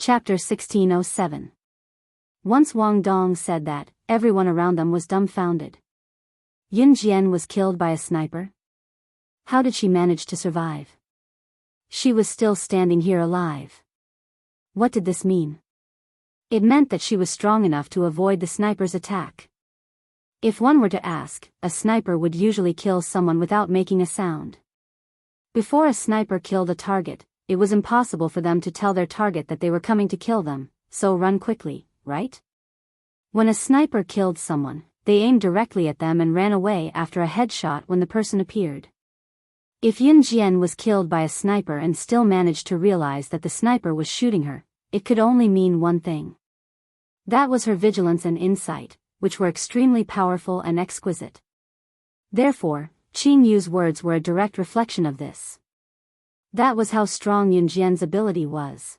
Chapter 1607. Once Wang Dong said that, everyone around them was dumbfounded. Yun Jian was killed by a sniper? How did she manage to survive? She was still standing here alive. What did this mean? It meant that she was strong enough to avoid the sniper's attack. If one were to ask, a sniper would usually kill someone without making a sound. Before a sniper killed a target, it was impossible for them to tell their target that they were coming to kill them, so run quickly, right? When a sniper killed someone, they aimed directly at them and ran away after a headshot when the person appeared. If Yun Jian was killed by a sniper and still managed to realize that the sniper was shooting her, it could only mean one thing. That was her vigilance and insight, which were extremely powerful and exquisite. Therefore, Qin Yu's words were a direct reflection of this. That was how strong Yun Jian's ability was.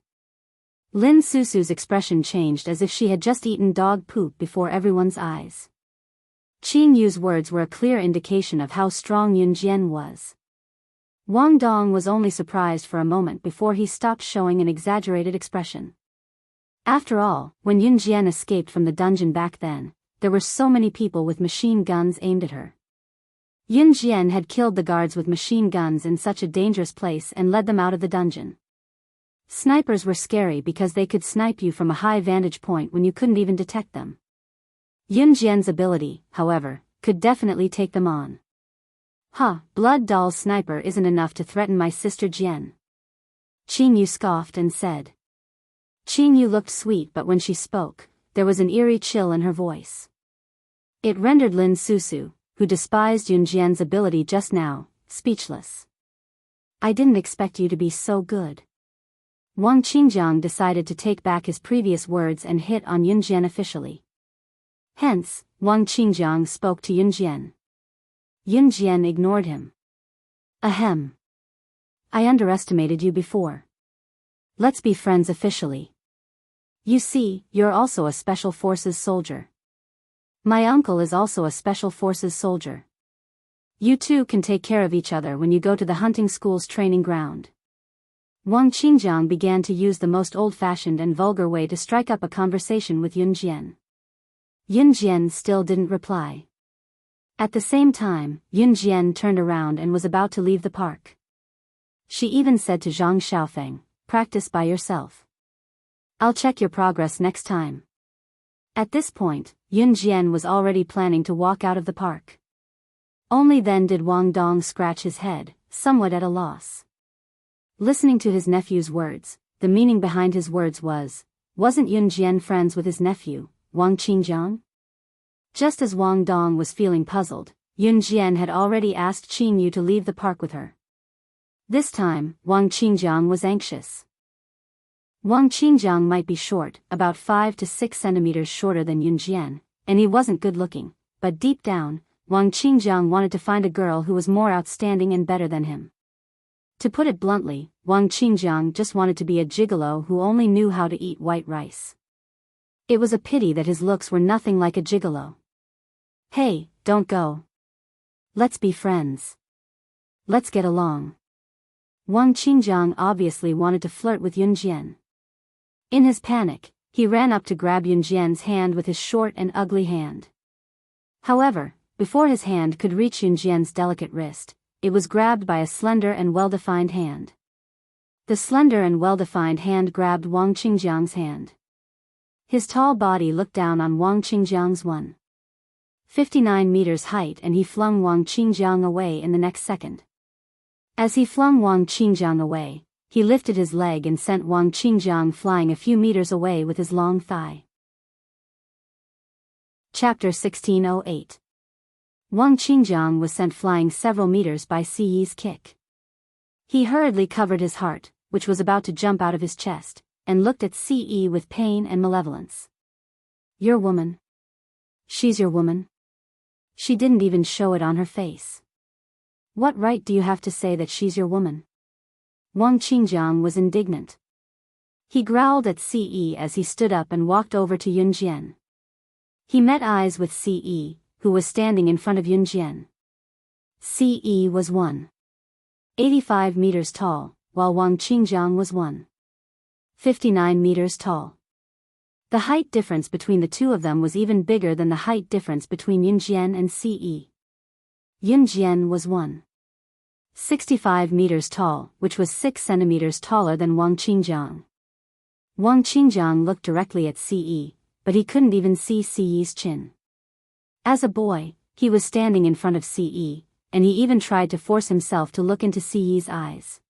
Lin Susu's expression changed as if she had just eaten dog poop before everyone's eyes. Qin Yu's words were a clear indication of how strong Yun Jian was. Wang Dong was only surprised for a moment before he stopped showing an exaggerated expression. After all, when Yun Jian escaped from the dungeon back then, there were so many people with machine guns aimed at her. Yun Jian had killed the guards with machine guns in such a dangerous place and led them out of the dungeon. Snipers were scary because they could snipe you from a high vantage point when you couldn't even detect them. Yun Jian's ability, however, could definitely take them on. Blood doll sniper isn't enough to threaten my sister Jian. Qin Yu scoffed and said. Qin Yu looked sweet, but when she spoke, there was an eerie chill in her voice. It rendered Lin Susu, who despised Yun Jian's ability just now, speechless. I didn't expect you to be so good. Wang Qingjiang decided to take back his previous words and hit on Yun Jian officially. Hence, Wang Qingjiang spoke to Yun Jian. Yun Jian ignored him. Ahem. I underestimated you before. Let's be friends officially. You see, you're also a Special Forces soldier. My uncle is also a Special Forces soldier. You two can take care of each other when you go to the hunting school's training ground. Wang Qingjiang began to use the most old-fashioned and vulgar way to strike up a conversation with Yun Jian. Yun Jian still didn't reply. At the same time, Yun Jian turned around and was about to leave the park. She even said to Zhang Xiaofeng, practice by yourself. I'll check your progress next time. At this point, Yun Jian was already planning to walk out of the park. Only then did Wang Dong scratch his head, somewhat at a loss. Listening to his nephew's words, the meaning behind his words wasn't Yun Jian friends with his nephew, Wang Qingjiang? Just as Wang Dong was feeling puzzled, Yun Jian had already asked Qin Yu to leave the park with her. This time, Wang Qingjiang was anxious. Wang Qingjiang might be short, about 5 to 6 centimeters shorter than Yun Jian, and he wasn't good-looking, but deep down, Wang Qingjiang wanted to find a girl who was more outstanding and better than him. To put it bluntly, Wang Qingjiang just wanted to be a gigolo who only knew how to eat white rice. It was a pity that his looks were nothing like a gigolo. Hey, don't go. Let's be friends. Let's get along. Wang Qingjiang obviously wanted to flirt with Yun Jian. In his panic, he ran up to grab Yun Jian's hand with his short and ugly hand. However, before his hand could reach Yun Jian's delicate wrist, it was grabbed by a slender and well-defined hand. The slender and well-defined hand grabbed Wang Qingjiang's hand. His tall body looked down on Wang Qingjiang's 1.59 meters height, and he flung Wang Qingjiang away in the next second. As he flung Wang Qingjiang away, he lifted his leg and sent Wang Qingjiang flying a few meters away with his long thigh. Chapter 1608. Wang Qingjiang was sent flying several meters by Siyi's kick. He hurriedly covered his heart, which was about to jump out of his chest, and looked at Siyi with pain and malevolence. Your woman? She's your woman? She didn't even show it on her face. What right do you have to say that she's your woman? Wang Qingjiang was indignant. He growled at Siyi as he stood up and walked over to Yun Jian. He met eyes with Siyi, who was standing in front of Yun Jian. Siyi was 1.85 meters tall, while Wang Qingjiang was 1. 59 meters tall. The height difference between the two of them was even bigger than the height difference between Yunjian and Ce. Yunjian was 165 meters tall, which was 6 centimeters taller than Wang Qingjiang. Wang Qingjiang looked directly at Ce, but he couldn't even see Ce's chin. As a boy, he was standing in front of Ce, and he even tried to force himself to look into Ce's eyes.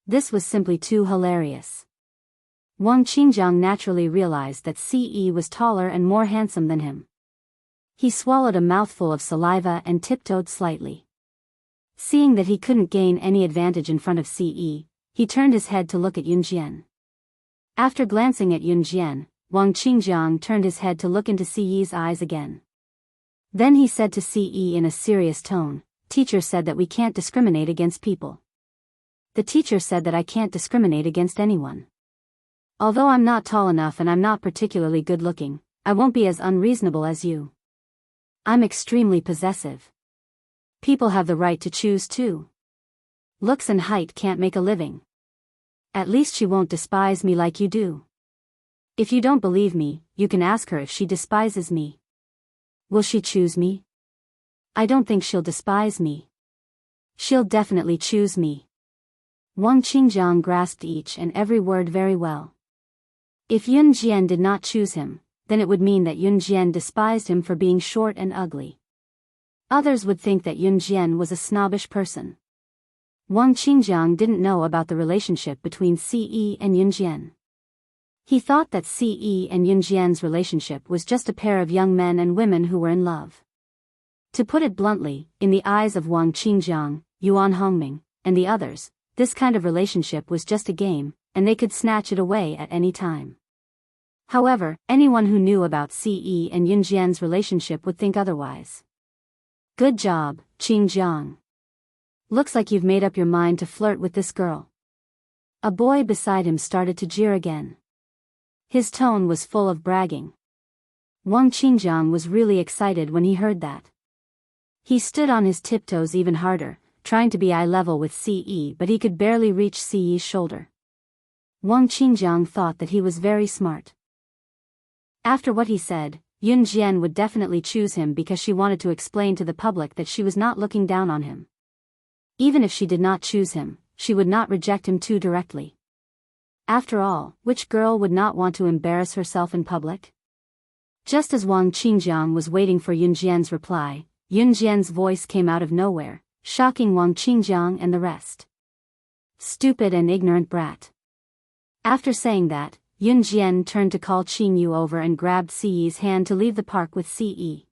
This was simply too hilarious. Wang Qingjiang naturally realized that Ce was taller and more handsome than him. He swallowed a mouthful of saliva and tiptoed slightly. Seeing that he couldn't gain any advantage in front of Ce, he turned his head to look at Yunjian. After glancing at Yunjian, Wang Qingjiang turned his head to look into Ce's eyes again. Then he said to Ce in a serious tone, "Teacher said that we can't discriminate against people. The teacher said that I can't discriminate against anyone. Although I'm not tall enough and I'm not particularly good looking, I won't be as unreasonable as you. I'm extremely possessive. People have the right to choose too. Looks and height can't make a living. At least she won't despise me like you do. If you don't believe me, you can ask her if she despises me. Will she choose me? I don't think she'll despise me. She'll definitely choose me." Wang Qingjiang grasped each and every word very well. If Yunjian did not choose him, then it would mean that Yunjian despised him for being short and ugly. Others would think that Yunjian was a snobbish person. Wang Qingjiang didn't know about the relationship between Ce and Yunjian. He thought that Ce and Yunjian's relationship was just a pair of young men and women who were in love. To put it bluntly, in the eyes of Wang Qingjiang, Yuan Hongming, and the others, this kind of relationship was just a game, and they could snatch it away at any time. However, anyone who knew about Ce and Yunjian's relationship would think otherwise. "Good job, Qingjiang. Looks like you've made up your mind to flirt with this girl." A boy beside him started to jeer again. His tone was full of bragging. Wang Qingjiang was really excited when he heard that. He stood on his tiptoes even harder, trying to be eye level with Ce, but he could barely reach Ce's shoulder. Wang Qingjiang thought that he was very smart. After what he said, Yunjian would definitely choose him because she wanted to explain to the public that she was not looking down on him. Even if she did not choose him, she would not reject him too directly. After all, which girl would not want to embarrass herself in public? Just as Wang Qingjiang was waiting for Yunjian's reply, Yunjian's voice came out of nowhere, shocking Wang Qingjiang and the rest. "Stupid and ignorant brat." After saying that, Yunjian turned to call Qingyu over and grabbed Ce's hand to leave the park with Ce.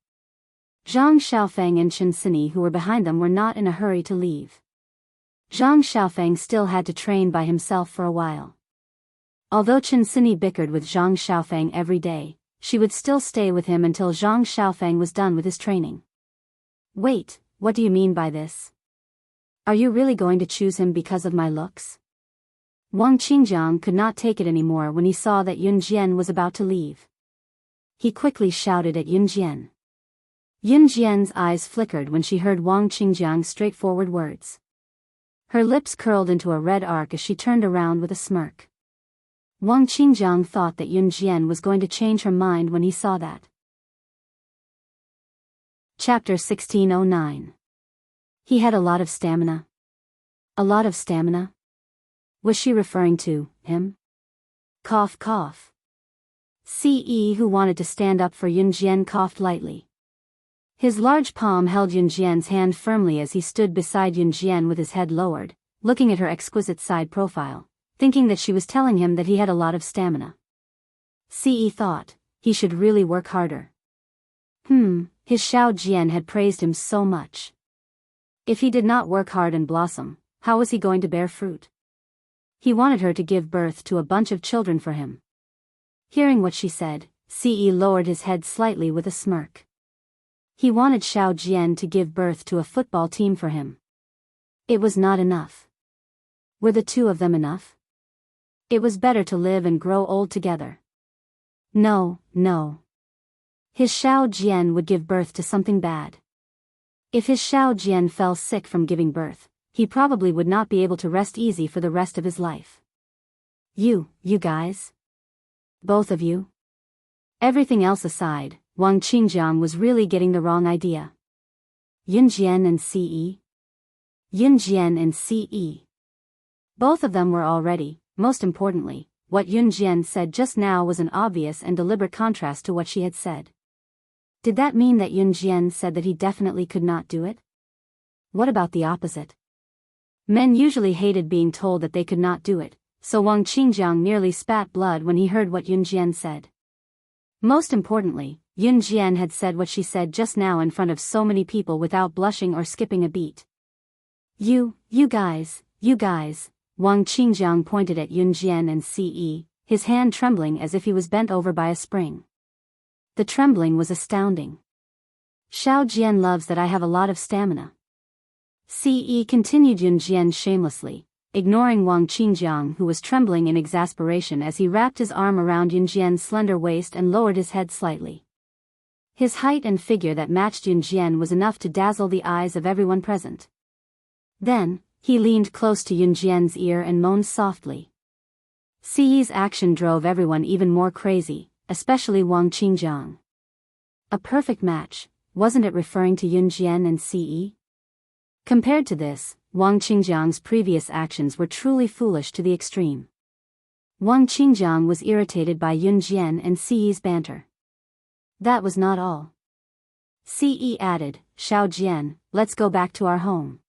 Zhang Xiaofeng and Chen Sini, who were behind them, were not in a hurry to leave. Zhang Xiaofeng still had to train by himself for a while. Although Chen Sini bickered with Zhang Xiaofeng every day, she would still stay with him until Zhang Xiaofeng was done with his training. "Wait, what do you mean by this? Are you really going to choose him because of my looks?" Wang Qingjiang could not take it anymore when he saw that Yunjian was about to leave. He quickly shouted at Yunjian. Yunjian's eyes flickered when she heard Wang Qingjiang's straightforward words. Her lips curled into a red arc as she turned around with a smirk. Wang Qingjiang thought that Yunjian was going to change her mind when he saw that. Chapter 1609. He had a lot of stamina. A lot of stamina? Was she referring to him? Cough, cough. Ce, who wanted to stand up for Yunjian, coughed lightly. His large palm held Yunjian's hand firmly as he stood beside Yunjian with his head lowered, looking at her exquisite side profile, thinking that she was telling him that he had a lot of stamina. Ce thought, he should really work harder. His Xiao Jian had praised him so much. If he did not work hard and blossom, how was he going to bear fruit? He wanted her to give birth to a bunch of children for him. Hearing what she said, Ce lowered his head slightly with a smirk. He wanted Xiao Jian to give birth to a football team for him. It was not enough. Were the two of them enough? It was better to live and grow old together. No, no. His Xiao Jian would give birth to something bad. If his Xiao Jian fell sick from giving birth, he probably would not be able to rest easy for the rest of his life. You guys? Both of you? Everything else aside, Wang Qingjiang was really getting the wrong idea. Yunjian and Ce? Yunjian and Ce. Both of them were already, most importantly, what Yunjian said just now was an obvious and deliberate contrast to what she had said. Did that mean that Yunjian said that he definitely could not do it? What about the opposite? Men usually hated being told that they could not do it, so Wang Qingjiang nearly spat blood when he heard what Yunjian said. Most importantly, Yunjian had said what she said just now in front of so many people without blushing or skipping a beat. You guys, Wang Qingjiang pointed at Yunjian and Ce, his hand trembling as if he was bent over by a spring. The trembling was astounding. Xiao Jian loves that I have a lot of stamina. Ce continued Yunjian shamelessly, ignoring Wang Qingjiang who was trembling in exasperation as he wrapped his arm around Yunjian's slender waist and lowered his head slightly. His height and figure that matched Yunjian was enough to dazzle the eyes of everyone present. Then, he leaned close to Yunjian's ear and moaned softly. Ce's action drove everyone even more crazy, especially Wang Qingjiang. A perfect match, wasn't it referring to Yunjian and Ce? Compared to this, Wang Qingjiang's previous actions were truly foolish to the extreme. Wang Qingjiang was irritated by Yunjian and Ce's banter. That was not all. Ce added, Xiao Jian, let's go back to our home.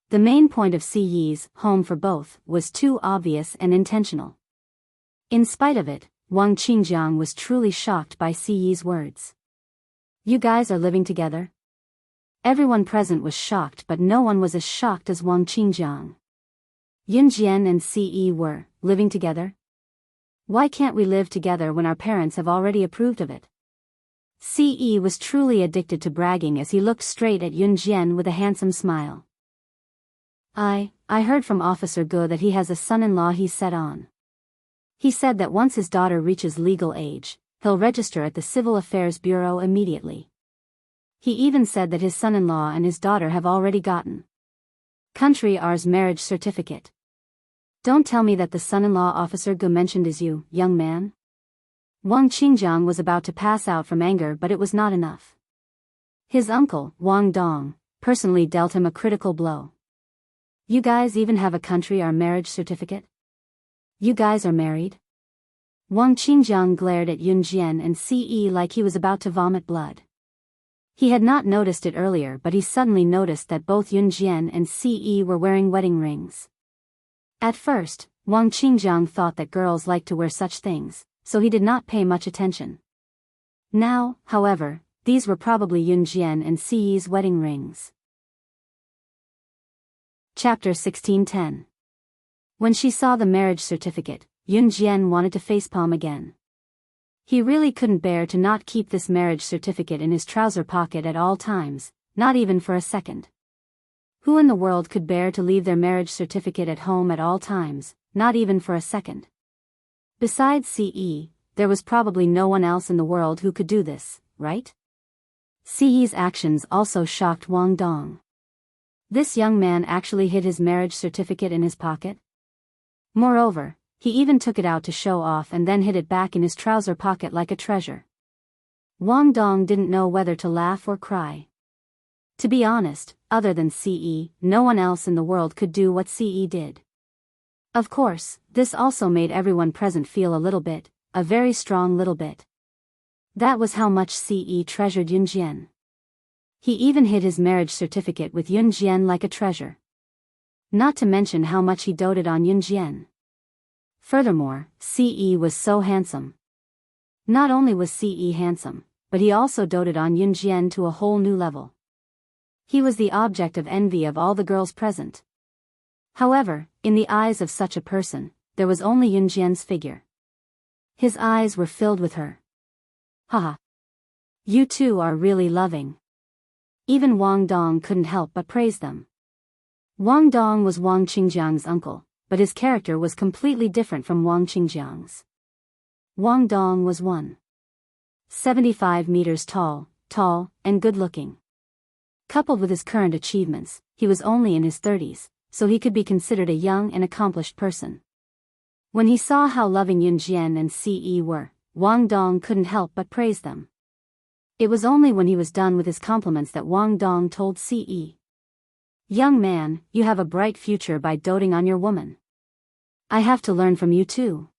The main point of Ce's home for both was too obvious and intentional. In spite of it, Wang Qingjiang was truly shocked by Ce's words. You guys are living together? Everyone present was shocked, but no one was as shocked as Wang Qingjiang. Yunjian and Ce were living together? Why can't we live together when our parents have already approved of it? Ce was truly addicted to bragging as he looked straight at Yunjian with a handsome smile. I heard from Officer Ge that he has a son-in-law he's set on. He said that once his daughter reaches legal age, he'll register at the Civil Affairs Bureau immediately. He even said that his son-in-law and his daughter have already gotten country ours marriage certificate. Don't tell me that the son-in-law Officer Ge mentioned is you, young man. Wang Qingjiang was about to pass out from anger, but it was not enough. His uncle, Wang Dong, personally dealt him a critical blow. You guys even have a country our marriage certificate? You guys are married? Wang Qingjiang glared at Yunjian and Ce like he was about to vomit blood. He had not noticed it earlier, but he suddenly noticed that both Yunjian and Ce were wearing wedding rings. At first, Wang Qingjiang thought that girls liked to wear such things, so he did not pay much attention. Now, however, these were probably Yunjian and Ce's wedding rings. Chapter 16:10. When she saw the marriage certificate, Yunjian wanted to facepalm again. He really couldn't bear to not keep this marriage certificate in his trouser pocket at all times, not even for a second. Who in the world could bear to leave their marriage certificate at home at all times, not even for a second? Besides Ce, there was probably no one else in the world who could do this, right? Ce's actions also shocked Wang Dong. This young man actually hid his marriage certificate in his pocket? Moreover, he even took it out to show off and then hid it back in his trouser pocket like a treasure. Wang Dong didn't know whether to laugh or cry. To be honest, other than Ce, no one else in the world could do what Ce did. Of course, this also made everyone present feel a little bit, a very strong little bit. That was how much Ce treasured Yunjian. He even hid his marriage certificate with Yunjian like a treasure. Not to mention how much he doted on Yunjian. Furthermore, Ce was so handsome. Not only was Ce handsome, but he also doted on Yunjian to a whole new level. He was the object of envy of all the girls present. However, in the eyes of such a person, there was only Yunjian's figure. His eyes were filled with her. Haha. You two are really loving. Even Wang Dong couldn't help but praise them. Wang Dong was Wang Qingjiang's uncle, but his character was completely different from Wang Qingjiang's. Wang Dong was 1.75 meters tall, and good-looking. Coupled with his current achievements, he was only in his 30s, so he could be considered a young and accomplished person. When he saw how loving Yun Jian and Ce were, Wang Dong couldn't help but praise them. It was only when he was done with his compliments that Wang Dong told Ce. "Young man, you have a bright future by doting on your woman. I have to learn from you too.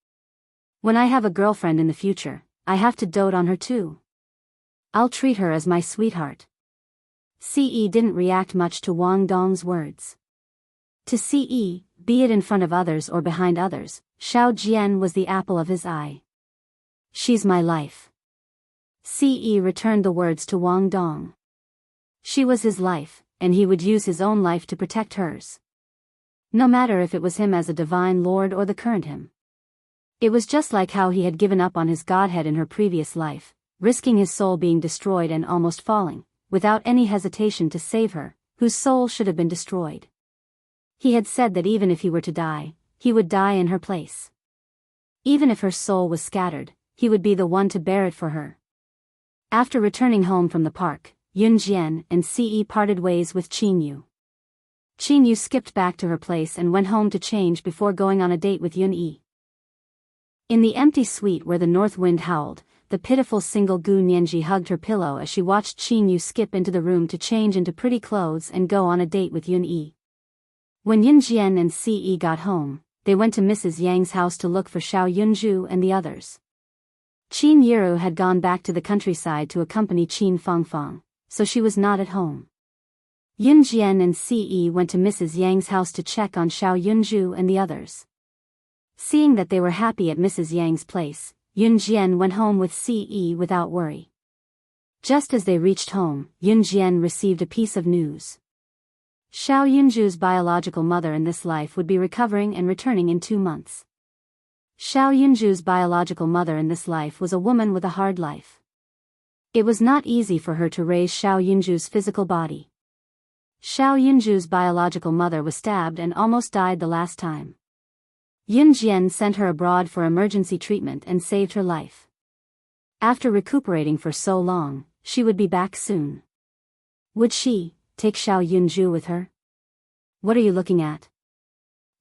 When I have a girlfriend in the future, I have to dote on her too. I'll treat her as my sweetheart." Ce didn't react much to Wang Dong's words. To Ce, be it in front of others or behind others, Xiao Jian was the apple of his eye. "She's my life." Ce returned the words to Wang Dong. She was his life, and he would use his own life to protect hers. No matter if it was him as a divine lord or the current him. It was just like how he had given up on his godhead in her previous life, risking his soul being destroyed and almost falling, without any hesitation to save her, whose soul should have been destroyed. He had said that even if he were to die, he would die in her place. Even if her soul was scattered, he would be the one to bear it for her. After returning home from the park, Yun Jian and Ce parted ways with Qin Yu. Qin Yu skipped back to her place and went home to change before going on a date with Yun Yi. In the empty suite where the north wind howled, the pitiful single Gu Nianji hugged her pillow as she watched Qin Yu skip into the room to change into pretty clothes and go on a date with Yun Yi. When Yun Jian and Ce got home, they went to Mrs. Yang's house to look for Xiao Yunju and the others. Qin Yiru had gone back to the countryside to accompany Qin Fangfang, so she was not at home. Yun Jian and Ce went to Mrs. Yang's house to check on Xiao Yunju and the others. Seeing that they were happy at Mrs. Yang's place, Yun Jian went home with Ce without worry. Just as they reached home, Yun Jian received a piece of news. Xiao Yunju's biological mother in this life would be recovering and returning in 2 months. Xiao Yunju's biological mother in this life was a woman with a hard life. It was not easy for her to raise Xiao Yunju's physical body. Xiao Yunju's biological mother was stabbed and almost died the last time. Yun Jian sent her abroad for emergency treatment and saved her life. After recuperating for so long, she would be back soon. Would she take Xiao Yunju with her? What are you looking at?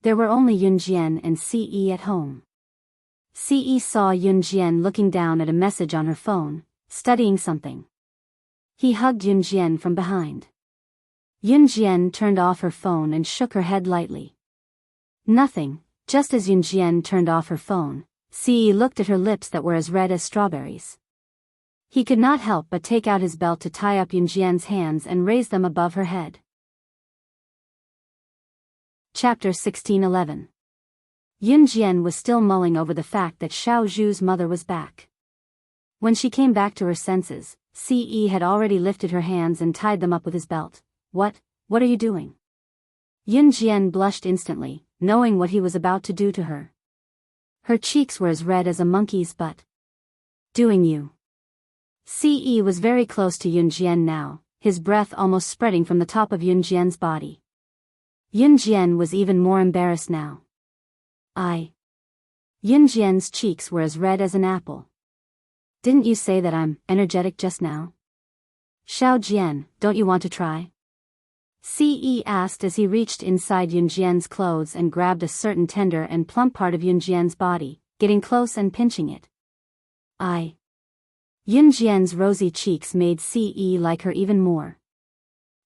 There were only Yun Jian and Ce at home. Ce saw Yun Jian looking down at a message on her phone, studying something. He hugged Yun Jian from behind. Yun Jian turned off her phone and shook her head lightly. Nothing. Just as Yun Jian turned off her phone, Ce looked at her lips that were as red as strawberries. He could not help but take out his belt to tie up Yun Jian's hands and raise them above her head. Chapter 1611. Yun Jian was still mulling over the fact that Xiao Zhu's mother was back. When she came back to her senses, Ce had already lifted her hands and tied them up with his belt. What are you doing?" Yun Jian blushed instantly, knowing what he was about to do to her. Her cheeks were as red as a monkey's butt. "Doing you." Ce was very close to Yun Jian now, his breath almost spreading from the top of Yun Jian's body. Yun Jian was even more embarrassed now. Yun Jian's cheeks were as red as an apple. "Didn't you say that I'm energetic just now? Xiao Jian, don't you want to try?" Ce asked as he reached inside Yun Jian's clothes and grabbed a certain tender and plump part of Yun Jian's body, getting close and pinching it. Yun Jian's rosy cheeks made Ce like her even more.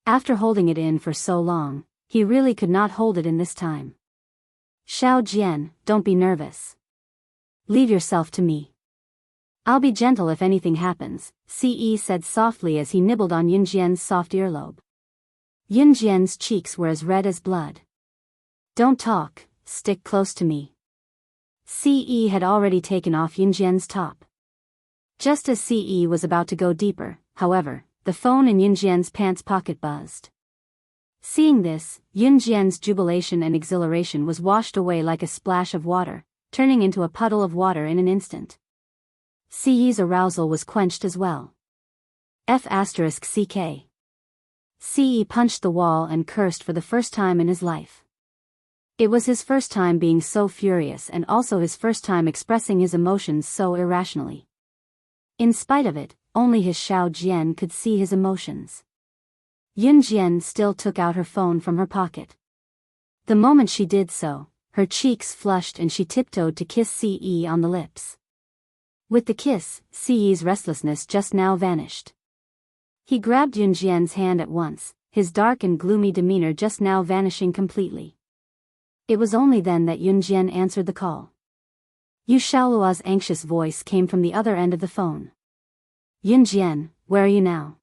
After holding it in for so long, he really could not hold it in this time. "Xiao Jian, don't be nervous. Leave yourself to me. I'll be gentle if anything happens," Ce said softly as he nibbled on Yun Jian's soft earlobe. Yun Jian's cheeks were as red as blood. "Don't talk, stick close to me." Ce had already taken off Yun Jian's top. Just as Ce was about to go deeper, however, the phone in Yun Jian's pants pocket buzzed. Seeing this, Yun Jian's jubilation and exhilaration was washed away like a splash of water, turning into a puddle of water in an instant. Ce's arousal was quenched as well. F***ck. Ce punched the wall and cursed for the first time in his life. It was his first time being so furious and also his first time expressing his emotions so irrationally. In spite of it, only his Xiao Jian could see his emotions. Yun Jian still took out her phone from her pocket. The moment she did so, her cheeks flushed and she tiptoed to kiss Ce on the lips. With the kiss, Ce's restlessness just now vanished. He grabbed Yunjian's hand at once, his dark and gloomy demeanor just now vanishing completely. It was only then that Yunjian answered the call. Yu Xiaoluo's anxious voice came from the other end of the phone. Yunjian, where are you now?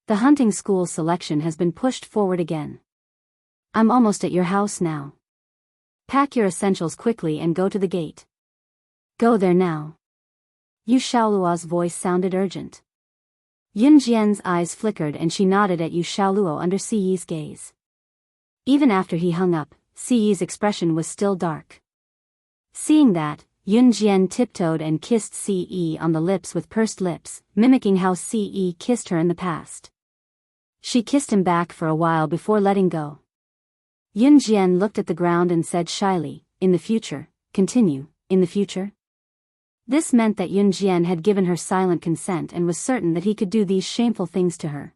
The hunting school selection has been pushed forward again. I'm almost at your house now. Pack your essentials quickly and go to the gate. Go there now. Yu Xiaoluo's voice sounded urgent. Yunjian's eyes flickered and she nodded at Yu Xiaoluo under Ce's gaze. Even after he hung up, Ce's expression was still dark. Seeing that, Yunjian tiptoed and kissed Ce on the lips with pursed lips, mimicking how Ce kissed her in the past. She kissed him back for a while before letting go. Yunjian looked at the ground and said shyly, in the future, continue, in the future? This meant that Yunjian had given her silent consent and was certain that he could do these shameful things to her.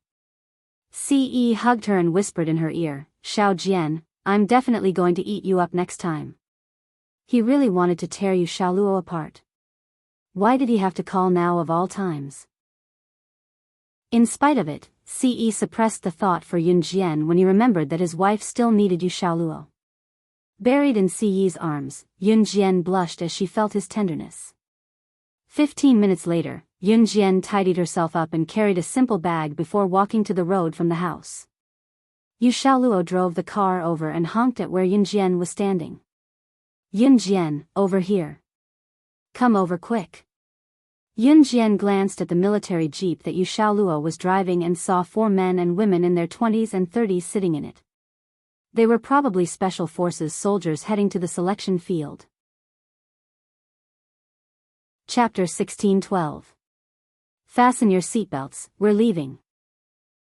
Ce hugged her and whispered in her ear, Xiao Jian, I'm definitely going to eat you up next time. He really wanted to tear Yu Xiaoluo apart. Why did he have to call now of all times? In spite of it, Ce suppressed the thought for Yunjian when he remembered that his wife still needed Yu Xiaoluo. Buried in Ce's arms, Yunjian blushed as she felt his tenderness. 15 minutes later, Yunjian tidied herself up and carried a simple bag before walking to the road from the house. Yu Xiaoluo drove the car over and honked at where Yunjian was standing. Yunjian, over here. Come over quick. Yunjian glanced at the military jeep that Yu Xiaoluo was driving and saw 4 men and women in their 20s and 30s sitting in it. They were probably special forces soldiers heading to the selection field. Chapter 16:12. Fasten your seatbelts, we're leaving.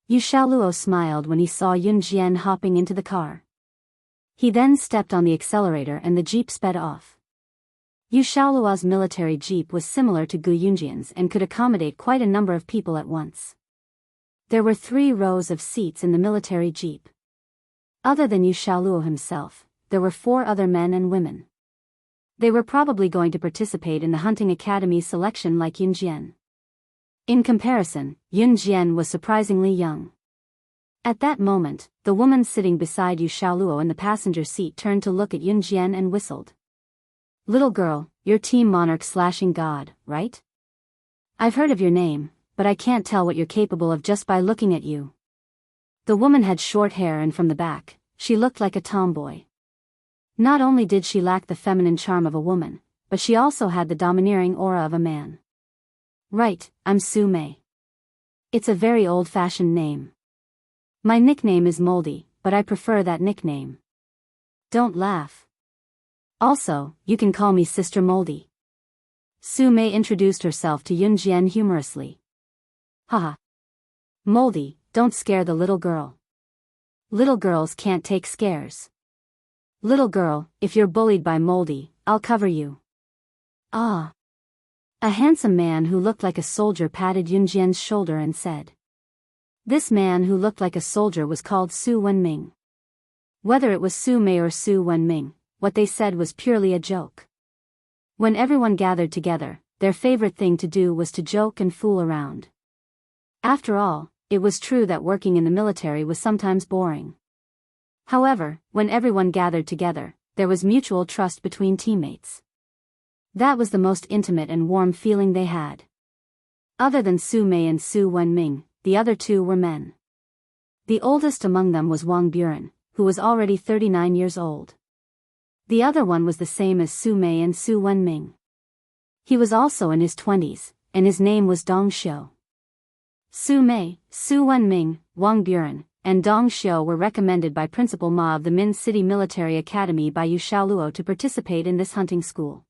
Yu Xiaoluo smiled when he saw Yunjian hopping into the car. He then stepped on the accelerator and the jeep sped off. Yu Xiaoluo's military jeep was similar to Gu Yunjian's and could accommodate quite a number of people at once. There were 3 rows of seats in the military jeep. Other than Yu Xiaoluo himself, there were 4 other men and women. They were probably going to participate in the hunting academy selection like Yunjian. In comparison, Yunjian was surprisingly young. At that moment, the woman sitting beside Yu Xiaoluo in the passenger seat turned to look at Yunjian and whistled. Little girl, you're Team Monarch/God, right? I've heard of your name, but I can't tell what you're capable of just by looking at you. The woman had short hair and from the back, she looked like a tomboy. Not only did she lack the feminine charm of a woman, but she also had the domineering aura of a man. Right, I'm Su Mei. It's a very old-fashioned name. My nickname is Moldy, but I prefer that nickname. Don't laugh. Also, you can call me Sister Moldy. Su Mei introduced herself to Yunjian humorously. Haha. Moldy, don't scare the little girl. Little girls can't take scares. Little girl, if you're bullied by Moldy, I'll cover you. Ah. A handsome man who looked like a soldier patted Yunjian's shoulder and said. This man who looked like a soldier was called Su Wenming. Whether it was Su Mei or Su Wenming, what they said was purely a joke. When everyone gathered together, their favorite thing to do was to joke and fool around. After all, it was true that working in the military was sometimes boring. However, when everyone gathered together, there was mutual trust between teammates. That was the most intimate and warm feeling they had. Other than Su Mei and Su Wenming, the other 2 were men. The oldest among them was Wang Buren, who was already 39 years old. The other one was the same as Su Mei and Su Wenming. He was also in his 20s, and his name was Dong Xiu. Su Mei, Su Wenming, Wang Buren, and Dong Xiu were recommended by Principal Ma of the Min City Military Academy by Yu Xiaoluo to participate in this hunting school.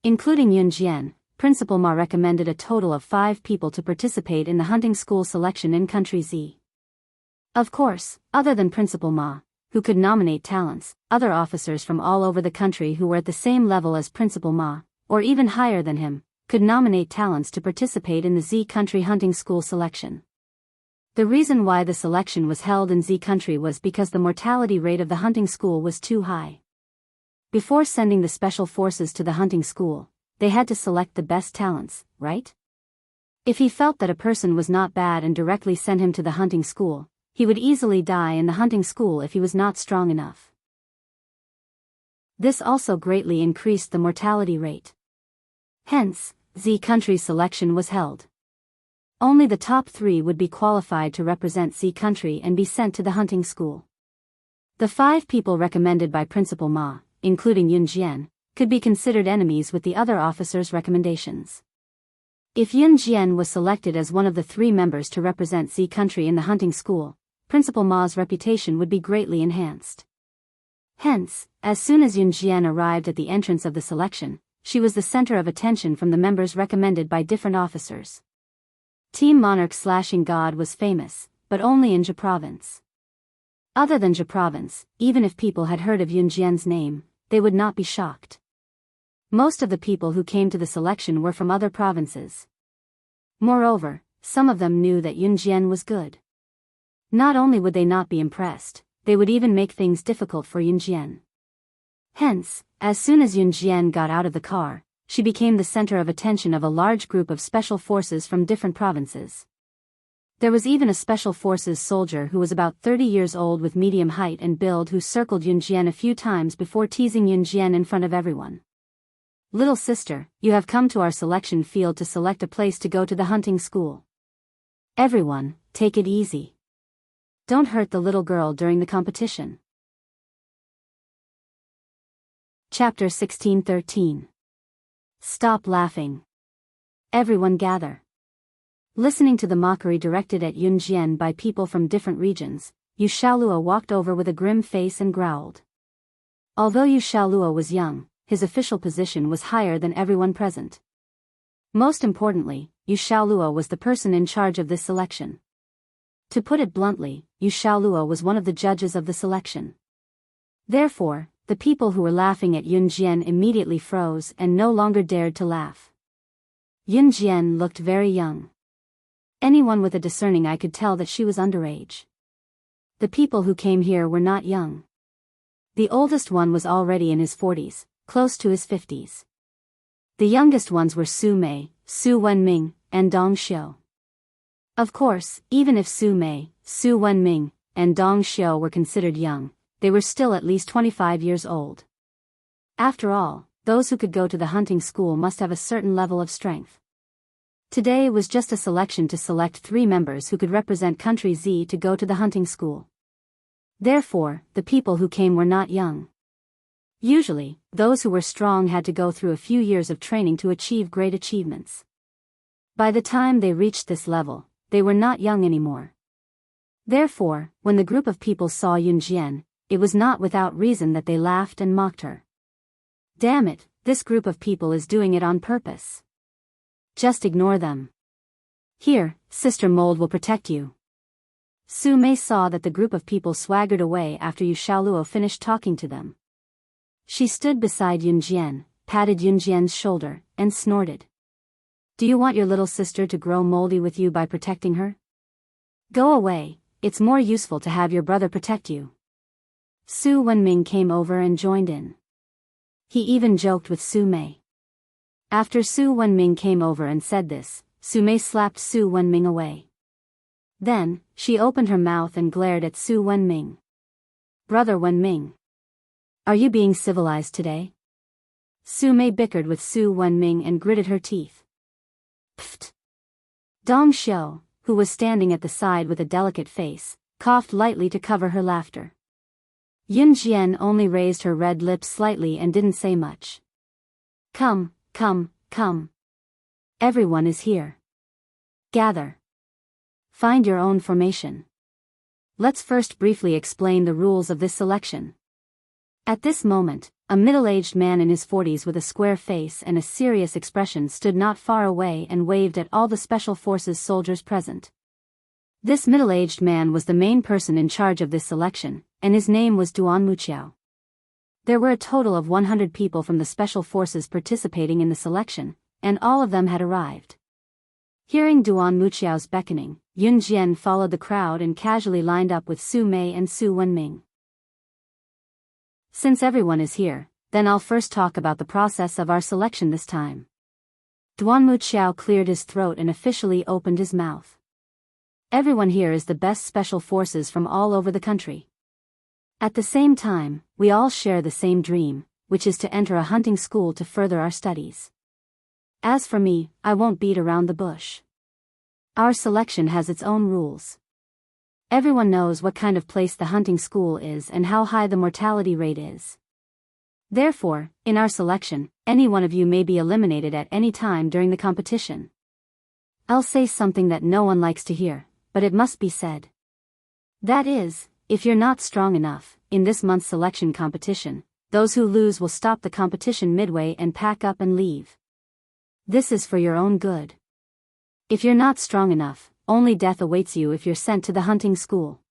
Including Yunjian, Principal Ma recommended a total of 5 people to participate in the hunting school selection in Country Z. Of course, other than Principal Ma, who could nominate talents, other officers from all over the country who were at the same level as Principal Ma, or even higher than him, could nominate talents to participate in the Z Country hunting school selection. The reason why the selection was held in Z Country was because the mortality rate of the hunting school was too high. Before sending the special forces to the hunting school, they had to select the best talents, right? If he felt that a person was not bad and directly sent him to the hunting school, he would easily die in the hunting school if he was not strong enough. This also greatly increased the mortality rate. Hence, Z country's selection was held. Only the top 3 would be qualified to represent Z country and be sent to the hunting school. The 5 people recommended by Principal Ma, including Yun Jian, could be considered enemies with the other officers' recommendations. If Yun Jian was selected as one of the 3 members to represent Z country in the hunting school, Principal Ma's reputation would be greatly enhanced. Hence, as soon as Yun Jian arrived at the entrance of the selection, she was the center of attention from the members recommended by different officers. Team Monarch Slashing God was famous, but only in Zhe province. Other than Zhe province, even if people had heard of Yun Jian's name, they would not be shocked. Most of the people who came to the selection were from other provinces. Moreover, some of them knew that Yun Jian was good. Not only would they not be impressed, they would even make things difficult for Yun Jian. Hence, as soon as Yun Jian got out of the car, she became the center of attention of a large group of special forces from different provinces. There was even a special forces soldier who was about 30 years old with medium height and build who circled Yun Jian a few times before teasing Yun Jian in front of everyone. "Little sister, you have come to our selection field to select a place to go to the hunting school. Everyone, take it easy. Don't hurt the little girl during the competition." Chapter 16:13. Stop laughing. Everyone gather. Listening to the mockery directed at Yun Jian by people from different regions, Yu Xiaolua walked over with a grim face and growled. Although Yu Xiaolua was young, his official position was higher than everyone present. Most importantly, Yu Xiaolua was the person in charge of this selection. To put it bluntly, Yu Xiaolua was one of the judges of the selection. Therefore, the people who were laughing at Yun Jian immediately froze and no longer dared to laugh. Yun Jian looked very young. Anyone with a discerning eye could tell that she was underage. The people who came here were not young. The oldest one was already in his 40s, close to his 50s. The youngest ones were Su Mei, Su Wenming, and Dong Xiu. Of course, even if Su Mei, Su Wenming, and Dong Xiu were considered young, they were still at least 25 years old. After all, those who could go to the hunting school must have a certain level of strength. Today was just a selection to select 3 members who could represent country Z to go to the hunting school. Therefore, the people who came were not young. Usually, those who were strong had to go through a few years of training to achieve great achievements. By the time they reached this level, they were not young anymore. Therefore, when the group of people saw Yun Jian, it was not without reason that they laughed and mocked her. Damn it, this group of people is doing it on purpose. Just ignore them. Here, Sister Mold will protect you. Su Mei saw that the group of people swaggered away after Yu Xiaoluo finished talking to them. She stood beside Yun Jian, patted Yun Jian's shoulder, and snorted. "Do you want your little sister to grow moldy with you by protecting her? Go away, it's more useful to have your brother protect you." Su Wenming came over and joined in. He even joked with Su Mei. After Su Wenming came over and said this, Su Mei slapped Su Wenming away. Then, she opened her mouth and glared at Su Wenming. "Brother Wenming. Are you being civilized today?" Su Mei bickered with Su Wenming and gritted her teeth. Pfft. Dong Xiu, who was standing at the side with a delicate face, coughed lightly to cover her laughter. Yun Jian only raised her red lips slightly and didn't say much. Come. Everyone is here. Gather. Find your own formation. Let's first briefly explain the rules of this selection. At this moment, a middle-aged man in his 40s with a square face and a serious expression stood not far away and waved at all the Special Forces soldiers present. This middle-aged man was the main person in charge of this selection, and his name was Duan Muqiao. There were a total of 100 people from the Special Forces participating in the selection, and all of them had arrived. Hearing Duan Muqiao's beckoning, Yun Jian followed the crowd and casually lined up with Su Mei and Su Wenming. Since everyone is here, then I'll first talk about the process of our selection this time. Duan Muqiao cleared his throat and officially opened his mouth. Everyone here is the best special forces from all over the country. At the same time, we all share the same dream, which is to enter a hunting school to further our studies. As for me, I won't beat around the bush. Our selection has its own rules. Everyone knows what kind of place the hunting school is and how high the mortality rate is. Therefore, in our selection, any one of you may be eliminated at any time during the competition. I'll say something that no one likes to hear, but it must be said. That is, if you're not strong enough, in this month's selection competition, those who lose will stop the competition midway and pack up and leave. This is for your own good. If you're not strong enough, only death awaits you if you're sent to the hunting school.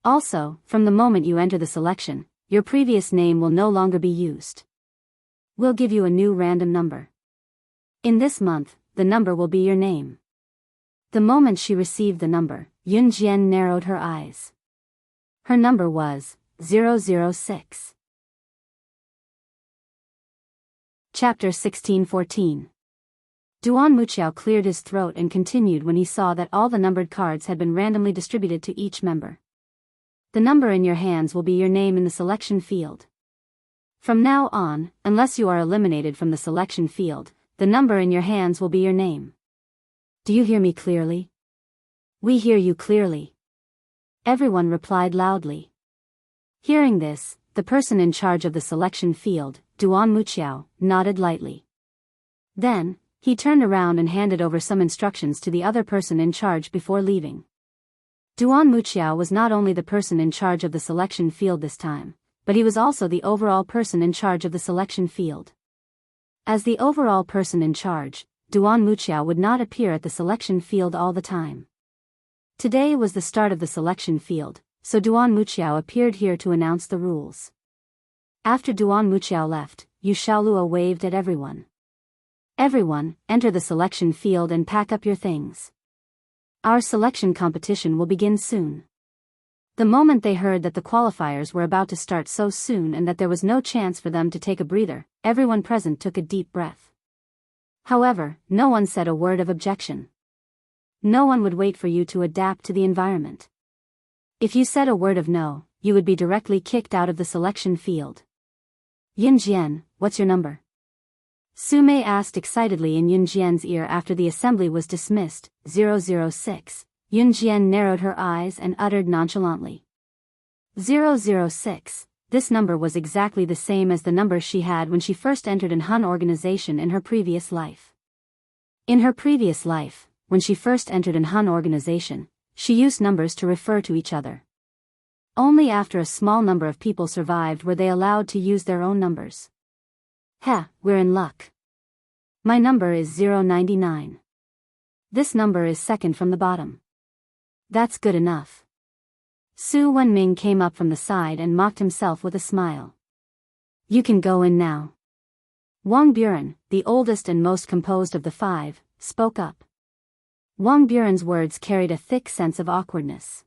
Also, from the moment you enter the selection, your previous name will no longer be used. We'll give you a new random number. In this month, the number will be your name. The moment she received the number, Yun Jian narrowed her eyes. Her number was 006. Chapter 1614. Duan Muqiao cleared his throat and continued when he saw that all the numbered cards had been randomly distributed to each member. The number in your hands will be your name in the selection field. From now on, unless you are eliminated from the selection field, the number in your hands will be your name. Do you hear me clearly? We hear you clearly. Everyone replied loudly. Hearing this, the person in charge of the selection field, Duan Muqiao, nodded lightly. Then, he turned around and handed over some instructions to the other person in charge before leaving. Duan Muqiao was not only the person in charge of the selection field this time, but he was also the overall person in charge of the selection field. As the overall person in charge, Duan Muqiao would not appear at the selection field all the time. Today was the start of the selection field, so Duan Muqiao appeared here to announce the rules. After Duan Muqiao left, Yu Xiaolua waved at everyone. Everyone, enter the selection field and pack up your things. Our selection competition will begin soon. The moment they heard that the qualifiers were about to start so soon and that there was no chance for them to take a breather, everyone present took a deep breath. However, no one said a word of objection. No one would wait for you to adapt to the environment. If you said a word of no, you would be directly kicked out of the selection field. Yin Jian, what's your number? Su Mei asked excitedly in Yun Jian's ear after the assembly was dismissed. 006. Yun Jian narrowed her eyes and uttered nonchalantly. 006. This number was exactly the same as the number she had when she first entered an Hun organization in her previous life. In her previous life, when she first entered an Hun organization, she used numbers to refer to each other. Only after a small number of people survived were they allowed to use their own numbers. We're in luck. My number is 099. This number is second from the bottom. That's good enough. Su Wenming came up from the side and mocked himself with a smile. You can go in now. Wang Buren, the oldest and most composed of the five, spoke up. Wang Buren's words carried a thick sense of awkwardness.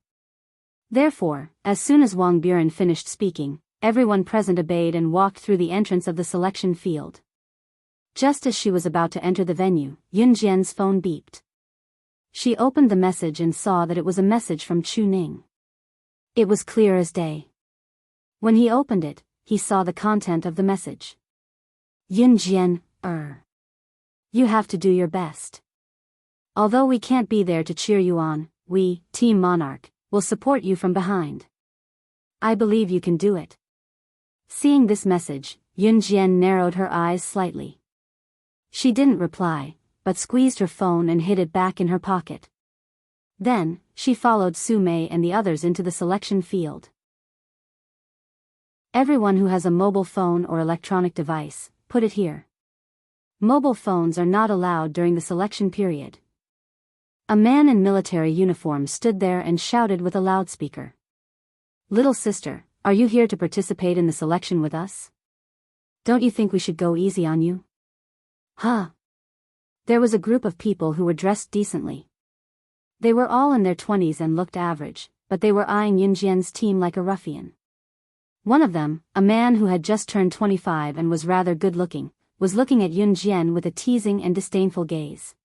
Therefore, as soon as Wang Buren finished speaking, everyone present obeyed and walked through the entrance of the selection field. Just as she was about to enter the venue, Yun Jian's phone beeped. She opened the message and saw that it was a message from Chu Ning. It was clear as day. When he opened it, he saw the content of the message. Yun Jian, you have to do your best. Although we can't be there to cheer you on, we, Team Monarch, will support you from behind. I believe you can do it. Seeing this message, Yun Jian narrowed her eyes slightly. She didn't reply, but squeezed her phone and hid it back in her pocket. Then, she followed Su Mei and the others into the selection field. Everyone who has a mobile phone or electronic device, put it here. Mobile phones are not allowed during the selection period. A man in military uniform stood there and shouted with a loudspeaker. Little sister, are you here to participate in the selection with us? Don't you think we should go easy on you? There was a group of people who were dressed decently. They were all in their 20s and looked average, but they were eyeing Yun Jian's team like a ruffian. One of them, a man who had just turned 25 and was rather good-looking, was looking at Yun Jian with a teasing and disdainful gaze.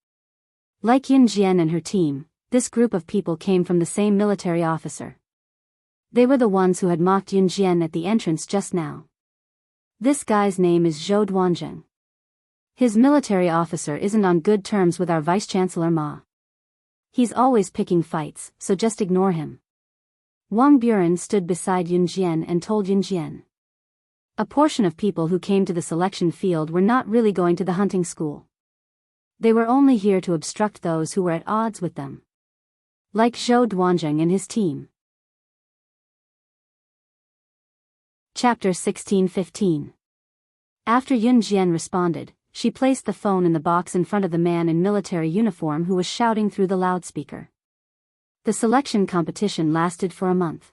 Like Yun Jian and her team, this group of people came from the same military officer. They were the ones who had mocked Yun Jian at the entrance just now. This guy's name is Zhou Duanzheng. His military officer isn't on good terms with our Vice-Chancellor Ma. He's always picking fights, so just ignore him. Wang Buren stood beside Yun Jian and told Yun Jian. A portion of people who came to the selection field were not really going to the hunting school. They were only here to obstruct those who were at odds with them. Like Zhou Duanzheng and his team. Chapter 16:15. After Yun Jian responded, she placed the phone in the box in front of the man in military uniform who was shouting through the loudspeaker. The selection competition lasted for a month.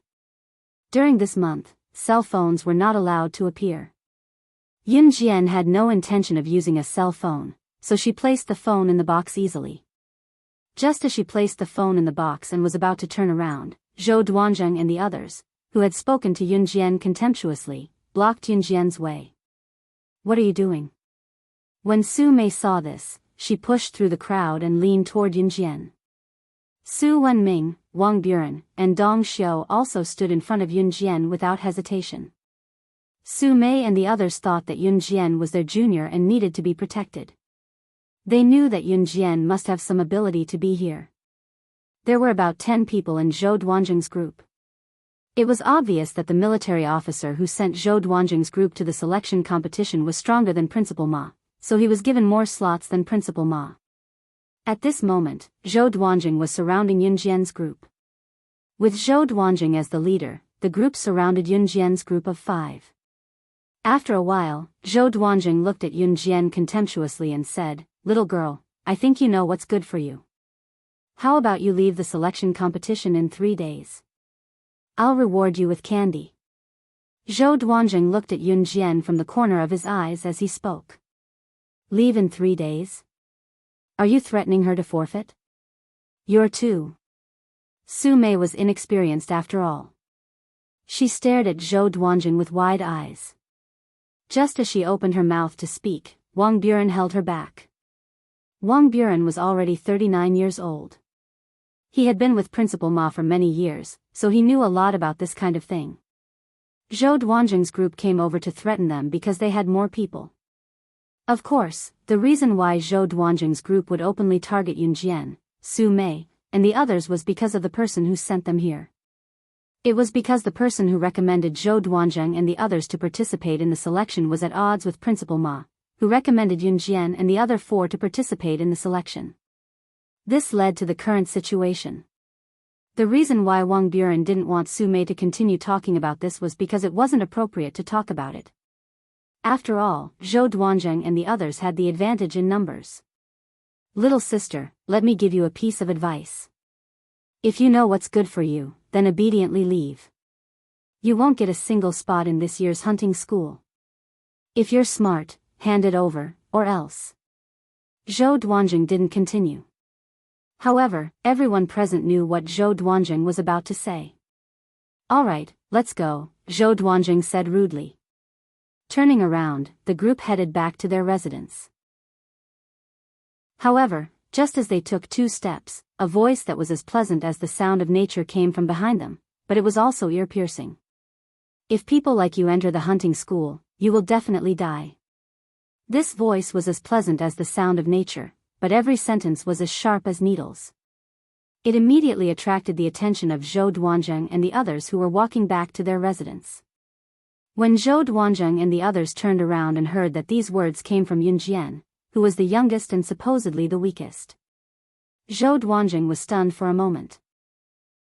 During this month, cell phones were not allowed to appear. Yun Jian had no intention of using a cell phone, so she placed the phone in the box easily. Just as she placed the phone in the box and was about to turn around, Zhou Duanzheng and the others, who had spoken to Yun Jian contemptuously, blocked Yun Jian's way. "What are you doing?" When Su Mei saw this, she pushed through the crowd and leaned toward Yun Jian. Su Wenming, Wang Buren, and Dong Xiu also stood in front of Yun Jian without hesitation. Su Mei and the others thought that Yun Jian was their junior and needed to be protected. They knew that Yun Jian must have some ability to be here. There were about 10 people in Zhou Duanzheng's group. It was obvious that the military officer who sent Zhou Duanzheng's group to the selection competition was stronger than Principal Ma, so he was given more slots than Principal Ma. At this moment, Zhou Duanzheng was surrounding Yun Jian's group. With Zhou Duanzheng as the leader, the group surrounded Yun Jian's group of 5. After a while, Zhou Duanzheng looked at Yun Jian contemptuously and said, "Little girl, I think you know what's good for you. How about you leave the selection competition in 3 days? I'll reward you with candy." Zhou Duanzheng looked at Yun Jian from the corner of his eyes as he spoke. "Leave in 3 days? Are you threatening her to forfeit? You're too." Su Mei was inexperienced after all. She stared at Zhou Duanzheng with wide eyes. Just as she opened her mouth to speak, Wang Buren held her back. Wang Buren was already 39 years old. He had been with Principal Ma for many years, so he knew a lot about this kind of thing. Zhou Duanzheng's group came over to threaten them because they had more people. Of course, the reason why Zhou Duanzheng's group would openly target Yun Jian, Su Mei, and the others was because of the person who sent them here. It was because the person who recommended Zhou Duanzheng and the others to participate in the selection was at odds with Principal Ma, who recommended Yun Jian and the other 4 to participate in the selection. This led to the current situation. The reason why Wang Buren didn't want Su Mei to continue talking about this was because it wasn't appropriate to talk about it. After all, Zhou Duanzheng and the others had the advantage in numbers. "Little sister, let me give you a piece of advice. If you know what's good for you, then obediently leave. You won't get a single spot in this year's hunting school. If you're smart, hand it over, or else." Zhou Duanzheng didn't continue. However, everyone present knew what Zhou Duanzheng was about to say. "All right, let's go," Zhou Duanzheng said rudely. Turning around, the group headed back to their residence. However, just as they took 2 steps, a voice that was as pleasant as the sound of nature came from behind them, but it was also ear-piercing. "If people like you enter the hunting school, you will definitely die." This voice was as pleasant as the sound of nature, but every sentence was as sharp as needles. It immediately attracted the attention of Zhou Duanzheng and the others who were walking back to their residence. When Zhou Duanzheng and the others turned around and heard that these words came from Yun Jian, who was the youngest and supposedly the weakest, Zhou Duanzheng was stunned for a moment.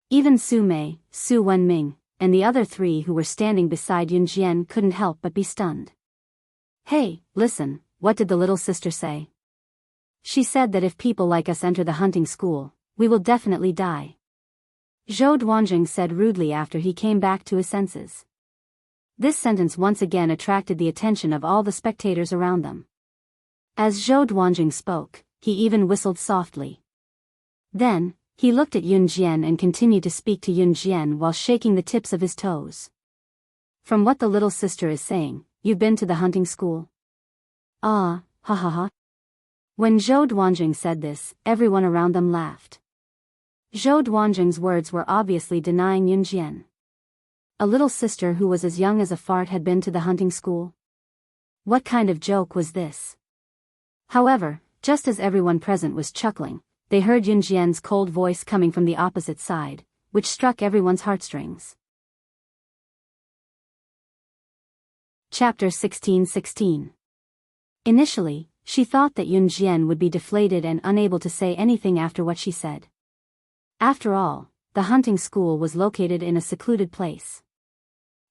Even Su Mei, Su Wenming, and the other 3 who were standing beside Yun Jian couldn't help but be stunned. "Hey, listen, what did the little sister say? She said that if people like us enter the hunting school, we will definitely die." Zhou Duanzheng said rudely after he came back to his senses. This sentence once again attracted the attention of all the spectators around them. As Zhou Duanzheng spoke, he even whistled softly. Then, he looked at Yun Jian and continued to speak to Yun Jian while shaking the tips of his toes. From what the little sister is saying, you've been to the hunting school? Ah, ha ha ha. When Zhou Duanjing said this, everyone around them laughed. Zhou Duanjing's words were obviously denying Yunjian. A little sister who was as young as a fart had been to the hunting school? What kind of joke was this? However, just as everyone present was chuckling, they heard Yunjian's cold voice coming from the opposite side, which struck everyone's heartstrings. Chapter 16:16. Initially, she thought that Yunjian would be deflated and unable to say anything after what she said. After all, the hunting school was located in a secluded place.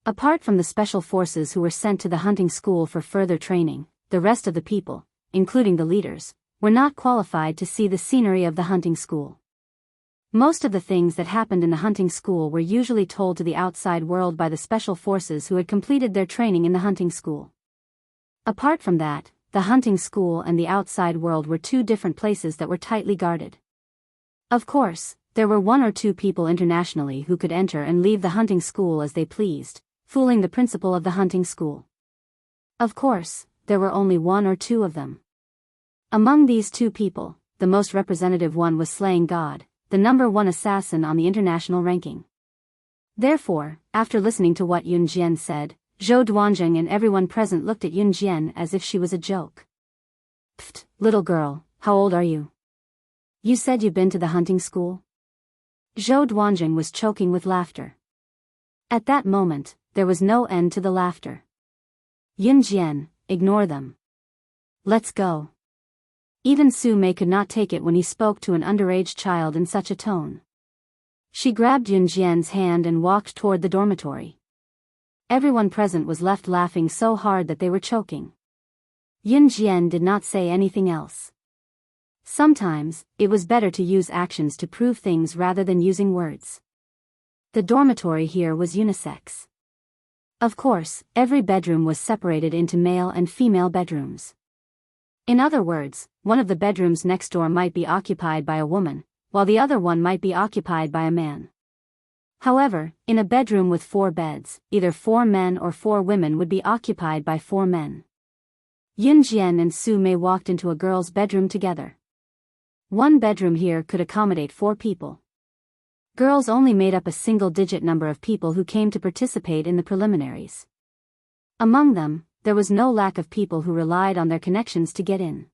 Apart from the special forces who were sent to the hunting school for further training, the rest of the people, including the leaders, were not qualified to see the scenery of the hunting school. Most of the things that happened in the hunting school were usually told to the outside world by the special forces who had completed their training in the hunting school. Apart from that, the hunting school and the outside world were two different places that were tightly guarded. Of course, there were one or two people internationally who could enter and leave the hunting school as they pleased, fooling the principal of the hunting school. Of course, there were only one or two of them. Among these two people, the most representative one was Slaying God, the #1 assassin on the international ranking. Therefore, after listening to what Yunjian said, Zhou Duanjing and everyone present looked at Yunjian as if she was a joke. Pfft, little girl, how old are you? You said you've been to the hunting school? Zhou Duanjing was choking with laughter. At that moment, there was no end to the laughter. Yunjian, ignore them. Let's go. Even Su Mei could not take it when he spoke to an underage child in such a tone. She grabbed Yunjian's hand and walked toward the dormitory. Everyone present was left laughing so hard that they were choking. Yunjian did not say anything else. Sometimes, it was better to use actions to prove things rather than using words. The dormitory here was unisex. Of course, every bedroom was separated into male and female bedrooms. In other words, one of the bedrooms next door might be occupied by a woman, while the other one might be occupied by a man. However, in a bedroom with 4 beds, either 4 men or 4 women would be occupied by 4 men. Yunjian and Su Mei walked into a girl's bedroom together. One bedroom here could accommodate 4 people. Girls only made up a single-digit number of people who came to participate in the preliminaries. Among them, there was no lack of people who relied on their connections to get in.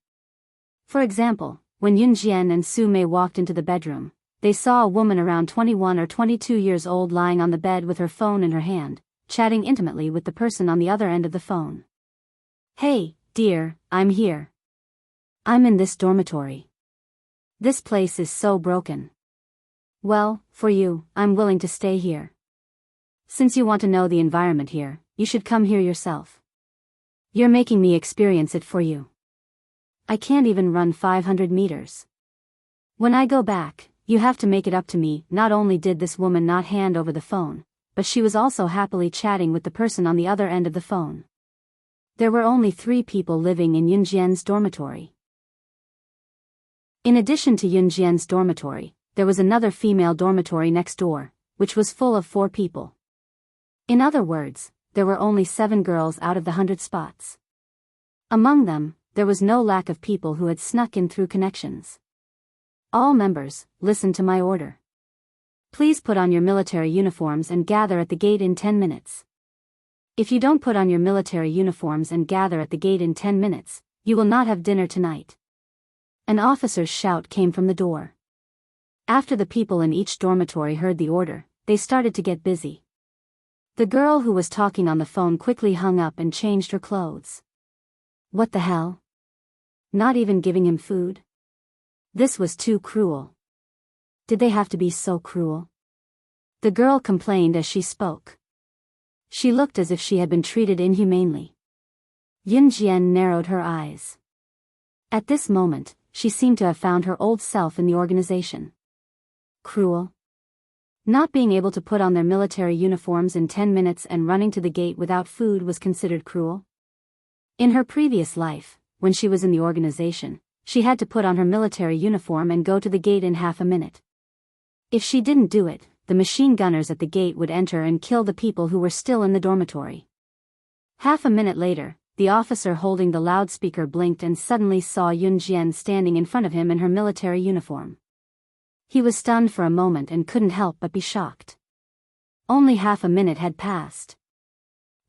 For example, when Yunjian and Su Mei walked into the bedroom, they saw a woman around 21 or 22 years old lying on the bed with her phone in her hand, chatting intimately with the person on the other end of the phone. Hey, dear, I'm here. I'm in this dormitory. This place is so broken. Well, for you, I'm willing to stay here. Since you want to know the environment here, you should come here yourself. You're making me experience it for you. I can't even run 500 meters. When I go back, you have to make it up to me. Not only did this woman not hand over the phone, but she was also happily chatting with the person on the other end of the phone. There were only 3 people living in Yunjian's dormitory. In addition to Yunjian's dormitory, there was another female dormitory next door, which was full of 4 people. In other words, there were only 7 girls out of the 100 spots. Among them, there was no lack of people who had snuck in through connections. All members, listen to my order. Please put on your military uniforms and gather at the gate in 10 minutes. If you don't put on your military uniforms and gather at the gate in 10 minutes, you will not have dinner tonight. An officer's shout came from the door. After the people in each dormitory heard the order, they started to get busy. The girl who was talking on the phone quickly hung up and changed her clothes. What the hell? Not even giving him food? This was too cruel. Did they have to be so cruel? The girl complained as she spoke. She looked as if she had been treated inhumanely. Yunjian narrowed her eyes. At this moment, she seemed to have found her old self in the organization. Cruel? Not being able to put on their military uniforms in 10 minutes and running to the gate without food was considered cruel? In her previous life, when she was in the organization, she had to put on her military uniform and go to the gate in half a minute. If she didn't do it, the machine gunners at the gate would enter and kill the people who were still in the dormitory. Half a minute later, the officer holding the loudspeaker blinked and suddenly saw Yun Jian standing in front of him in her military uniform. He was stunned for a moment and couldn't help but be shocked. Only half a minute had passed.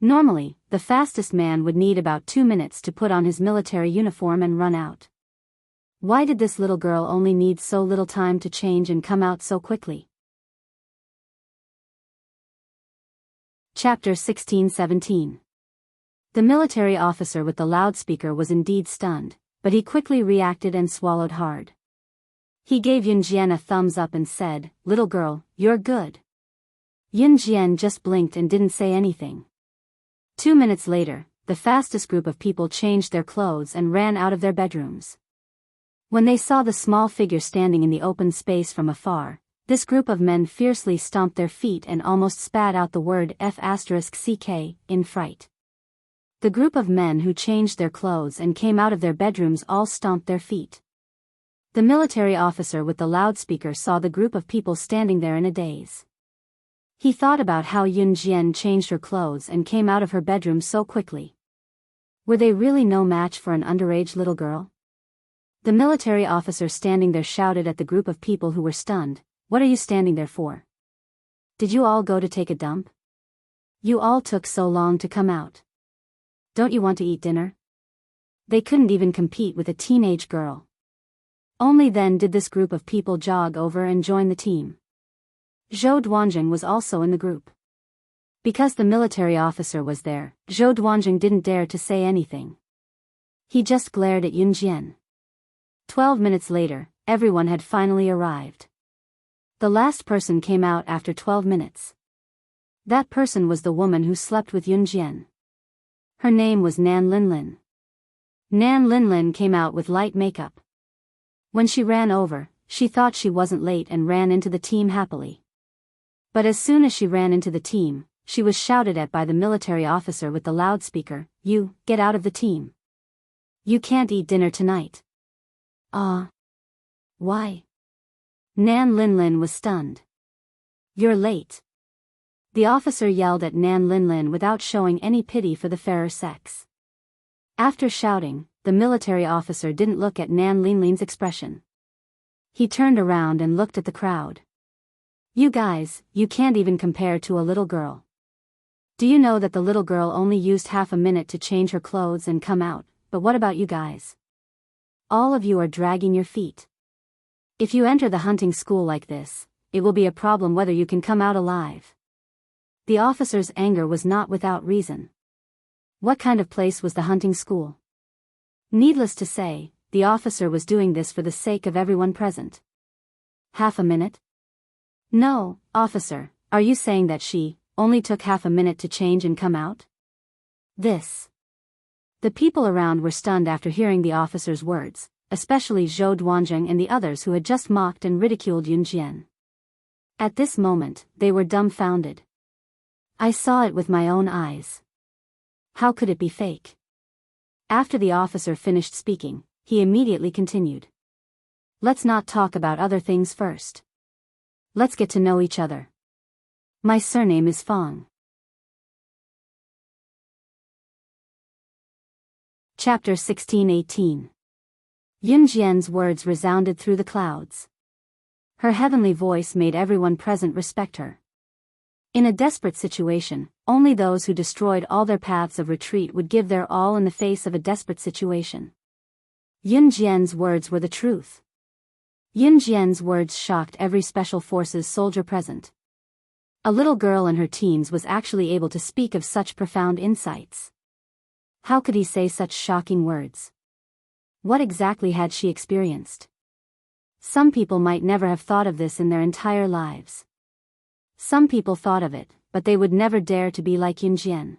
Normally, the fastest man would need about 2 minutes to put on his military uniform and run out. Why did this little girl only need so little time to change and come out so quickly? Chapter 16-17. The military officer with the loudspeaker was indeed stunned, but he quickly reacted and swallowed hard. He gave Yun Jian a thumbs up and said, "Little girl, you're good." Yun Jian just blinked and didn't say anything. 2 minutes later, the fastest group of people changed their clothes and ran out of their bedrooms. When they saw the small figure standing in the open space from afar, this group of men fiercely stomped their feet and almost spat out the word F***ck in fright. The group of men who changed their clothes and came out of their bedrooms all stomped their feet. The military officer with the loudspeaker saw the group of people standing there in a daze. He thought about how Yun Jian changed her clothes and came out of her bedroom so quickly. Were they really no match for an underage little girl? The military officer standing there shouted at the group of people who were stunned, "What are you standing there for? Did you all go to take a dump? You all took so long to come out. Don't you want to eat dinner?" They couldn't even compete with a teenage girl. Only then did this group of people jog over and join the team. Zhou Duanjing was also in the group. Because the military officer was there, Zhou Duanjing didn't dare to say anything. He just glared at Yun Jian. 12 minutes later, everyone had finally arrived. The last person came out after 12 minutes. That person was the woman who slept with Yun Jian. Her name was Nan Linlin. Nan Linlin came out with light makeup. When she ran over, she thought she wasn't late and ran into the team happily. But as soon as she ran into the team, she was shouted at by the military officer with the loudspeaker, "You, get out of the team. You can't eat dinner tonight." Why? Nan Linlin was stunned. "You're late." The officer yelled at Nan Linlin without showing any pity for the fairer sex. After shouting, the military officer didn't look at Nan Linlin's expression. He turned around and looked at the crowd. "You guys, you can't even compare to a little girl. Do you know that the little girl only used half a minute to change her clothes and come out, but what about you guys? All of you are dragging your feet. If you enter the hunting school like this, it will be a problem whether you can come out alive." The officer's anger was not without reason. What kind of place was the hunting school? Needless to say, the officer was doing this for the sake of everyone present. Half a minute? No, officer, are you saying that she only took half a minute to change and come out? The people around were stunned after hearing the officer's words, especially Zhou Duanjing and the others who had just mocked and ridiculed Yun Jian. At this moment, they were dumbfounded. I saw it with my own eyes. How could it be fake? After the officer finished speaking, he immediately continued. Let's not talk about other things first. Let's get to know each other. My surname is Fong. Chapter 16-18. Yun Jian's words resounded through the clouds. Her heavenly voice made everyone present respect her. In a desperate situation, only those who destroyed all their paths of retreat would give their all in the face of a desperate situation. Yun Jian's words were the truth. Yun Jian's words shocked every special forces soldier present. A little girl in her teens was actually able to speak of such profound insights. How could he say such shocking words? What exactly had she experienced? Some people might never have thought of this in their entire lives. Some people thought of it, but they would never dare to be like Yun Jian.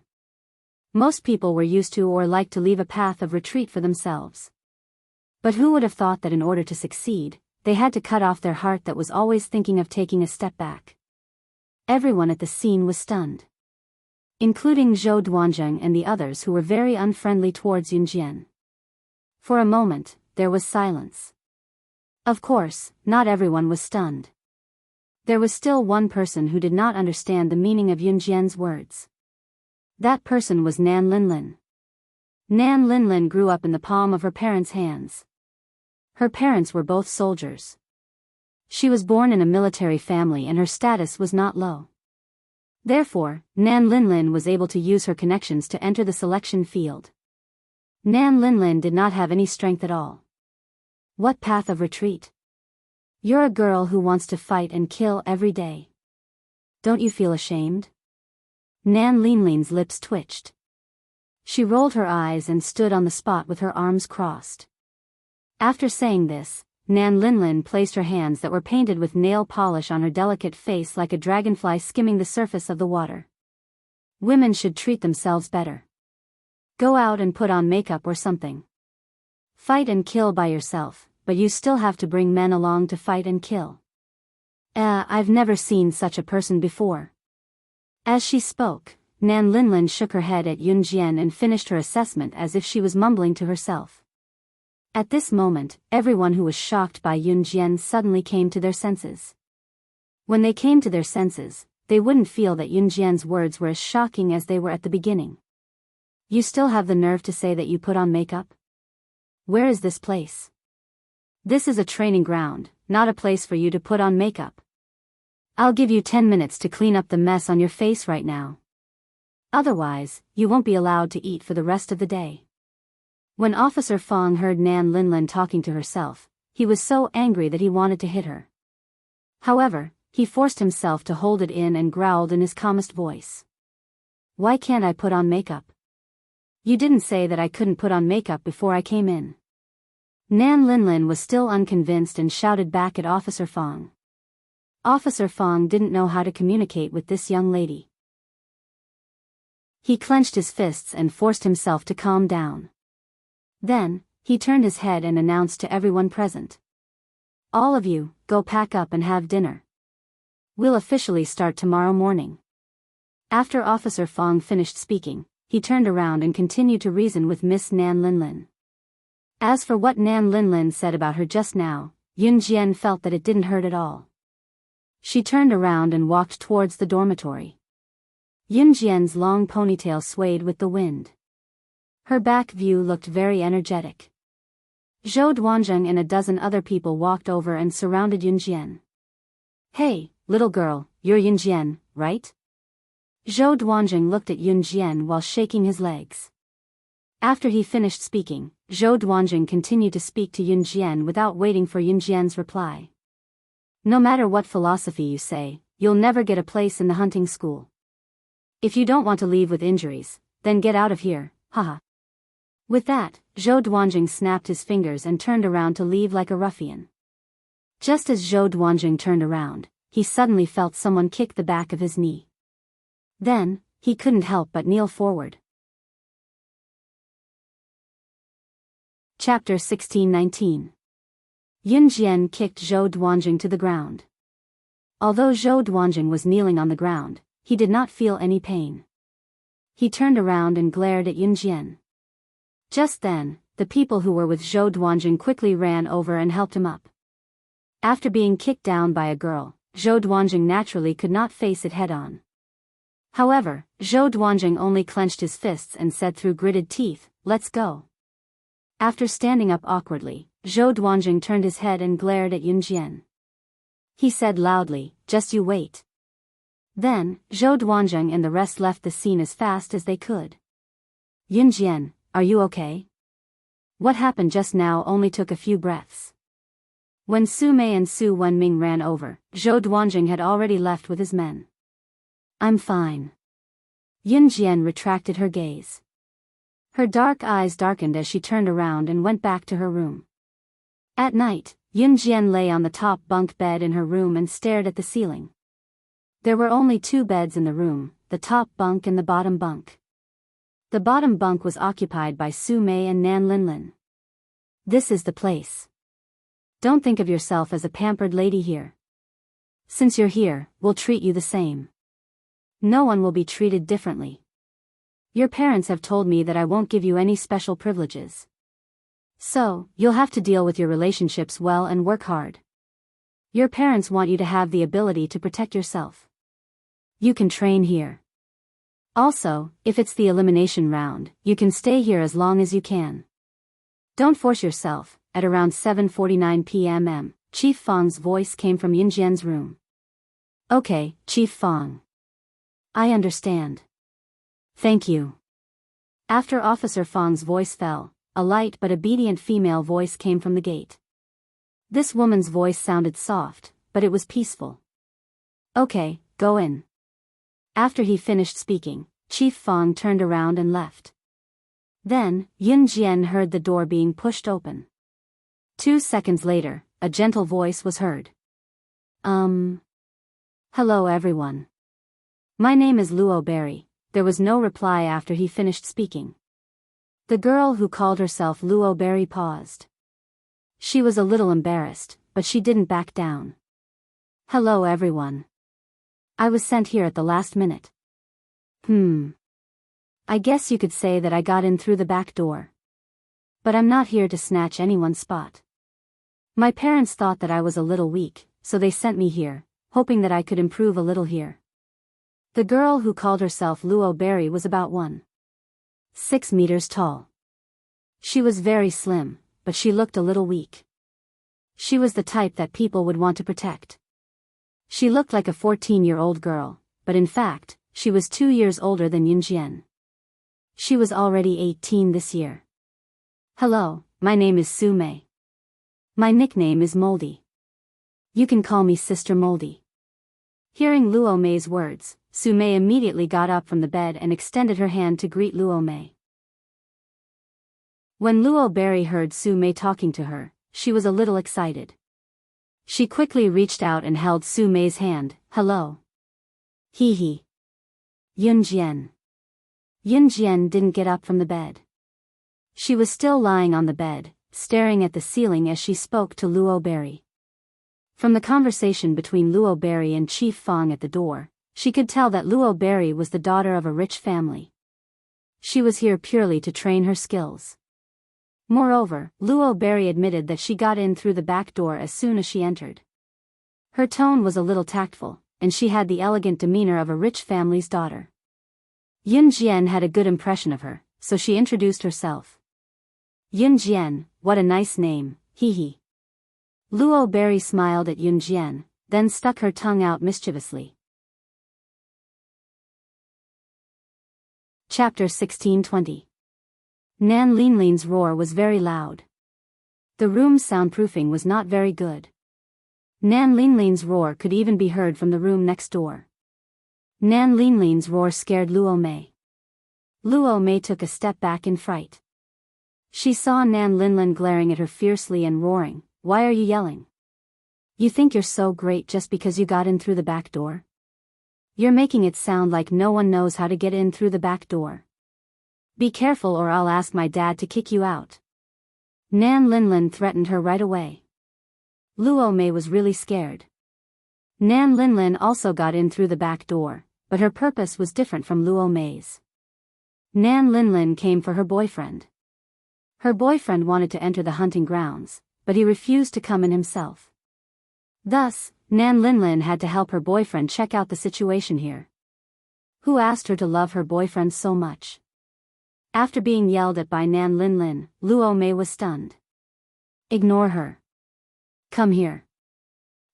Most people were used to or liked to leave a path of retreat for themselves. But who would have thought that in order to succeed, they had to cut off their heart that was always thinking of taking a step back? Everyone at the scene was stunned, including Zhou Duanjing and the others who were very unfriendly towards Yun Jian. For a moment, there was silence. Of course, not everyone was stunned. There was still one person who did not understand the meaning of Yunjian's words. That person was Nan Linlin. Nan Linlin grew up in the palm of her parents' hands. Her parents were both soldiers. She was born in a military family and her status was not low. Therefore, Nan Linlin was able to use her connections to enter the selection field. Nan Linlin did not have any strength at all. What path of retreat? You're a girl who wants to fight and kill every day. Don't you feel ashamed? Nan Linlin's lips twitched. She rolled her eyes and stood on the spot with her arms crossed. After saying this, Nan Linlin placed her hands that were painted with nail polish on her delicate face like a dragonfly skimming the surface of the water. Women should treat themselves better. Go out and put on makeup or something. Fight and kill by yourself, but you still have to bring men along to fight and kill. I've never seen such a person before. As she spoke, Nan Linlin shook her head at Yunjian and finished her assessment as if she was mumbling to herself. At this moment, everyone who was shocked by Yunjian suddenly came to their senses. When they came to their senses, they wouldn't feel that Yunjian's words were as shocking as they were at the beginning. You still have the nerve to say that you put on makeup? Where is this place? This is a training ground, not a place for you to put on makeup. I'll give you 10 minutes to clean up the mess on your face right now. Otherwise, you won't be allowed to eat for the rest of the day. When Officer Fong heard Nan Linlin talking to herself, he was so angry that he wanted to hit her. However, he forced himself to hold it in and growled in his calmest voice. Why can't I put on makeup? You didn't say that I couldn't put on makeup before I came in. Nan Linlin was still unconvinced and shouted back at Officer Fong. Officer Fong didn't know how to communicate with this young lady. He clenched his fists and forced himself to calm down. Then, he turned his head and announced to everyone present. All of you, go pack up and have dinner. We'll officially start tomorrow morning. After Officer Fong finished speaking, he turned around and continued to reason with Miss Nan Linlin. As for what Nan Linlin said about her just now, Yunjian felt that it didn't hurt at all. She turned around and walked towards the dormitory. Yunjian's long ponytail swayed with the wind. Her back view looked very energetic. Zhou Duanzheng and a dozen other people walked over and surrounded Yunjian. Hey, little girl, you're Yunjian, right? Zhou Duanzheng looked at Yunjian while shaking his legs. After he finished speaking, Zhou Duanzheng continued to speak to Yunjian without waiting for Yunjian's reply. No matter what philosophy you say, you'll never get a place in the hunting school. If you don't want to leave with injuries, then get out of here, haha. With that, Zhou Duanzheng snapped his fingers and turned around to leave like a ruffian. Just as Zhou Duanzheng turned around, he suddenly felt someone kick the back of his knee. Then, he couldn't help but kneel forward. Chapter 16-19. Yunjian kicked Zhou Duanzheng to the ground. Although Zhou Duanzheng was kneeling on the ground, he did not feel any pain. He turned around and glared at Yunjian. Just then, the people who were with Zhou Duanzheng quickly ran over and helped him up. After being kicked down by a girl, Zhou Duanzheng naturally could not face it head-on. However, Zhou Duanzheng only clenched his fists and said through gritted teeth, "Let's go." After standing up awkwardly, Zhou Duanzheng turned his head and glared at Yunjian. He said loudly, "Just you wait." Then, Zhou Duanzheng and the rest left the scene as fast as they could. Yunjian, are you okay? What happened just now only took a few breaths. When Su Mei and Su Wenming ran over, Zhou Duanzheng had already left with his men. I'm fine. Yunjian retracted her gaze. Her dark eyes darkened as she turned around and went back to her room. At night, Yunjian lay on the top bunk bed in her room and stared at the ceiling. There were only 2 beds in the room, the top bunk and the bottom bunk. The bottom bunk was occupied by Su Mei and Nan Linlin. This is the place. Don't think of yourself as a pampered lady here. Since you're here, we'll treat you the same. No one will be treated differently. Your parents have told me that I won't give you any special privileges. So, you'll have to deal with your relationships well and work hard. Your parents want you to have the ability to protect yourself. You can train here. Also, if it's the elimination round, you can stay here as long as you can. Don't force yourself. At around 7:49 p.m., Chief Fong's voice came from Yunjian's room. Okay, Chief Fong. I understand. Thank you. After Officer Fong's voice fell, a light but obedient female voice came from the gate. This woman's voice sounded soft, but it was peaceful. Okay, go in. After he finished speaking, Chief Fong turned around and left. Then, Yunjian heard the door being pushed open. 2 seconds later, a gentle voice was heard. Hello everyone. My name is Luo Berry. There was no reply after he finished speaking. The girl who called herself Luo Berry paused. She was a little embarrassed, but she didn't back down. Hello everyone. I was sent here at the last minute. I guess you could say that I got in through the back door. But I'm not here to snatch anyone's spot. My parents thought that I was a little weak, so they sent me here, hoping that I could improve a little here. The girl who called herself Luo Berry was about 1.6 meters tall. She was very slim, but she looked a little weak. She was the type that people would want to protect. She looked like a 14-year-old girl, but in fact, she was 2 years older than Yunjian. She was already 18 this year. Hello, my name is Su Mei. My nickname is Moldy. You can call me Sister Moldy. Hearing Luo Mei's words, Su Mei immediately got up from the bed and extended her hand to greet Luo Mei. When Luo Berry heard Su Mei talking to her, she was a little excited. She quickly reached out and held Su Mei's hand. Hello. Hee hee. Yunjian. Yunjian didn't get up from the bed. She was still lying on the bed, staring at the ceiling as she spoke to Luo Berry. From the conversation between Luo Berry and Chief Fong at the door, she could tell that Luo Berry was the daughter of a rich family. She was here purely to train her skills. Moreover, Luo Berry admitted that she got in through the back door as soon as she entered. Her tone was a little tactful, and she had the elegant demeanor of a rich family's daughter. Yunjian had a good impression of her, so she introduced herself. Yunjian, what a nice name, hee hee. Luo Berry smiled at Yunjian, then stuck her tongue out mischievously. Chapter 16:20. Nan Linlin's roar was very loud. The room's soundproofing was not very good. Nan Linlin's roar could even be heard from the room next door. Nan Linlin's roar scared Luo Mei. Luo Mei took a step back in fright. She saw Nan Linlin glaring at her fiercely and roaring. Why are you yelling? You think you're so great just because you got in through the back door? You're making it sound like no one knows how to get in through the back door. Be careful or I'll ask my dad to kick you out. Nan Linlin threatened her right away. Luo Mei was really scared. Nan Linlin also got in through the back door, but her purpose was different from Luo Mei's. Nan Linlin came for her boyfriend. Her boyfriend wanted to enter the hunting grounds, but he refused to come in himself. Thus, Nan Linlin had to help her boyfriend check out the situation here. Who asked her to love her boyfriend so much? After being yelled at by Nan Linlin, Luo Mei was stunned. Ignore her. Come here.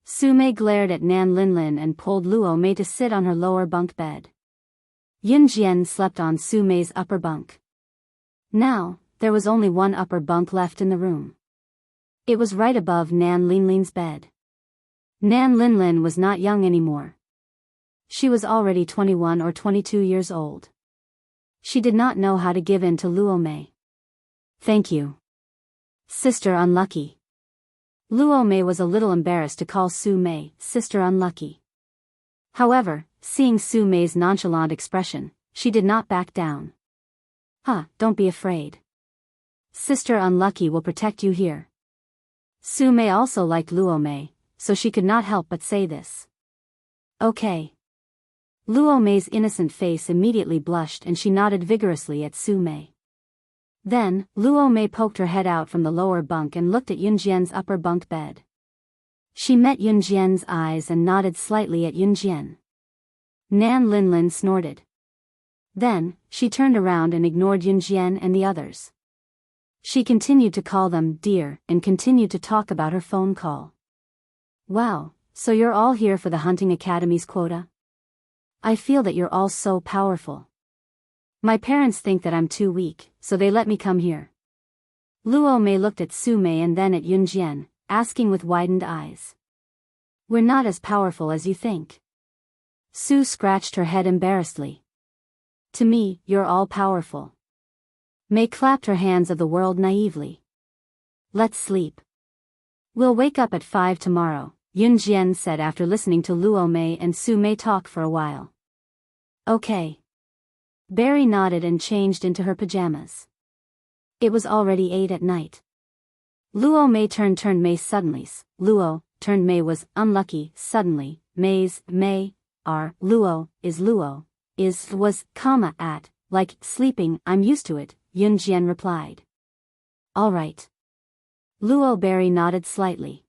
Su Mei glared at Nan Linlin and pulled Luo Mei to sit on her lower bunk bed. Yunjian slept on Su Mei's upper bunk. Now, there was only one upper bunk left in the room. It was right above Nan Linlin's bed. Nan Linlin was not young anymore. She was already 21 or 22 years old. She did not know how to give in to Luo Mei. Thank you. Sister Unlucky. Luo Mei was a little embarrassed to call Su Mei Sister Unlucky. However, seeing Su Mei's nonchalant expression, she did not back down. Don't be afraid. Sister Unlucky will protect you here. Su Mei also liked Luo Mei, so she could not help but say this. Okay. Luo Mei's innocent face immediately blushed and she nodded vigorously at Su Mei. Then, Luo Mei poked her head out from the lower bunk and looked at Yunjian's upper bunk bed. She met Yunjian's eyes and nodded slightly at Yunjian. Nan Linlin snorted. Then, she turned around and ignored Yunjian and the others. She continued to call them dear and continued to talk about her phone call. Wow, so you're all here for the Hunting Academy's quota? I feel that you're all so powerful. My parents think that I'm too weak, so they let me come here. Luo Mei looked at Su Mei and then at Yunjian, asking with widened eyes. We're not as powerful as you think. Su scratched her head embarrassedly. To me, you're all powerful. Mei clapped her hands of the world naively. Let's sleep. We'll wake up at 5 tomorrow, Yunjian said after listening to Luo Mei and Su Mei talk for a while. Okay. Barry nodded and changed into her pajamas. It was already 8 at night. Luo Mei turned Mei suddenly. Luo, turned Mei was unlucky, suddenly, Mei's, Mei, Luo, was, at, like, sleeping, I'm used to it, Yunjian replied. Alright. Luo Barry nodded slightly.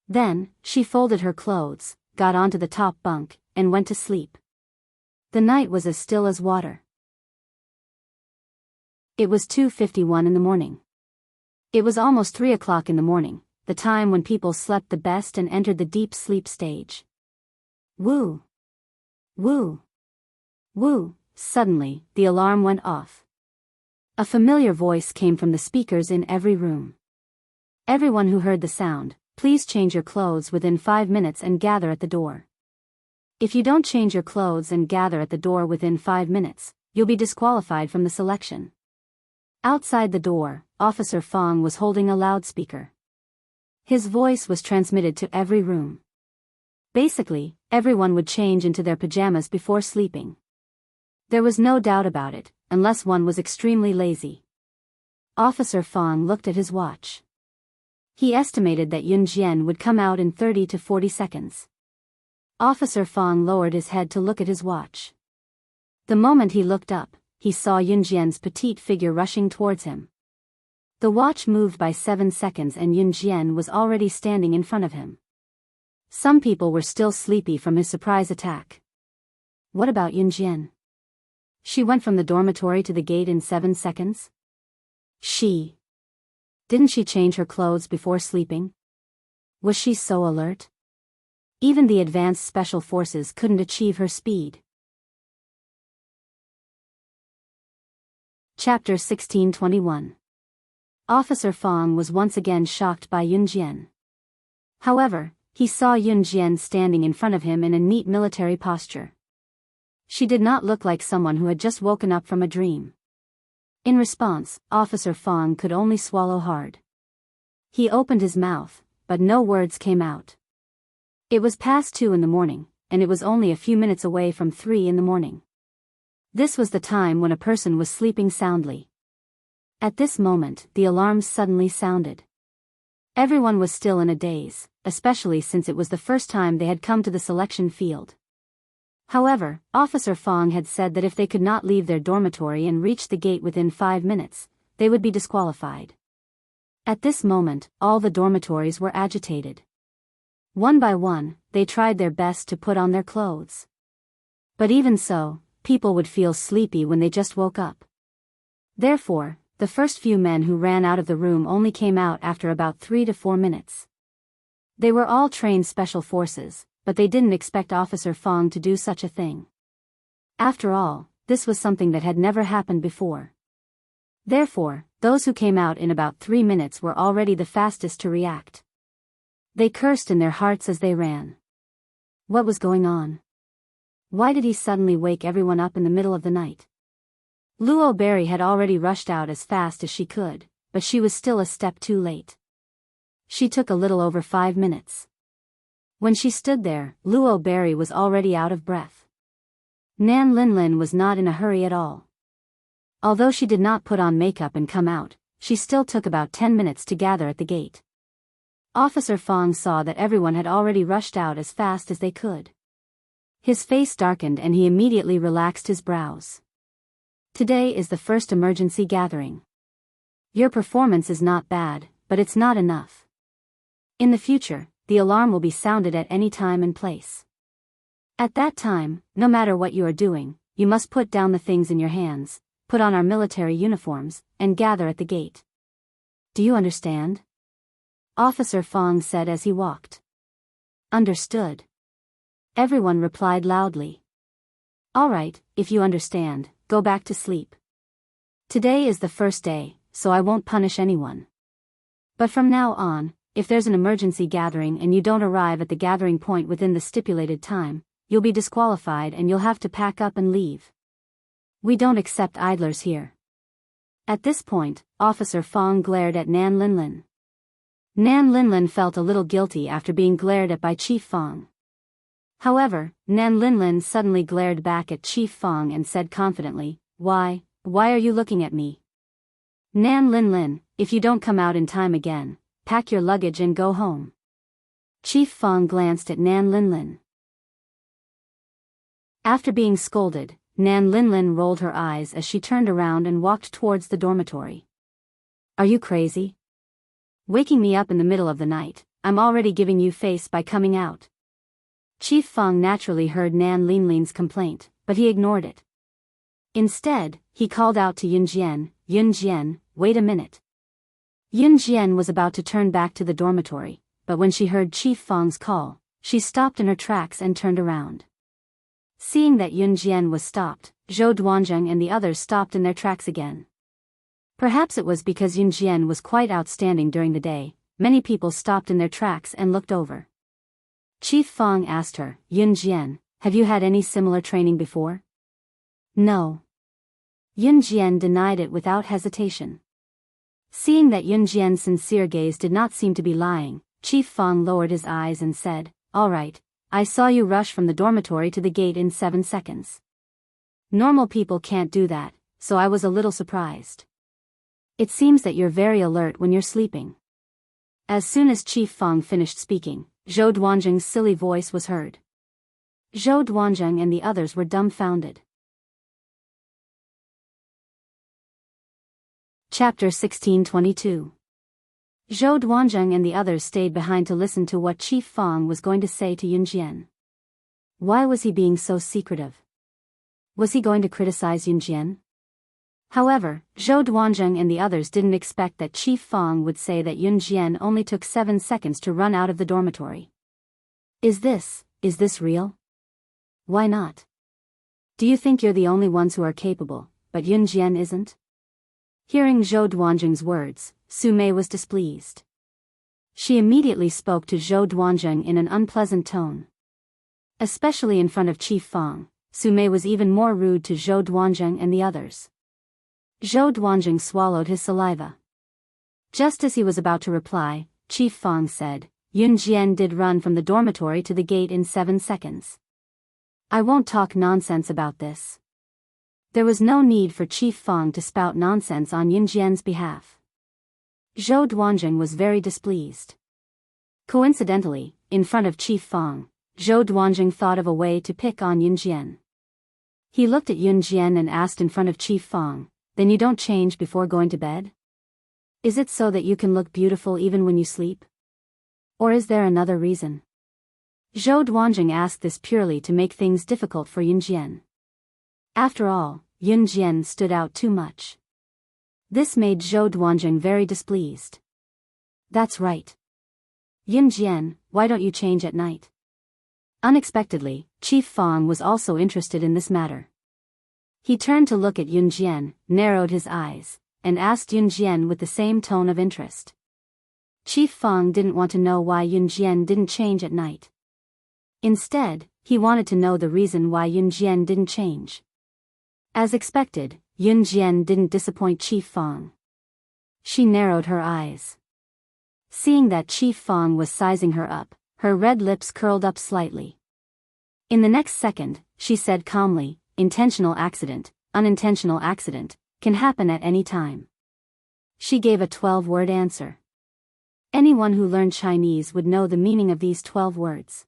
Then, she folded her clothes, got onto the top bunk, and went to sleep. The night was as still as water. It was 2:51 in the morning. It was almost 3 o'clock in the morning, the time when people slept the best and entered the deep sleep stage. Woo! Woo! Woo! Suddenly, the alarm went off. A familiar voice came from the speakers in every room. Everyone who heard the sound, please change your clothes within 5 minutes and gather at the door. If you don't change your clothes and gather at the door within 5 minutes, you'll be disqualified from the selection. Outside the door, Officer Fong was holding a loudspeaker. His voice was transmitted to every room. Basically, everyone would change into their pajamas before sleeping. There was no doubt about it, unless one was extremely lazy. Officer Fong looked at his watch. He estimated that Yunjian would come out in 30 to 40 seconds. Officer Fong lowered his head to look at his watch. The moment he looked up, he saw Yunjian's petite figure rushing towards him. The watch moved by 7 seconds and Yunjian was already standing in front of him. Some people were still sleepy from his surprise attack. What about Yunjian? She went from the dormitory to the gate in 7 seconds? Didn't she change her clothes before sleeping? Was she so alert? Even the advanced special forces couldn't achieve her speed. Chapter 1621. Officer Fong was once again shocked by Yunjian. However, he saw Yunjian standing in front of him in a neat military posture. She did not look like someone who had just woken up from a dream. In response, Officer Fong could only swallow hard. He opened his mouth, but no words came out. It was past 2 in the morning, and it was only a few minutes away from 3 in the morning. This was the time when a person was sleeping soundly. At this moment, the alarms suddenly sounded. Everyone was still in a daze, especially since it was the first time they had come to the selection field. However, Officer Fong had said that if they could not leave their dormitory and reach the gate within 5 minutes, they would be disqualified. At this moment, all the dormitories were agitated. One by one, they tried their best to put on their clothes. But even so, people would feel sleepy when they just woke up. Therefore, the first few men who ran out of the room only came out after about 3 to 4 minutes. They were all trained special forces, but they didn't expect Officer Fong to do such a thing. After all, this was something that had never happened before. Therefore, those who came out in about 3 minutes were already the fastest to react. They cursed in their hearts as they ran. What was going on? Why did he suddenly wake everyone up in the middle of the night? Luo Berry had already rushed out as fast as she could, but she was still a step too late. She took a little over 5 minutes. When she stood there, Luo Berry was already out of breath. Nan Linlin was not in a hurry at all. Although she did not put on makeup and come out, she still took about 10 minutes to gather at the gate. Officer Fong saw that everyone had already rushed out as fast as they could. His face darkened and he immediately relaxed his brows. Today is the first emergency gathering. Your performance is not bad, but it's not enough. In the future, the alarm will be sounded at any time and place. At that time, no matter what you are doing, you must put down the things in your hands, put on our military uniforms, and gather at the gate. Do you understand? Officer Fong said as he walked. Understood. Everyone replied loudly. All right, if you understand, go back to sleep. Today is the first day, so I won't punish anyone. But from now on, if there's an emergency gathering and you don't arrive at the gathering point within the stipulated time, you'll be disqualified and you'll have to pack up and leave. We don't accept idlers here. At this point, Officer Fong glared at Nan Linlin. Nan Linlin felt a little guilty after being glared at by Chief Fong. However, Nan Linlin suddenly glared back at Chief Fong and said confidently, Why are you looking at me? Nan Linlin, if you don't come out in time again, pack your luggage and go home. Chief Fong glanced at Nan Linlin. After being scolded, Nan Linlin rolled her eyes as she turned around and walked towards the dormitory. Are you crazy? Waking me up in the middle of the night, I'm already giving you face by coming out. Chief Fong naturally heard Nan Linlin's complaint, but he ignored it. Instead, he called out to Yun Jian, wait a minute. Yun Jian was about to turn back to the dormitory, but when she heard Chief Fong's call, she stopped in her tracks and turned around. Seeing that Yun Jian was stopped, Zhou Duanzheng and the others stopped in their tracks again. Perhaps it was because Yun Jian was quite outstanding during the day, many people stopped in their tracks and looked over. Chief Fong asked her, Yun Jian, have you had any similar training before? No. Yun Jian denied it without hesitation. Seeing that Yun Jian's sincere gaze did not seem to be lying, Chief Fong lowered his eyes and said, All right, I saw you rush from the dormitory to the gate in 7 seconds. Normal people can't do that, so I was a little surprised. It seems that you're very alert when you're sleeping. As soon as Chief Fong finished speaking, Zhou Duanzheng's silly voice was heard. Zhou Duanzheng and the others were dumbfounded. Chapter 1622. Zhou Duanzheng and the others stayed behind to listen to what Chief Fong was going to say to Yun Jian. Why was he being so secretive? Was he going to criticize Yun Jian? However, Zhou Duanzheng and the others didn't expect that Chief Fong would say that Yun Jian only took 7 seconds to run out of the dormitory. Is this real? Why not? Do you think you're the only ones who are capable, but Yun Jian isn't? Hearing Zhou Duanzheng's words, Su Mei was displeased. She immediately spoke to Zhou Duanzheng in an unpleasant tone. Especially in front of Chief Fong, Su Mei was even more rude to Zhou Duanzheng and the others. Zhou Duanzheng swallowed his saliva. Just as he was about to reply, Chief Fong said, Yun Jian did run from the dormitory to the gate in 7 seconds. I won't talk nonsense about this. There was no need for Chief Fong to spout nonsense on Yun Jian's behalf. Zhou Duanzheng was very displeased. Coincidentally, in front of Chief Fong, Zhou Duanzheng thought of a way to pick on Yun Jian. He looked at Yun Jian and asked in front of Chief Fong, Then you don't change before going to bed? Is it so that you can look beautiful even when you sleep? Or is there another reason? Zhou Duanzheng asked this purely to make things difficult for Yun Jian. After all, Yun Jian stood out too much. This made Zhou Duanzheng very displeased. That's right. Yun Jian, why don't you change at night? Unexpectedly, Chief Fong was also interested in this matter. He turned to look at Yun Jian, narrowed his eyes, and asked Yun Jian with the same tone of interest. Chief Fong didn't want to know why Yun Jian didn't change at night. Instead, he wanted to know the reason why Yun Jian didn't change. As expected, Yun Jian didn't disappoint Chief Fong. She narrowed her eyes. Seeing that Chief Fong was sizing her up, her red lips curled up slightly. In the next second, she said calmly, Intentional accident, unintentional accident, can happen at any time. She gave a 12-word answer. Anyone who learned Chinese would know the meaning of these 12 words.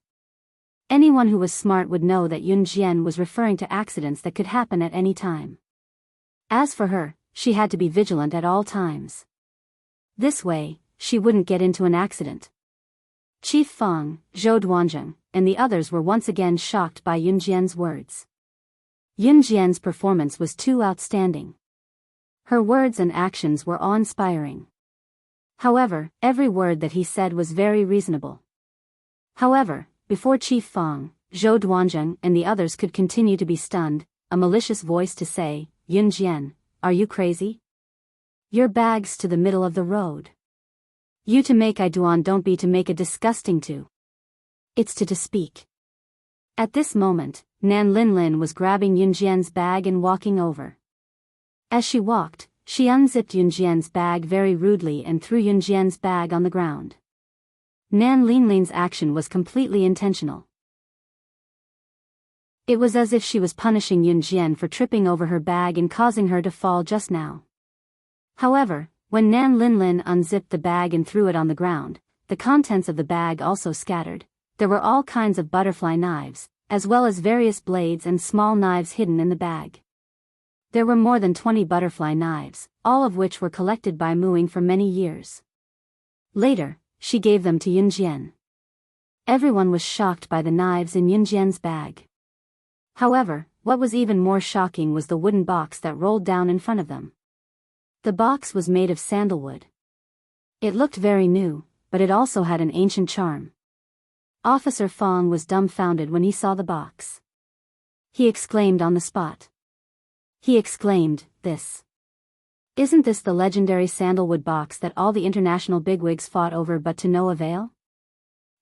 Anyone who was smart would know that Yun Jian was referring to accidents that could happen at any time. As for her, she had to be vigilant at all times. This way, she wouldn't get into an accident. Chief Fang, Zhou Duanzheng, and the others were once again shocked by Yun Jian's words. Yun Jian's performance was too outstanding. Her words and actions were awe-inspiring. However, every word that he said was very reasonable. However, before Chief Fang, Zhou Duanzheng, and the others could continue to be stunned, a malicious voice to say, "Yun Jian, are you crazy? Your bag's to the middle of the road. You to make I duan don't be to make a disgusting to. It's to speak." At this moment, Nan Linlin was grabbing Yun Jian's bag and walking over. As she walked, she unzipped Yun Jian's bag very rudely and threw Yun Jian's bag on the ground. Nan Linlin's action was completely intentional. It was as if she was punishing Yun Jian for tripping over her bag and causing her to fall just now. However, when Nan Linlin unzipped the bag and threw it on the ground, the contents of the bag also scattered. There were all kinds of butterfly knives, as well as various blades and small knives hidden in the bag. There were more than 20 butterfly knives, all of which were collected by Muing for many years. Later, she gave them to Yun Jian. Everyone was shocked by the knives in Yun Jian's bag. However, what was even more shocking was the wooden box that rolled down in front of them. The box was made of sandalwood. It looked very new, but it also had an ancient charm. Officer Fang was dumbfounded when he saw the box. He exclaimed on the spot. He exclaimed, Isn't this the legendary sandalwood box that all the international bigwigs fought over but to no avail?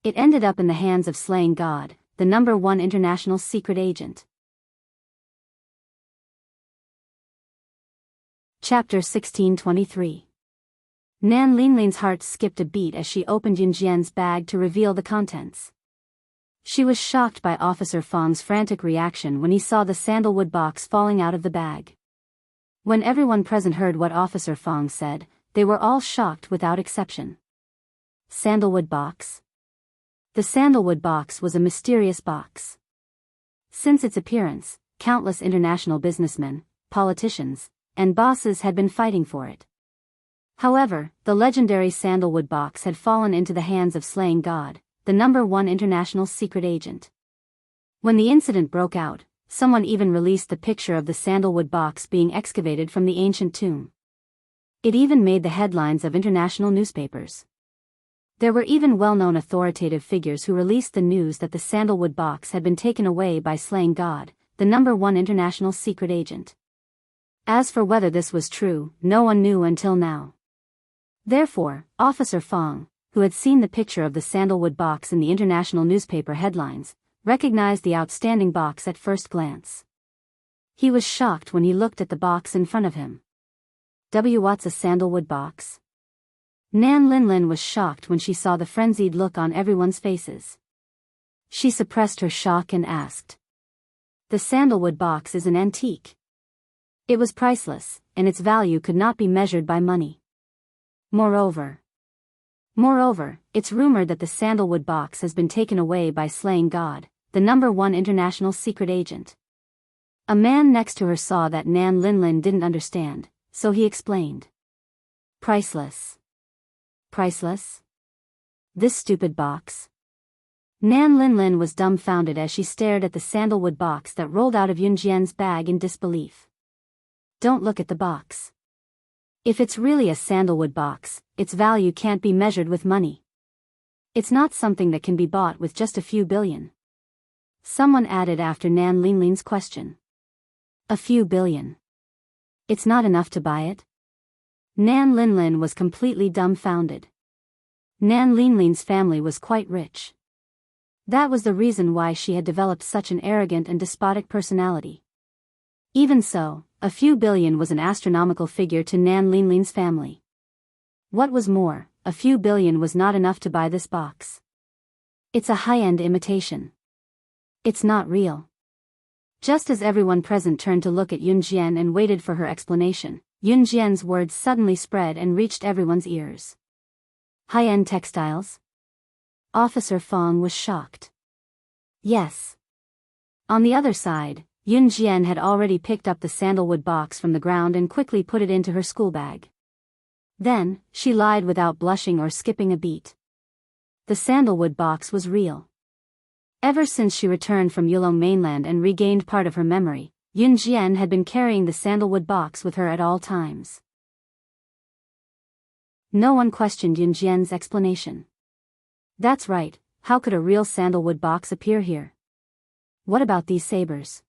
It ended up in the hands of Slaying God, the #1 international secret agent. Chapter 1623. Nan Linlin's heart skipped a beat as she opened Yun Jian's bag to reveal the contents. She was shocked by Officer Fang's frantic reaction when he saw the sandalwood box falling out of the bag. When everyone present heard what Officer Fang said, they were all shocked without exception. Sandalwood box? The sandalwood box was a mysterious box. Since its appearance, countless international businessmen, politicians, and bosses had been fighting for it. However, the legendary sandalwood box had fallen into the hands of Slaying God, the #1 international secret agent. When the incident broke out, someone even released the picture of the sandalwood box being excavated from the ancient tomb. It even made the headlines of international newspapers. There were even well-known authoritative figures who released the news that the sandalwood box had been taken away by Slaying God, the #1 international secret agent. As for whether this was true, no one knew until now. Therefore, Officer Fang, who had seen the picture of the sandalwood box in the international newspaper headlines, recognized the outstanding box at first glance. He was shocked when he looked at the box in front of him. What's a sandalwood box? Nan Linlin was shocked when she saw the frenzied look on everyone's faces. She suppressed her shock and asked. The sandalwood box is an antique. It was priceless, and its value could not be measured by money. Moreover, it's rumored that the sandalwood box has been taken away by Slaying God, the #1 international secret agent. A man next to her saw that Nan Linlin didn't understand, so he explained. Priceless. Priceless? This stupid box? Nan Linlin was dumbfounded as she stared at the sandalwood box that rolled out of Yun Jian's bag in disbelief. Don't look at the box. If it's really a sandalwood box, its value can't be measured with money. It's not something that can be bought with just a few billion. Someone added after Nan Linlin's question. A few billion. It's not enough to buy it? Nan Linlin was completely dumbfounded. Nan Linlin's family was quite rich. That was the reason why she had developed such an arrogant and despotic personality. Even so, a few billion was an astronomical figure to Nan Linlin's family. What was more, a few billion was not enough to buy this box. It's a high-end imitation. It's not real. Just as everyone present turned to look at Yun Jian and waited for her explanation, Yun Jian's words suddenly spread and reached everyone's ears. High-end textiles? Officer Fang was shocked. Yes. On the other side, Yun Jian had already picked up the sandalwood box from the ground and quickly put it into her school bag. Then, she lied without blushing or skipping a beat. the sandalwood box was real. Ever since she returned from Yulong mainland and regained part of her memory, Yun Jian had been carrying the sandalwood box with her at all times. No one questioned Yun Jian's explanation. That's right, how could a real sandalwood box appear here? What about these sabers?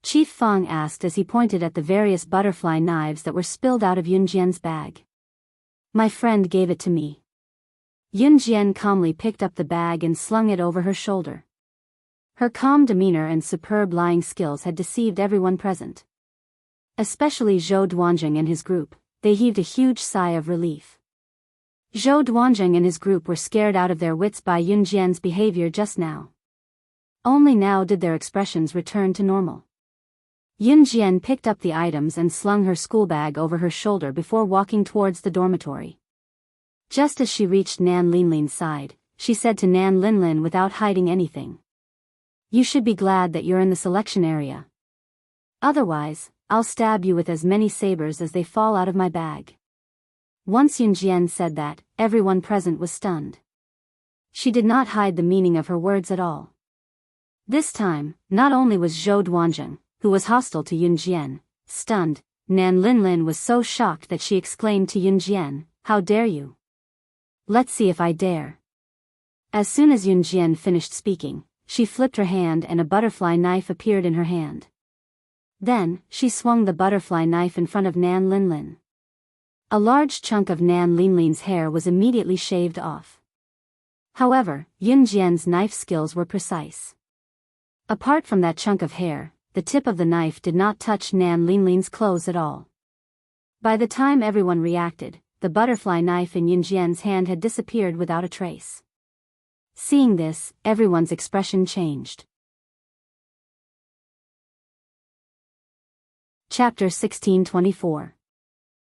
Chief Feng asked as he pointed at the various butterfly knives that were spilled out of Yun Jian's bag. My friend gave it to me. Yun Jian calmly picked up the bag and slung it over her shoulder. Her calm demeanor and superb lying skills had deceived everyone present. Especially Zhou Duanjing and his group, they heaved a huge sigh of relief. Zhou Duanjing and his group were scared out of their wits by Yun Jian's behavior just now. Only now did their expressions return to normal. Yun Jian picked up the items and slung her schoolbag over her shoulder before walking towards the dormitory. Just as she reached Nan Linlin's side, she said to Nan Linlin without hiding anything. You should be glad that you're in the selection area. Otherwise, I'll stab you with as many sabers as they fall out of my bag. Once Yun Jian said that, everyone present was stunned. She did not hide the meaning of her words at all. This time, not only was Zhou Duanjing, who was hostile to Yun Jian, stunned, Nan Linlin was so shocked that she exclaimed to Yun Jian, how dare you? Let's see if I dare. As soon as Yun Jian finished speaking, she flipped her hand and a butterfly knife appeared in her hand. Then, she swung the butterfly knife in front of Nan Linlin. A large chunk of Nan Linlin's hair was immediately shaved off. However, Yun Jian's knife skills were precise. Apart from that chunk of hair, the tip of the knife did not touch Nan Linlin's clothes at all. By the time everyone reacted, the butterfly knife in Yun Jian's hand had disappeared without a trace. Seeing this, everyone's expression changed. Chapter 1624.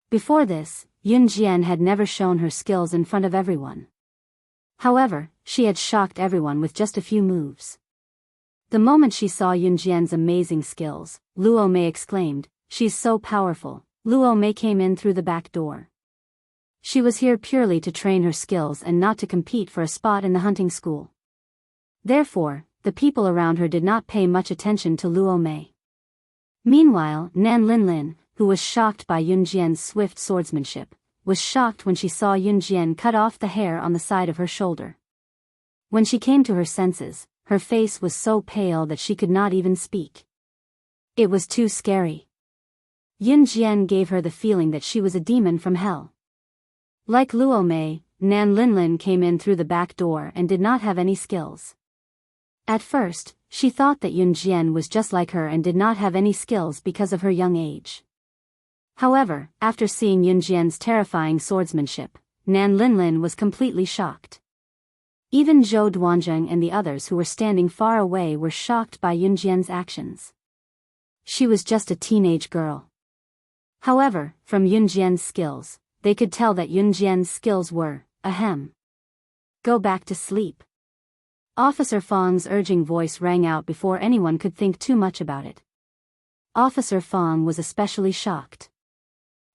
Before this, Yun Jian had never shown her skills in front of everyone. However, she had shocked everyone with just a few moves. The moment she saw Yun Jian's amazing skills, Luo Mei exclaimed, "She's so powerful." Luo Mei came in through the back door. She was here purely to train her skills and not to compete for a spot in the hunting school. Therefore, the people around her did not pay much attention to Luo Mei. Meanwhile, Nan Linlin, who was shocked by Yun Jian's swift swordsmanship, was shocked when she saw Yun Jian cut off the hair on the side of her shoulder. When she came to her senses, her face was so pale that she could not even speak. It was too scary. Yun Jian gave her the feeling that she was a demon from hell. Like Luo Mei, Nan Linlin came in through the back door and did not have any skills. At first, she thought that Yun Jian was just like her and did not have any skills because of her young age. However, after seeing Yun Jian's terrifying swordsmanship, Nan Linlin was completely shocked. Even Zhou Duanjing and the others who were standing far away were shocked by Yun Jian's actions. She was just a teenage girl. However, from Yun Jian's skills, they could tell that Yun Jian's skills were, ahem. Go back to sleep. Officer Fang's urging voice rang out before anyone could think too much about it. Officer Fang was especially shocked.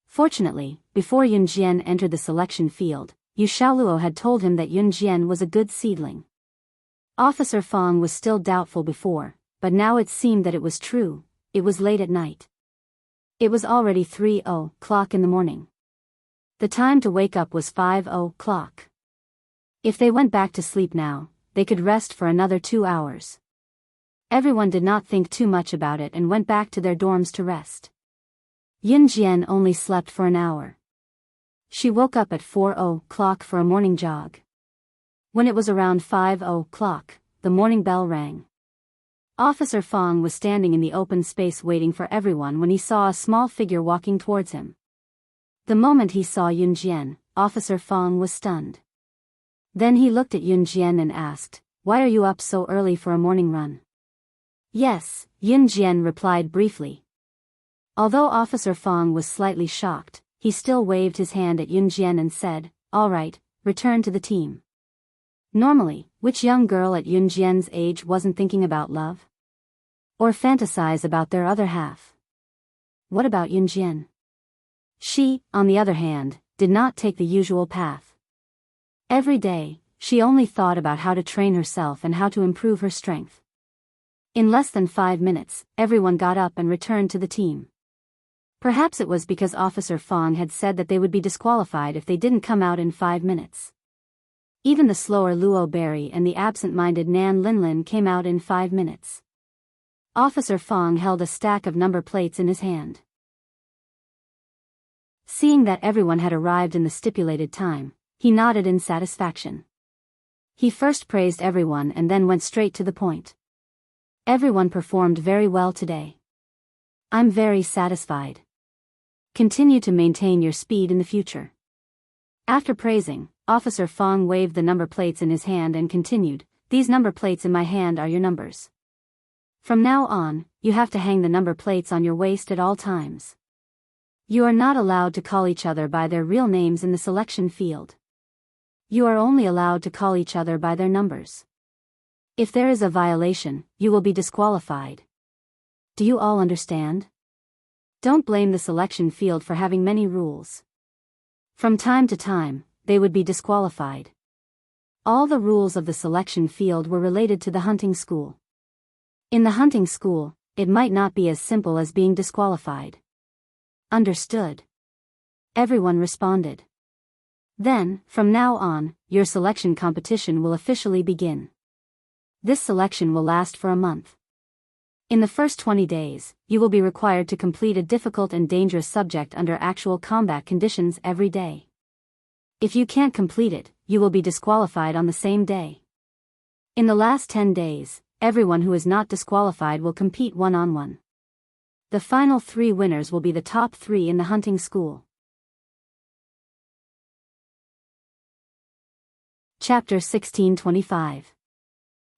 Fortunately, before Yun Jian entered the selection field, Yu Xiaoluo had told him that Yun Jian was a good seedling. Officer Fang was still doubtful before, but now it seemed that it was true. It was late at night. It was already 3:00 in the morning. The time to wake up was 5:00. If they went back to sleep now, they could rest for another 2 hours. Everyone did not think too much about it and went back to their dorms to rest. Yun Jian only slept for an hour. She woke up at 4:00 for a morning jog. When it was around 5:00, the morning bell rang. Officer Fang was standing in the open space waiting for everyone when he saw a small figure walking towards him. The moment he saw Yun Jian, Officer Fang was stunned. Then he looked at Yun Jian and asked, "Why are you up so early for a morning run?" "Yes," Yun Jian replied briefly. Although Officer Fang was slightly shocked, he still waved his hand at Yun Jian and said, "All right, return to the team." Normally, which young girl at Yun Jian's age wasn't thinking about love? Or fantasize about their other half? What about Yun Jian? She, on the other hand, did not take the usual path. Every day, she only thought about how to train herself and how to improve her strength. In less than 5 minutes, everyone got up and returned to the team. Perhaps it was because Officer Fong had said that they would be disqualified if they didn't come out in 5 minutes. Even the slower Luo Berry and the absent-minded Nan Linlin came out in 5 minutes. Officer Fong held a stack of number plates in his hand. Seeing that everyone had arrived in the stipulated time, he nodded in satisfaction. He first praised everyone and then went straight to the point. Everyone performed very well today. I'm very satisfied. Continue to maintain your speed in the future. After praising, Officer Fong waved the number plates in his hand and continued, these number plates in my hand are your numbers. From now on, you have to hang the number plates on your waist at all times. You are not allowed to call each other by their real names in the selection field. You are only allowed to call each other by their numbers. If there is a violation, you will be disqualified. Do you all understand? Don't blame the selection field for having many rules. From time to time, they would be disqualified. All the rules of the selection field were related to the hunting school. In the hunting school, it might not be as simple as being disqualified. Understood? Everyone responded. Then, from now on, your selection competition will officially begin. This selection will last for a month. In the first 20 days, you will be required to complete a difficult and dangerous subject under actual combat conditions every day. If you can't complete it, you will be disqualified on the same day. In the last 10 days, everyone who is not disqualified will compete one-on-one. The final 3 winners will be the top 3 in the hunting school. Chapter 1625.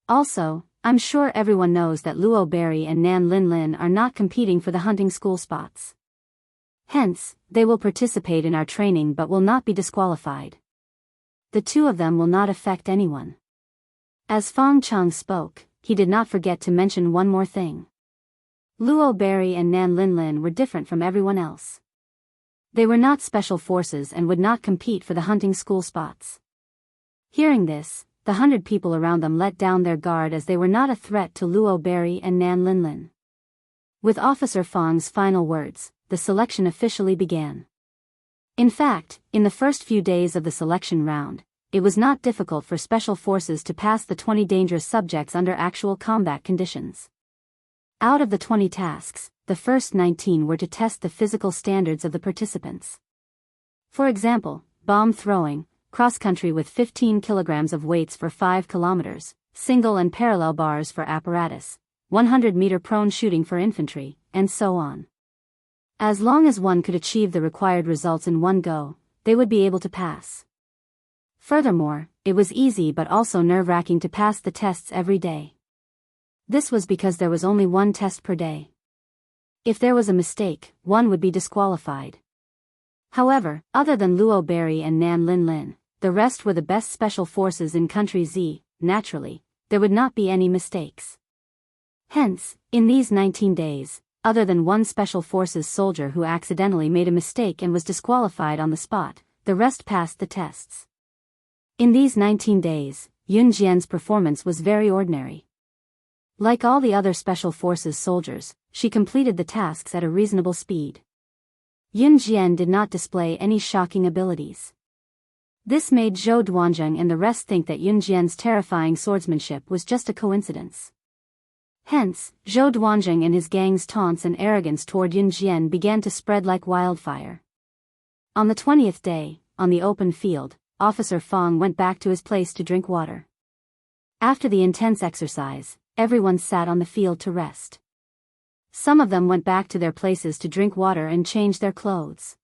Also, I'm sure everyone knows that Luo Berry and Nan Linlin are not competing for the hunting school spots. Hence, they will participate in our training but will not be disqualified. The 2 of them will not affect anyone. As Fong Cheng spoke, he did not forget to mention one more thing. Luo Berry and Nan Linlin were different from everyone else. They were not special forces and would not compete for the hunting school spots. Hearing this, the 100 people around them let down their guard as they were not a threat to Luo Berry and Nan Linlin. With Officer Fong's final words, the selection officially began. In fact, in the first few days of the selection round, it was not difficult for special forces to pass the 20 dangerous subjects under actual combat conditions. Out of the 20 tasks, the first 19 were to test the physical standards of the participants. For example, bomb throwing, cross-country with 15 kilograms of weights for 5 kilometers, single and parallel bars for apparatus, 100-meter prone shooting for infantry, and so on. As long as one could achieve the required results in one go, they would be able to pass. Furthermore, it was easy but also nerve-wracking to pass the tests every day. This was because there was only one test per day. If there was a mistake, one would be disqualified. However, other than Luo Berry and Nan Linlin, the rest were the best special forces in Country Z. Naturally, there would not be any mistakes. Hence, in these 19 days, other than one special forces soldier who accidentally made a mistake and was disqualified on the spot, the rest passed the tests. In these 19 days, Yun Jian's performance was very ordinary. Like all the other special forces soldiers, she completed the tasks at a reasonable speed. Yun Jian did not display any shocking abilities. This made Zhou Duanzheng and the rest think that Yun Jian's terrifying swordsmanship was just a coincidence. Hence, Zhou Duanzheng and his gang's taunts and arrogance toward Yun Jian began to spread like wildfire. On the 20th day, on the open field, Officer Fong went back to his place to drink water. After the intense exercise, everyone sat on the field to rest. Some of them went back to their places to drink water and change their clothes.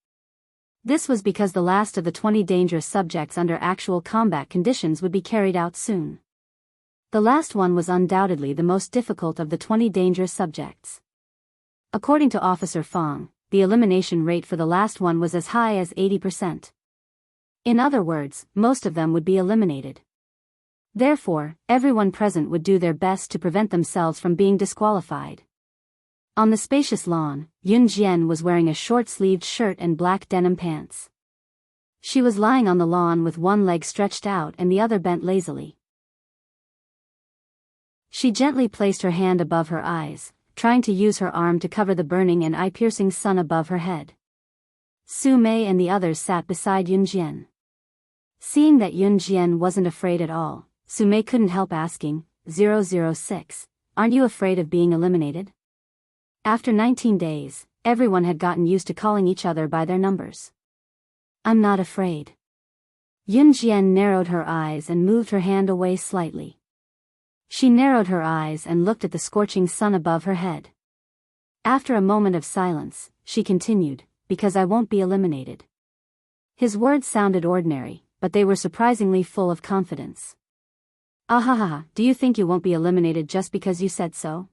This was because the last of the 20 dangerous subjects under actual combat conditions would be carried out soon. The last one was undoubtedly the most difficult of the 20 dangerous subjects. According to Officer Fong, the elimination rate for the last one was as high as 80%. In other words, most of them would be eliminated. Therefore, everyone present would do their best to prevent themselves from being disqualified. On the spacious lawn, Yun Jian was wearing a short-sleeved shirt and black denim pants. She was lying on the lawn with one leg stretched out and the other bent lazily. She gently placed her hand above her eyes, trying to use her arm to cover the burning and eye-piercing sun above her head. Su Mei and the others sat beside Yun Jian. Seeing that Yun Jian wasn't afraid at all, Su Mei couldn't help asking, 006, aren't you afraid of being eliminated? After 19 days, everyone had gotten used to calling each other by their numbers. I'm not afraid. Yun Jian narrowed her eyes and moved her hand away slightly. She narrowed her eyes and looked at the scorching sun above her head. After a moment of silence, she continued, because I won't be eliminated. His words sounded ordinary, but they were surprisingly full of confidence. Ahaha, do you think you won't be eliminated just because you said so?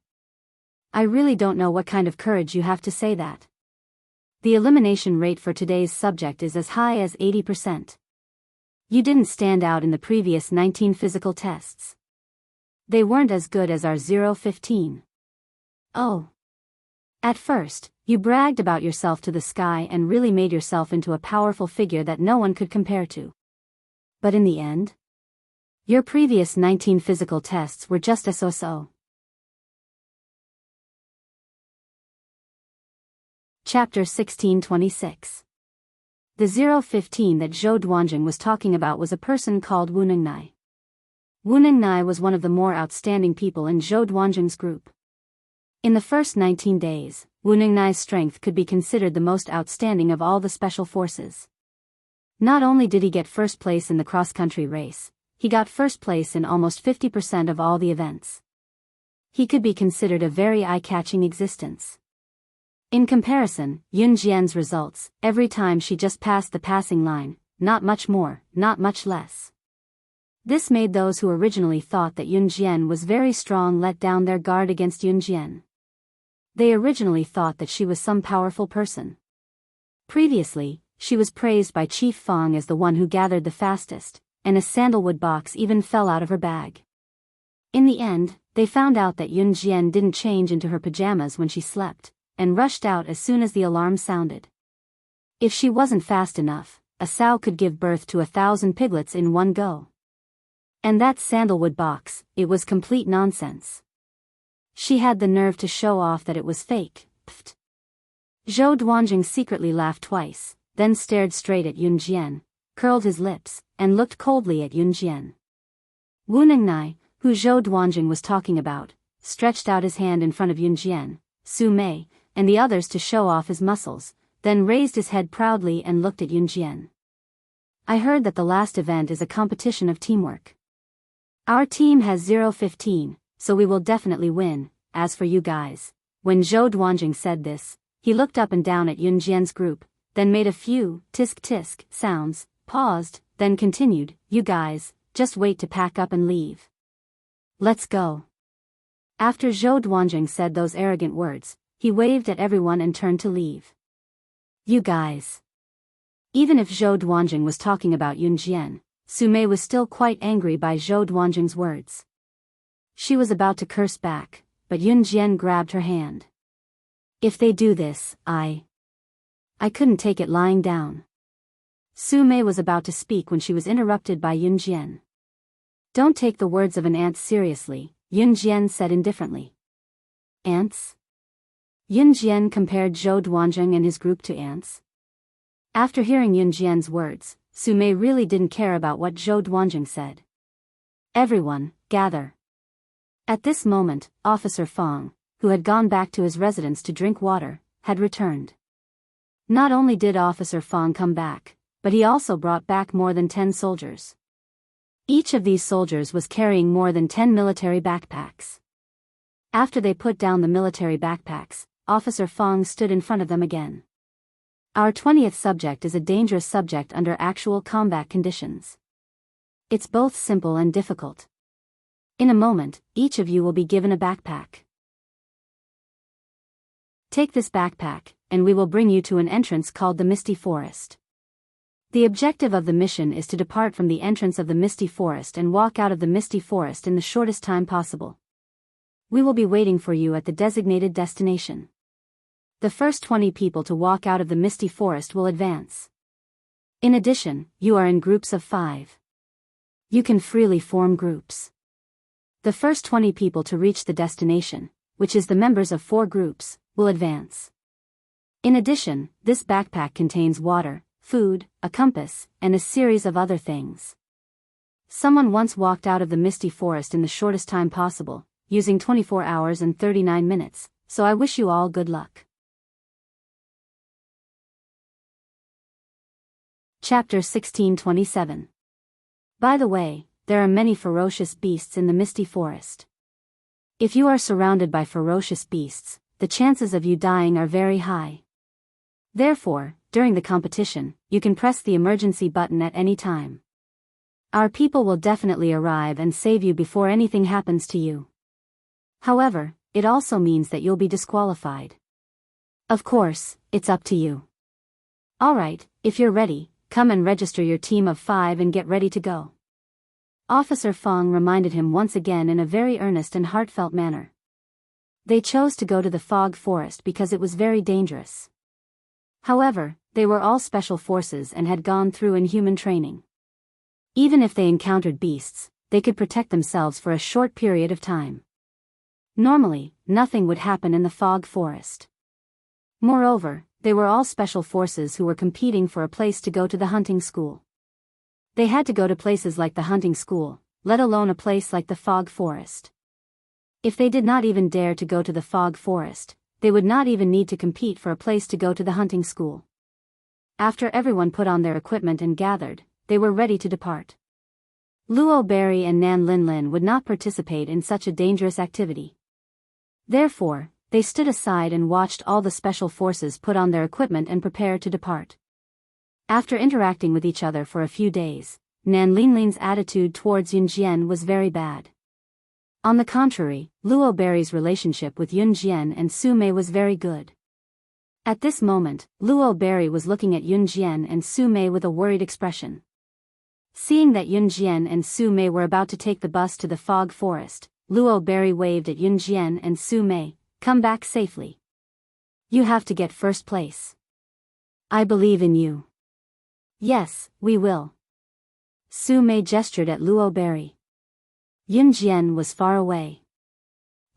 I really don't know what kind of courage you have to say that. The elimination rate for today's subject is as high as 80%. You didn't stand out in the previous 19 physical tests. They weren't as good as our 015. Oh. At first, you bragged about yourself to the sky and really made yourself into a powerful figure that no one could compare to. But in the end? Your previous 19 physical tests were just a so-so. Chapter 1626. The 015 that Zhou Duanjing was talking about was a person called Wu Ningnai. Wu Ningnai was one of the more outstanding people in Zhou Duanjing's group. In the first 19 days, Wu Ningnai's strength could be considered the most outstanding of all the special forces. Not only did he get first place in the cross-country race, he got first place in almost 50% of all the events. He could be considered a very eye-catching existence. In comparison, Yun Jian's results, every time she just passed the passing line, not much more, not much less. This made those who originally thought that Yun Jian was very strong let down their guard against Yun Jian. They originally thought that she was some powerful person. Previously, she was praised by Chief Fang as the one who gathered the fastest, and a sandalwood box even fell out of her bag. In the end, they found out that Yun Jian didn't change into her pajamas when she slept, and rushed out as soon as the alarm sounded. If she wasn't fast enough, a sow could give birth to 1,000 piglets in one go. And that sandalwood box, it was complete nonsense. She had the nerve to show off that it was fake. Pfft. Zhou Duanjing secretly laughed twice, then stared straight at Yun Jian, curled his lips, and looked coldly at Yun Jian. Wu Ningnai, who Zhou Duanjing was talking about, stretched out his hand in front of Yun Jian, Su Mei, and the others to show off his muscles, then raised his head proudly and looked at Yun Jian. I heard that the last event is a competition of teamwork. Our team has 015, so we will definitely win. As for you guys. When Zhou Duanjing said this, he looked up and down at Yun Jian's group, then made a few tisk-tisk sounds, paused, then continued, you guys, just wait to pack up and leave. Let's go. After Zhou Duanjing said those arrogant words, he waved at everyone and turned to leave. You guys. Even if Zhou Duanjing was talking about Yun Jian, Su Mei was still quite angry by Zhou Duanjing's words. She was about to curse back, but Yun Jian grabbed her hand. If they do this, I couldn't take it lying down. Su Mei was about to speak when she was interrupted by Yun Jian. Don't take the words of an ant seriously, Yun Jian said indifferently. Ants? Yun Jian compared Zhou Duanjing and his group to ants. After hearing Yun Jian's words, Su Mei really didn't care about what Zhou Duanjing said. Everyone, gather. At this moment, Officer Fang, who had gone back to his residence to drink water, had returned. Not only did Officer Fang come back, but he also brought back more than 10 soldiers. Each of these soldiers was carrying more than 10 military backpacks. After they put down the military backpacks, Officer Fang stood in front of them again. Our 20th subject is a dangerous subject under actual combat conditions. It's both simple and difficult. In a moment, each of you will be given a backpack. Take this backpack, and we will bring you to an entrance called the Misty Forest. The objective of the mission is to depart from the entrance of the Misty Forest and walk out of the Misty Forest in the shortest time possible. We will be waiting for you at the designated destination. The first 20 people to walk out of the Misty Forest will advance. In addition, you are in groups of 5. You can freely form groups. The first 20 people to reach the destination, which is the members of 4 groups, will advance. In addition, this backpack contains water, food, a compass, and a series of other things. Someone once walked out of the misty forest in the shortest time possible, using 24 hours and 39 minutes, so I wish you all good luck. Chapter 1627. By the way, there are many ferocious beasts in the misty forest. If you are surrounded by ferocious beasts, the chances of you dying are very high. Therefore, during the competition, you can press the emergency button at any time. Our people will definitely arrive and save you before anything happens to you. However, it also means that you'll be disqualified. Of course, it's up to you. Alright, if you're ready, come and register your team of 5 and get ready to go. Officer Fong reminded him once again in a very earnest and heartfelt manner. They chose to go to the fog forest because it was very dangerous. However, they were all special forces and had gone through inhuman training. Even if they encountered beasts, they could protect themselves for a short period of time. Normally, nothing would happen in the fog forest. Moreover, they were all special forces who were competing for a place to go to the hunting school. They had to go to places like the hunting school, let alone a place like the fog forest. If they did not even dare to go to the fog forest, they would not even need to compete for a place to go to the hunting school. After everyone put on their equipment and gathered, they were ready to depart. Luo Berry and Nan Linlin would not participate in such a dangerous activity. Therefore, they stood aside and watched all the special forces put on their equipment and prepare to depart. After interacting with each other for a few days, Nan Linlin's attitude towards Yun Jian was very bad. On the contrary, Luo Berry's relationship with Yun Jian and Su Mei was very good. At this moment, Luo Berry was looking at Yun Jian and Su Mei with a worried expression. Seeing that Yun Jian and Su Mei were about to take the bus to the fog forest, Luo Berry waved at Yun Jian and Su Mei, "Come back safely. You have to get first place. I believe in you." "Yes, we will." Su Mei gestured at Luo Berry. Yun Jian was far away.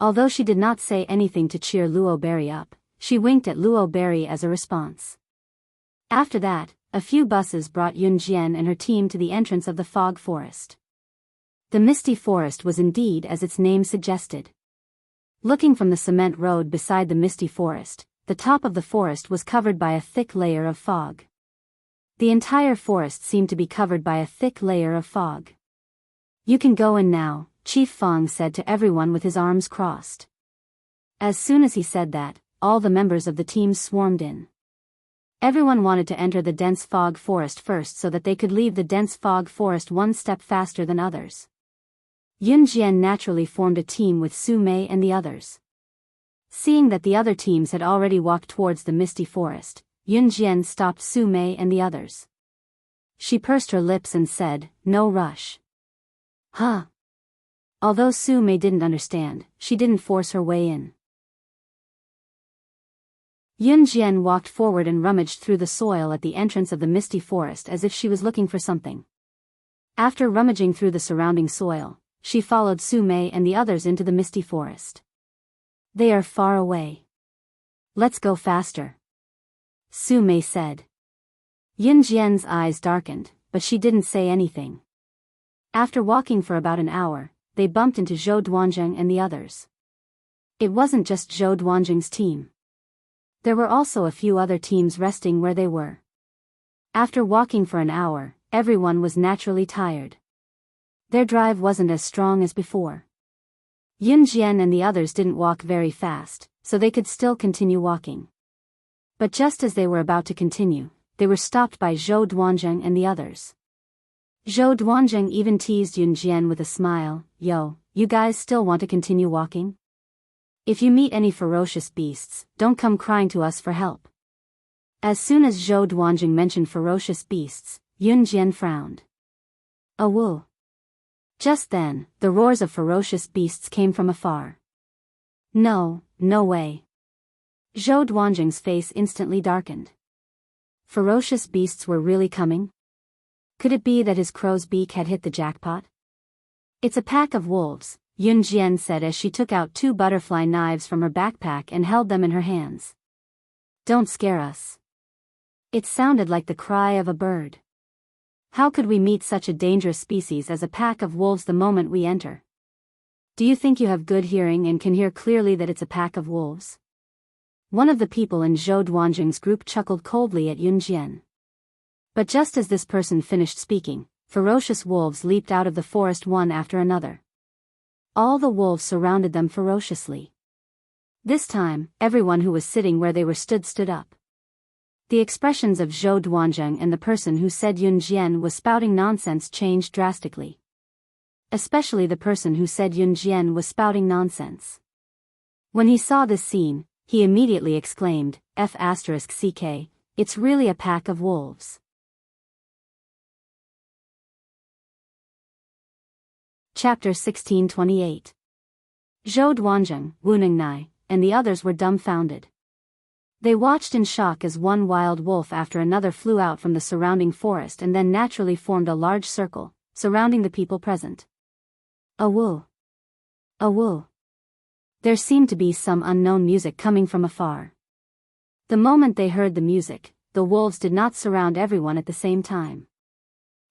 Although she did not say anything to cheer Luo Berry up, she winked at Luo Berry as a response. After that, a few buses brought Yun Jian and her team to the entrance of the fog forest. The misty forest was indeed as its name suggested. Looking from the cement road beside the misty forest, the top of the forest was covered by a thick layer of fog. The entire forest seemed to be covered by a thick layer of fog. "You can go in now," Chief Fong said to everyone with his arms crossed. As soon as he said that, all the members of the team swarmed in. Everyone wanted to enter the dense fog forest first so that they could leave the dense fog forest one step faster than others. Yun Jian naturally formed a team with Su Mei and the others. Seeing that the other teams had already walked towards the misty forest, Yun Jian stopped Su Mei and the others. She pursed her lips and said, "No rush." "Huh?" Although Su Mei didn't understand, she didn't force her way in. Yun Jian walked forward and rummaged through the soil at the entrance of the misty forest as if she was looking for something. After rummaging through the surrounding soil, she followed Su Mei and the others into the misty forest. "They are far away. Let's go faster," Su Mei said. Yun Jian's eyes darkened, but she didn't say anything. After walking for about an hour, they bumped into Zhou Duanzheng and the others. It wasn't just Zhou Duanzheng's team. There were also a few other teams resting where they were. After walking for an hour, everyone was naturally tired. Their drive wasn't as strong as before. Yun Jian and the others didn't walk very fast, so they could still continue walking. But just as they were about to continue, they were stopped by Zhou Duanzheng and the others. Zhou Duanzheng even teased Yun Jian with a smile, "Yo, you guys still want to continue walking? If you meet any ferocious beasts, don't come crying to us for help." As soon as Zhou Duanzheng mentioned ferocious beasts, Yun Jian frowned. "A woo." Just then, the roars of ferocious beasts came from afar. No way." Zhou Duanzheng's face instantly darkened. Ferocious beasts were really coming? Could it be that his crow's beak had hit the jackpot? It's a pack of wolves, Yun Jian said as she took out 2 butterfly knives from her backpack and held them in her hands. Don't scare us. It sounded like the cry of a bird. How could we meet such a dangerous species as a pack of wolves the moment we enter? Do you think you have good hearing and can hear clearly that it's a pack of wolves? One of the people in Zhou Duanjing's group chuckled coldly at Yun Jian. But just as this person finished speaking, ferocious wolves leaped out of the forest one after another. All the wolves surrounded them ferociously. This time, everyone who was sitting where they were stood up. The expressions of Zhou Duanjing and the person who said Yun Jian was spouting nonsense changed drastically. Especially the person who said Yun Jian was spouting nonsense. When he saw this scene, he immediately exclaimed, F***ck, it's really a pack of wolves. Chapter 1628. Zhou Duanjing, Wu Ningnai, and the others were dumbfounded. They watched in shock as one wild wolf after another flew out from the surrounding forest and then naturally formed a large circle, surrounding the people present. A woo. A woo. There seemed to be some unknown music coming from afar. The moment they heard the music, the wolves did not surround everyone at the same time.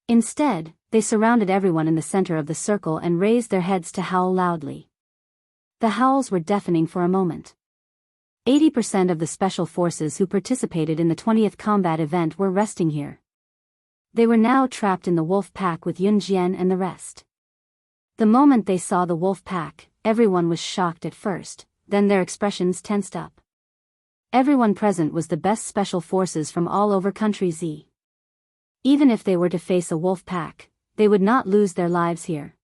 Instead, they surrounded everyone in the center of the circle and raised their heads to howl loudly. The howls were deafening for a moment. 80% of the special forces who participated in the 20th combat event were resting here. They were now trapped in the wolf pack with Yun Jian and the rest. The moment they saw the wolf pack, everyone was shocked at first, then their expressions tensed up. Everyone present was the best special forces from all over country Z. Even if they were to face a wolf pack, they would not lose their lives here.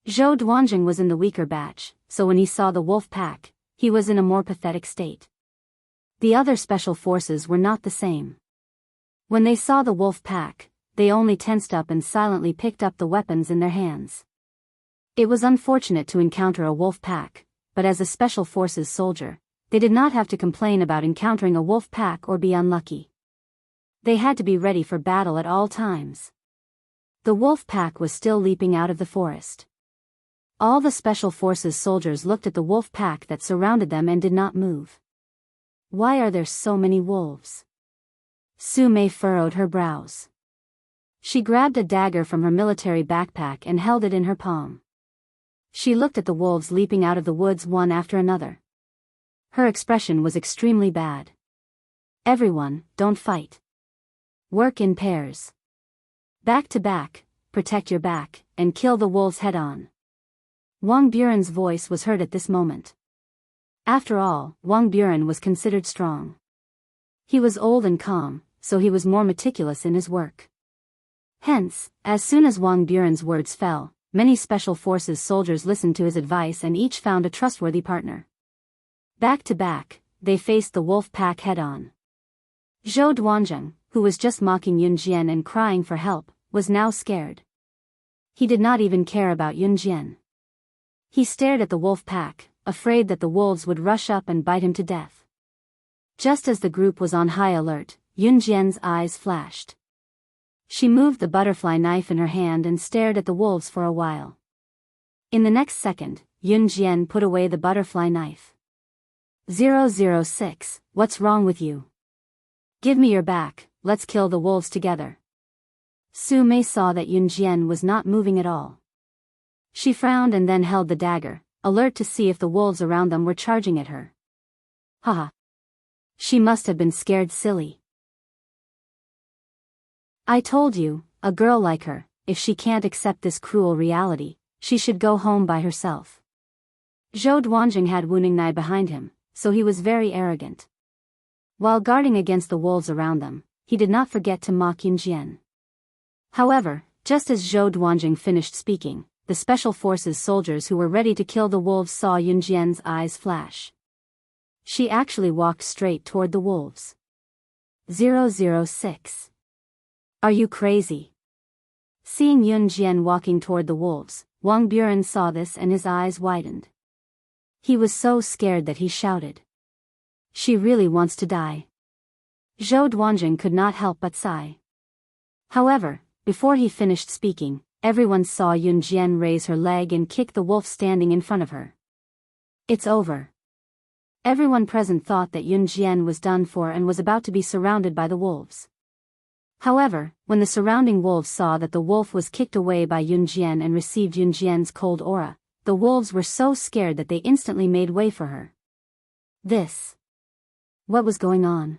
Zhou Duanjing was in the weaker batch, so when he saw the wolf pack, he was in a more pathetic state. The other special forces were not the same. When they saw the wolf pack, they only tensed up and silently picked up the weapons in their hands. It was unfortunate to encounter a wolf pack, but as a special forces soldier, they did not have to complain about encountering a wolf pack or be unlucky. They had to be ready for battle at all times. The wolf pack was still leaping out of the forest. All the special forces soldiers looked at the wolf pack that surrounded them and did not move. Why are there so many wolves? Su Mei furrowed her brows. She grabbed a dagger from her military backpack and held it in her palm. She looked at the wolves leaping out of the woods one after another. Her expression was extremely bad. Everyone, don't fight. Work in pairs. Back to back, protect your back, and kill the wolves head on. Wang Buren's voice was heard at this moment. After all, Wang Buren was considered strong. He was old and calm, so he was more meticulous in his work. Hence, as soon as Wang Buren's words fell, many special forces soldiers listened to his advice and each found a trustworthy partner. Back to back, they faced the wolf pack head-on. Zhou Duanjing, who was just mocking Yun Jian and crying for help, was now scared. He did not even care about Yun Jian. He stared at the wolf pack, afraid that the wolves would rush up and bite him to death. Just as the group was on high alert, Yun Jian's eyes flashed. She moved the butterfly knife in her hand and stared at the wolves for a while. In the next second, Yun Jian put away the butterfly knife. 006, what's wrong with you? Give me your back, let's kill the wolves together. Su Mei saw that Yun Jian was not moving at all. She frowned and then held the dagger, alert to see if the wolves around them were charging at her. Haha. She must have been scared silly. I told you, a girl like her, if she can't accept this cruel reality, she should go home by herself. Zhou Duanjing had Wu Ningnai behind him, so he was very arrogant. While guarding against the wolves around them, he did not forget to mock Yun Jian. However, just as Zhou Duanjing finished speaking, the special forces soldiers who were ready to kill the wolves saw Yun Jian's eyes flash. She actually walked straight toward the wolves. 006. Are you crazy? Seeing Yun Jian walking toward the wolves, Wang Buren saw this and his eyes widened. He was so scared that he shouted. She really wants to die. Zhou Duanjing could not help but sigh. However, Before he finished speaking, everyone saw Yun Jian raise her leg and kick the wolf standing in front of her. It's over. Everyone present thought that Yun Jian was done for and was about to be surrounded by the wolves. However, when the surrounding wolves saw that the wolf was kicked away by Yun Jian and received Yun Jian's cold aura, the wolves were so scared that they instantly made way for her. What was going on?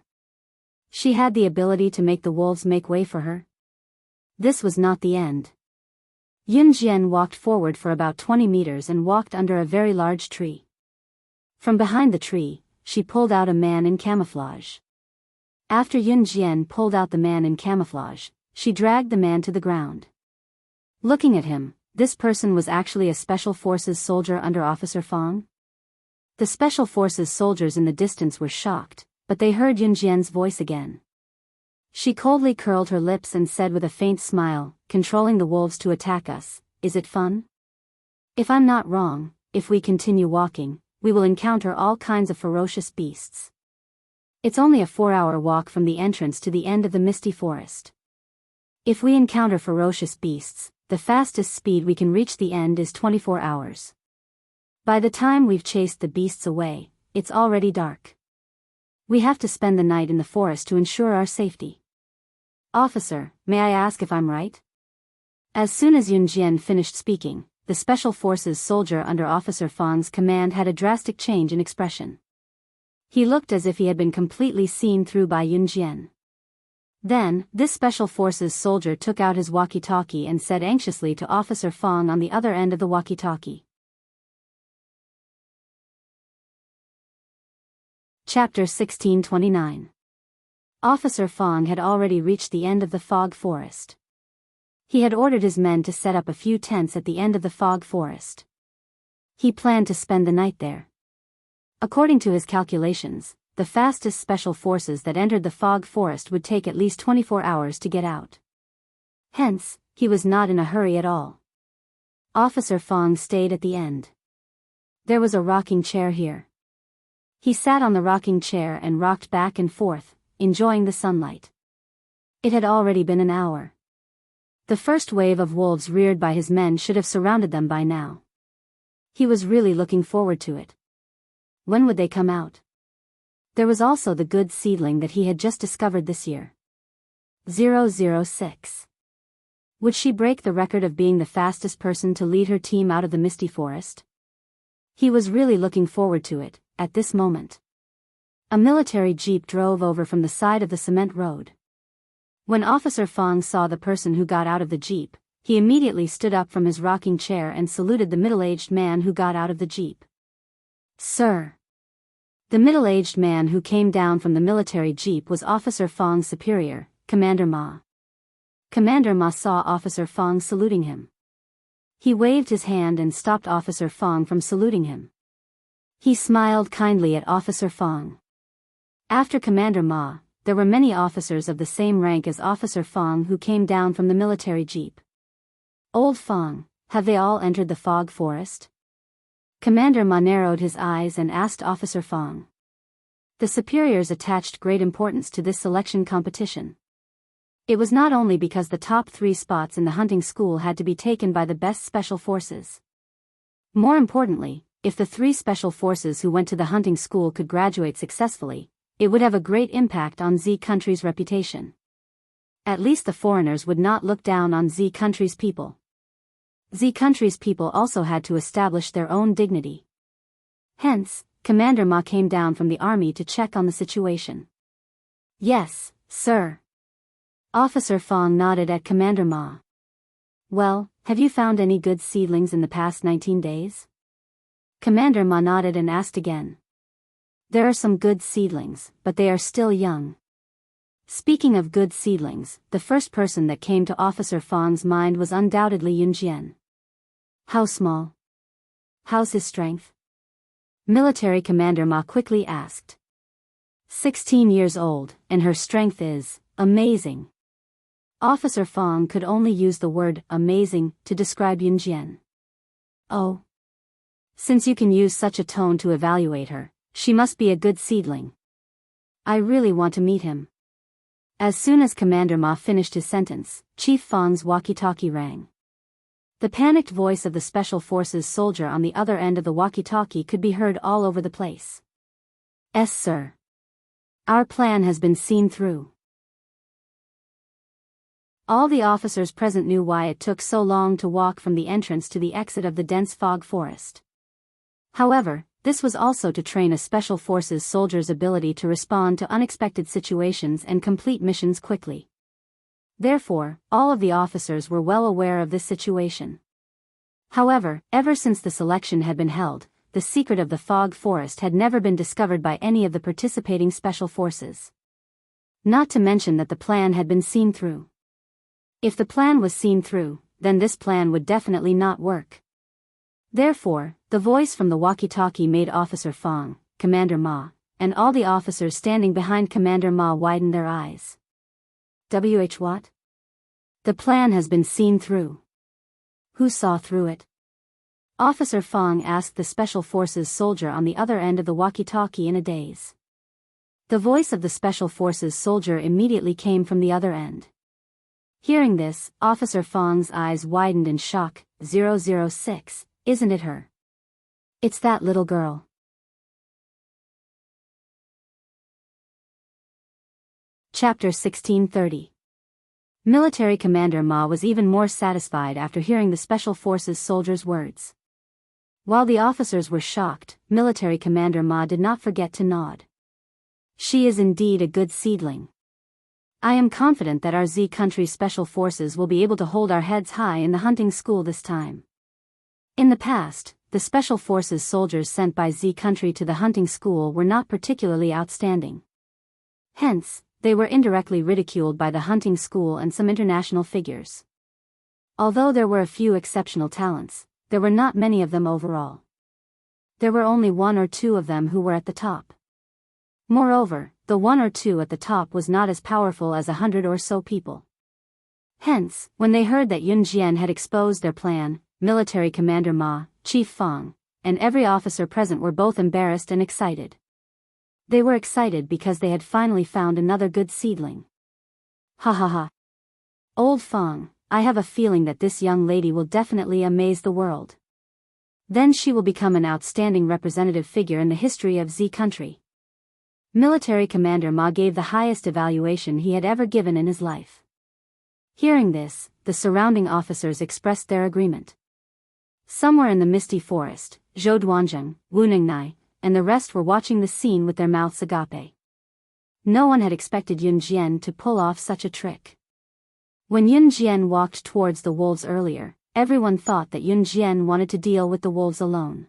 She had the ability to make the wolves make way for her. This was not the end. Yun Jian walked forward for about 20 meters and walked under a very large tree. From behind the tree, she pulled out a man in camouflage. After Yun Jian pulled out the man in camouflage, she dragged the man to the ground. Looking at him, this person was actually a Special Forces soldier under Officer Fong. The Special Forces soldiers in the distance were shocked, but they heard Yun Jian's voice again. She coldly curled her lips and said with a faint smile, "Controlling the wolves to attack us, is it fun? If I'm not wrong, if we continue walking, we will encounter all kinds of ferocious beasts. It's only a 4-hour walk from the entrance to the end of the misty forest. If we encounter ferocious beasts, the fastest speed we can reach the end is 24 hours. By the time we've chased the beasts away, it's already dark. We have to spend the night in the forest to ensure our safety. Officer, may I ask if I'm right?" As soon as Yun Jian finished speaking, the Special Forces soldier under Officer Fong's command had a drastic change in expression. He looked as if he had been completely seen through by Yun Jian. Then, this Special Forces soldier took out his walkie-talkie and said anxiously to Officer Fong on the other end of the walkie-talkie. Chapter 1629. Officer Fong had already reached the end of the fog forest. He had ordered his men to set up a few tents at the end of the fog forest. He planned to spend the night there. According to his calculations, the fastest Special Forces that entered the fog forest would take at least 24 hours to get out. Hence, he was not in a hurry at all. Officer Fong stayed at the end. There was a rocking chair here. He sat on the rocking chair and rocked back and forth, enjoying the sunlight. It had already been an hour. The first wave of wolves reared by his men should have surrounded them by now. He was really looking forward to it. When would they come out? There was also the good seedling that he had just discovered this year. 006. Would she break the record of being the fastest person to lead her team out of the misty forest? He was really looking forward to it, at this moment. A military jeep drove over from the side of the cement road. When Officer Fong saw the person who got out of the jeep, he immediately stood up from his rocking chair and saluted the middle-aged man who got out of the jeep. "Sir." The middle-aged man who came down from the military jeep was Officer Fong's superior, Commander Ma. Commander Ma saw Officer Fong saluting him. He waved his hand and stopped Officer Fong from saluting him. He smiled kindly at Officer Fong. After Commander Ma, there were many officers of the same rank as Officer Fong who came down from the military jeep. "Old Fong, have they all entered the fog forest?" Commander Ma narrowed his eyes and asked Officer Fong. The superiors attached great importance to this selection competition. It was not only because the top 3 spots in the hunting school had to be taken by the best Special Forces. More importantly, if the 3 Special Forces who went to the hunting school could graduate successfully, it would have a great impact on Z country's reputation. At least the foreigners would not look down on Z country's people. Z country's people also had to establish their own dignity. Hence, Commander Ma came down from the army to check on the situation. "Yes, sir." Officer Fong nodded at Commander Ma. "Well, have you found any good seedlings in the past 19 days? Commander Ma nodded and asked again. "There are some good seedlings, but they are still young." Speaking of good seedlings, the first person that came to Officer Fong's mind was undoubtedly Yun Jian. "How small? How's his strength?" Military Commander Ma quickly asked. 16 years old, and her strength is amazing. Officer Fong could only use the word amazing to describe Yun Jian. "Oh. Since you can use such a tone to evaluate her, she must be a good seedling. I really want to meet him." As soon as Commander Ma finished his sentence, Chief Fang's walkie-talkie rang. The panicked voice of the Special Forces soldier on the other end of the walkie-talkie could be heard all over the place. "Yes, sir. Our plan has been seen through." All the officers present knew why it took so long to walk from the entrance to the exit of the dense fog forest. However, this was also to train a Special Forces soldier's ability to respond to unexpected situations and complete missions quickly. Therefore, all of the officers were well aware of this situation. However, ever since the selection had been held, the secret of the fog forest had never been discovered by any of the participating Special Forces. Not to mention that the plan had been seen through. If the plan was seen through, then this plan would definitely not work. Therefore, the voice from the walkie-talkie made Officer Fang, Commander Ma, and all the officers standing behind Commander Ma widen their eyes. What? The plan has been seen through. Who saw through it? Officer Fang asked the Special Forces soldier on the other end of the walkie-talkie in a daze. The voice of the Special Forces soldier immediately came from the other end. Hearing this, Officer Fang's eyes widened in shock. 006, isn't it her? It's that little girl. Chapter 1630. Military Commander Ma was even more satisfied after hearing the Special Forces soldier's words. While the officers were shocked, Military Commander Ma did not forget to nod. She is indeed a good seedling. I am confident that our Z country's Special Forces will be able to hold our heads high in the hunting school this time. In the past, the Special Forces soldiers sent by Z country to the hunting school were not particularly outstanding. Hence, they were indirectly ridiculed by the hunting school and some international figures. Although there were a few exceptional talents, there were not many of them overall. There were only one or two of them who were at the top. Moreover, the one or two at the top was not as powerful as 100 or so people. Hence, when they heard that Yun Jian had exposed their plan, Military Commander Ma, Chief Fang, and every officer present were both embarrassed and excited. They were excited because they had finally found another good seedling. Ha ha ha. Old Fang, I have a feeling that this young lady will definitely amaze the world. Then she will become an outstanding representative figure in the history of Z country. Military Commander Ma gave the highest evaluation he had ever given in his life. Hearing this, the surrounding officers expressed their agreement. Somewhere in the misty forest, Zhou Duanzheng, Wu Ningnai, and the rest were watching the scene with their mouths agape. No one had expected Yun Jian to pull off such a trick. When Yun Jian walked towards the wolves earlier, everyone thought that Yun Jian wanted to deal with the wolves alone.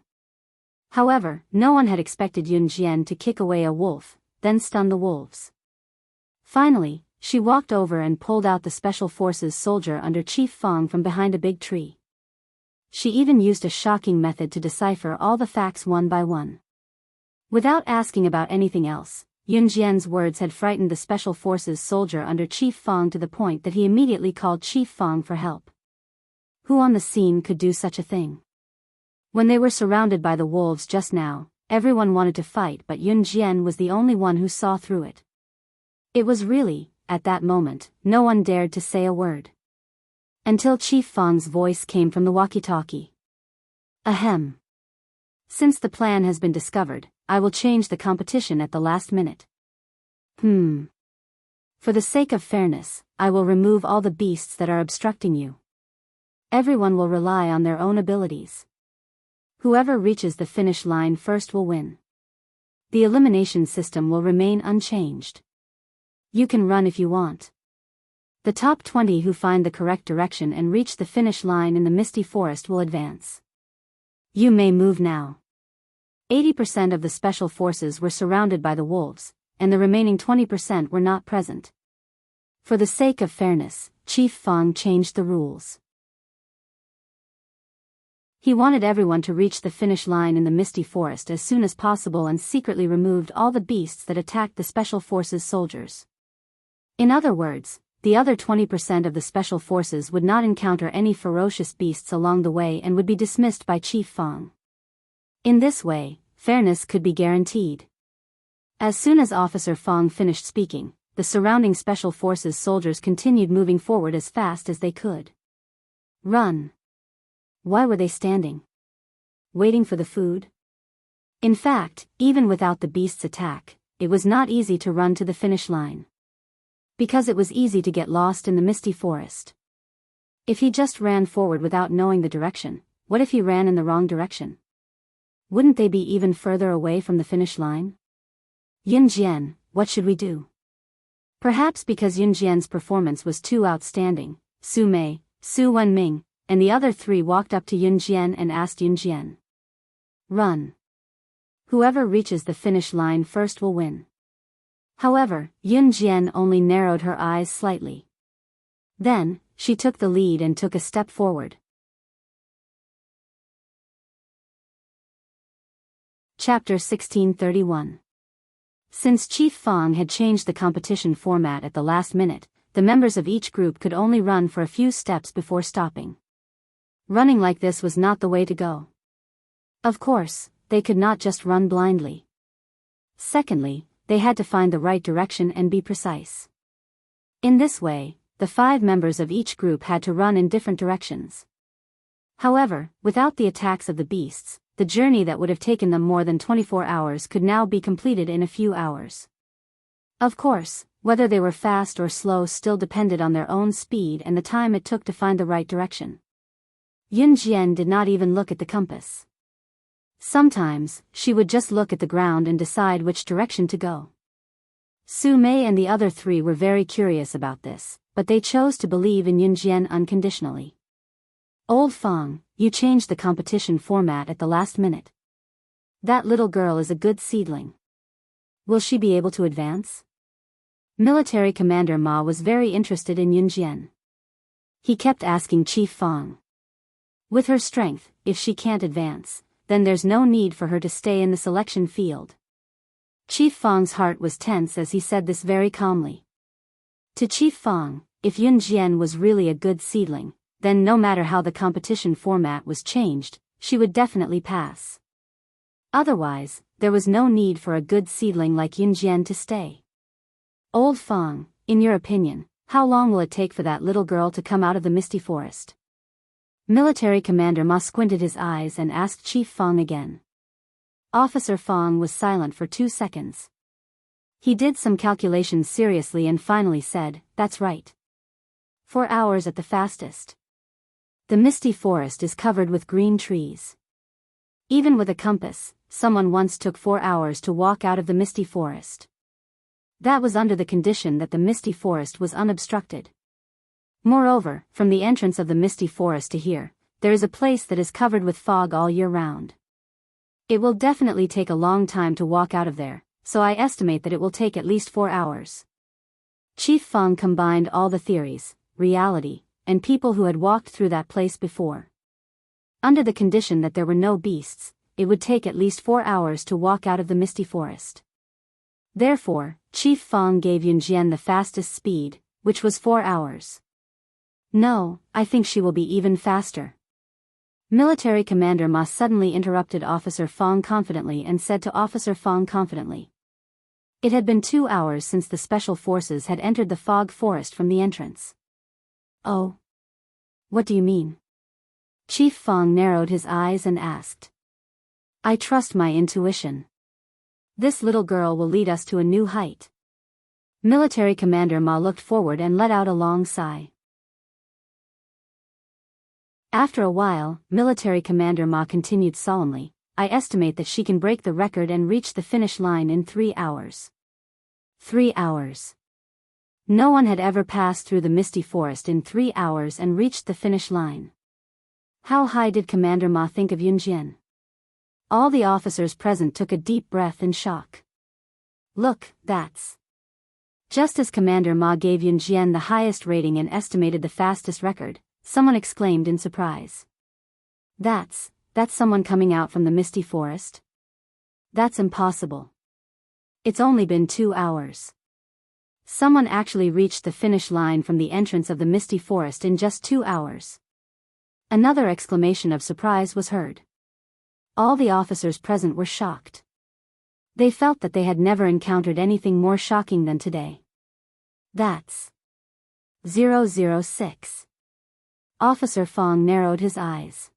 However, no one had expected Yun Jian to kick away a wolf, then stun the wolves. Finally, she walked over and pulled out the Special Forces soldier under Chief Fang from behind a big tree. She even used a shocking method to decipher all the facts one by one. Without asking about anything else, Yun Jian's words had frightened the Special Forces soldier under Chief Fang to the point that he immediately called Chief Fang for help. Who on the scene could do such a thing? When they were surrounded by the wolves just now, everyone wanted to fight, but Yun Jian was the only one who saw through it. It was really, at that moment, no one dared to say a word. Until Chief Fang's voice came from the walkie-talkie. Ahem. Since the plan has been discovered, I will change the competition at the last minute. For the sake of fairness, I will remove all the beasts that are obstructing you. Everyone will rely on their own abilities. Whoever reaches the finish line first will win. The elimination system will remain unchanged. You can run if you want. The top 20 who find the correct direction and reach the finish line in the misty forest will advance. You may move now. 80% of the Special Forces were surrounded by the wolves, and the remaining 20% were not present. For the sake of fairness, Chief Fang changed the rules. He wanted everyone to reach the finish line in the misty forest as soon as possible and secretly removed all the beasts that attacked the Special Forces soldiers. In other words, the other 20% of the Special Forces would not encounter any ferocious beasts along the way and would be dismissed by Chief Fang. In this way, fairness could be guaranteed. As soon as Officer Fang finished speaking, the surrounding Special Forces soldiers continued moving forward as fast as they could. Run! Why were they standing? Waiting for the food? In fact, even without the beast's attack, it was not easy to run to the finish line. Because it was easy to get lost in the misty forest. If he just ran forward without knowing the direction, what if he ran in the wrong direction? Wouldn't they be even further away from the finish line? Yunjian, what should we do? Perhaps because Yunjian's performance was too outstanding, Su Mei, Su Wenming, and the other three walked up to Yunjian and asked Yunjian. Run. Whoever reaches the finish line first will win. However, Yunjian only narrowed her eyes slightly. Then, she took the lead and took a step forward. Chapter 1631. Since Chief Fang had changed the competition format at the last minute, the members of each group could only run for a few steps before stopping. Running like this was not the way to go. Of course, they could not just run blindly. Secondly, they had to find the right direction and be precise. In this way, the 5 members of each group had to run in different directions. However, without the attacks of the beasts, the journey that would have taken them more than 24 hours could now be completed in a few hours. Of course, whether they were fast or slow still depended on their own speed and the time it took to find the right direction. Yunjian did not even look at the compass. Sometimes, she would just look at the ground and decide which direction to go. Su Mei and the other 3 were very curious about this, but they chose to believe in Yunjian unconditionally. Old Fang, you changed the competition format at the last minute. That little girl is a good seedling. Will she be able to advance? Military Commander Ma was very interested in Yunjian. He kept asking Chief Fang. With her strength, if she can't advance, then there's no need for her to stay in the selection field. Chief Fang's heart was tense as he said this very calmly. To Chief Fang, if Yunjian was really a good seedling, then no matter how the competition format was changed, she would definitely pass. Otherwise, there was no need for a good seedling like Yunjian to stay. Old Fang, in your opinion, how long will it take for that little girl to come out of the misty forest? Military Commander Ma squinted his eyes and asked Chief Fang again. Officer Fang was silent for 2 seconds. He did some calculations seriously and finally said, that's right. 4 hours at the fastest. The misty forest is covered with green trees. Even with a compass, someone once took 4 hours to walk out of the misty forest. That was under the condition that the misty forest was unobstructed. Moreover, from the entrance of the misty forest to here, there is a place that is covered with fog all year round. It will definitely take a long time to walk out of there, so I estimate that it will take at least 4 hours. Chief Fang combined all the theories, reality, and people who had walked through that place before. Under the condition that there were no beasts, it would take at least 4 hours to walk out of the misty forest. Therefore, Chief Fang gave Yunjian the fastest speed, which was 4 hours. No, I think she will be even faster. Military Commander Ma suddenly interrupted Officer Fang confidently and said to Officer Fang confidently. It had been 2 hours since the Special Forces had entered the fog forest from the entrance. Oh. What do you mean? Chief Fang narrowed his eyes and asked. I trust my intuition. This little girl will lead us to a new height. Military Commander Ma looked forward and let out a long sigh. After a while, Military Commander Ma continued solemnly, I estimate that she can break the record and reach the finish line in 3 hours. 3 hours. No one had ever passed through the misty forest in 3 hours and reached the finish line. How high did Commander Ma think of Yunjian? All the officers present took a deep breath in shock. Look, that's. Just as Commander Ma gave Yunjian the highest rating and estimated the fastest record, someone exclaimed in surprise. That's someone coming out from the misty forest? That's impossible. It's only been 2 hours. Someone actually reached the finish line from the entrance of the misty forest in just 2 hours. Another exclamation of surprise was heard. All the officers present were shocked. They felt that they had never encountered anything more shocking than today. That's 006. Officer Fong narrowed his eyes.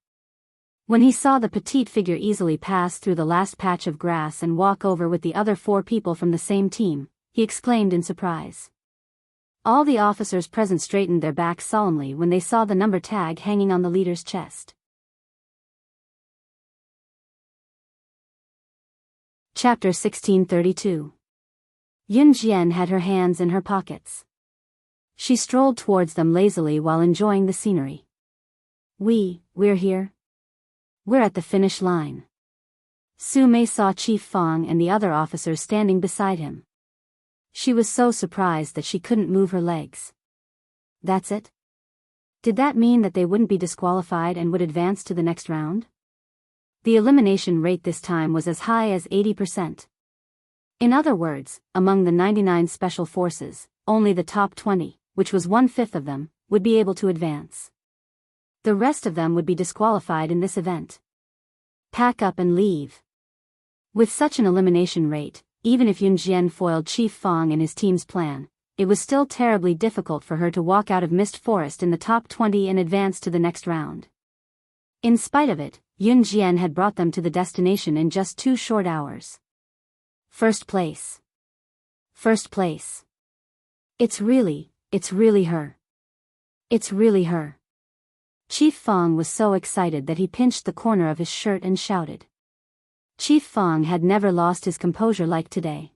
When he saw the petite figure easily pass through the last patch of grass and walk over with the other 4 people from the same team, he exclaimed in surprise. All the officers present straightened their backs solemnly when they saw the number tag hanging on the leader's chest. Chapter 1632. Yun Jian had her hands in her pockets. She strolled towards them lazily while enjoying the scenery. We're here. We're at the finish line. Su Mei saw Chief Fong and the other officers standing beside him. She was so surprised that she couldn't move her legs. That's it? Did that mean that they wouldn't be disqualified and would advance to the next round? The elimination rate this time was as high as 80%. In other words, among the 99 special forces, only the top 20, which was 1/5 of them, would be able to advance. The rest of them would be disqualified in this event. Pack up and leave. With such an elimination rate, even if Yun Jian foiled Chief Fong and his team's plan, it was still terribly difficult for her to walk out of Mist Forest in the top 20 and advance to the next round. In spite of it, Yun Jian had brought them to the destination in just 2 short hours. First place. First place. It's really her. It's really her. Chief Fong was so excited that he pinched the corner of his shirt and shouted. Chief Fong had never lost his composure like today.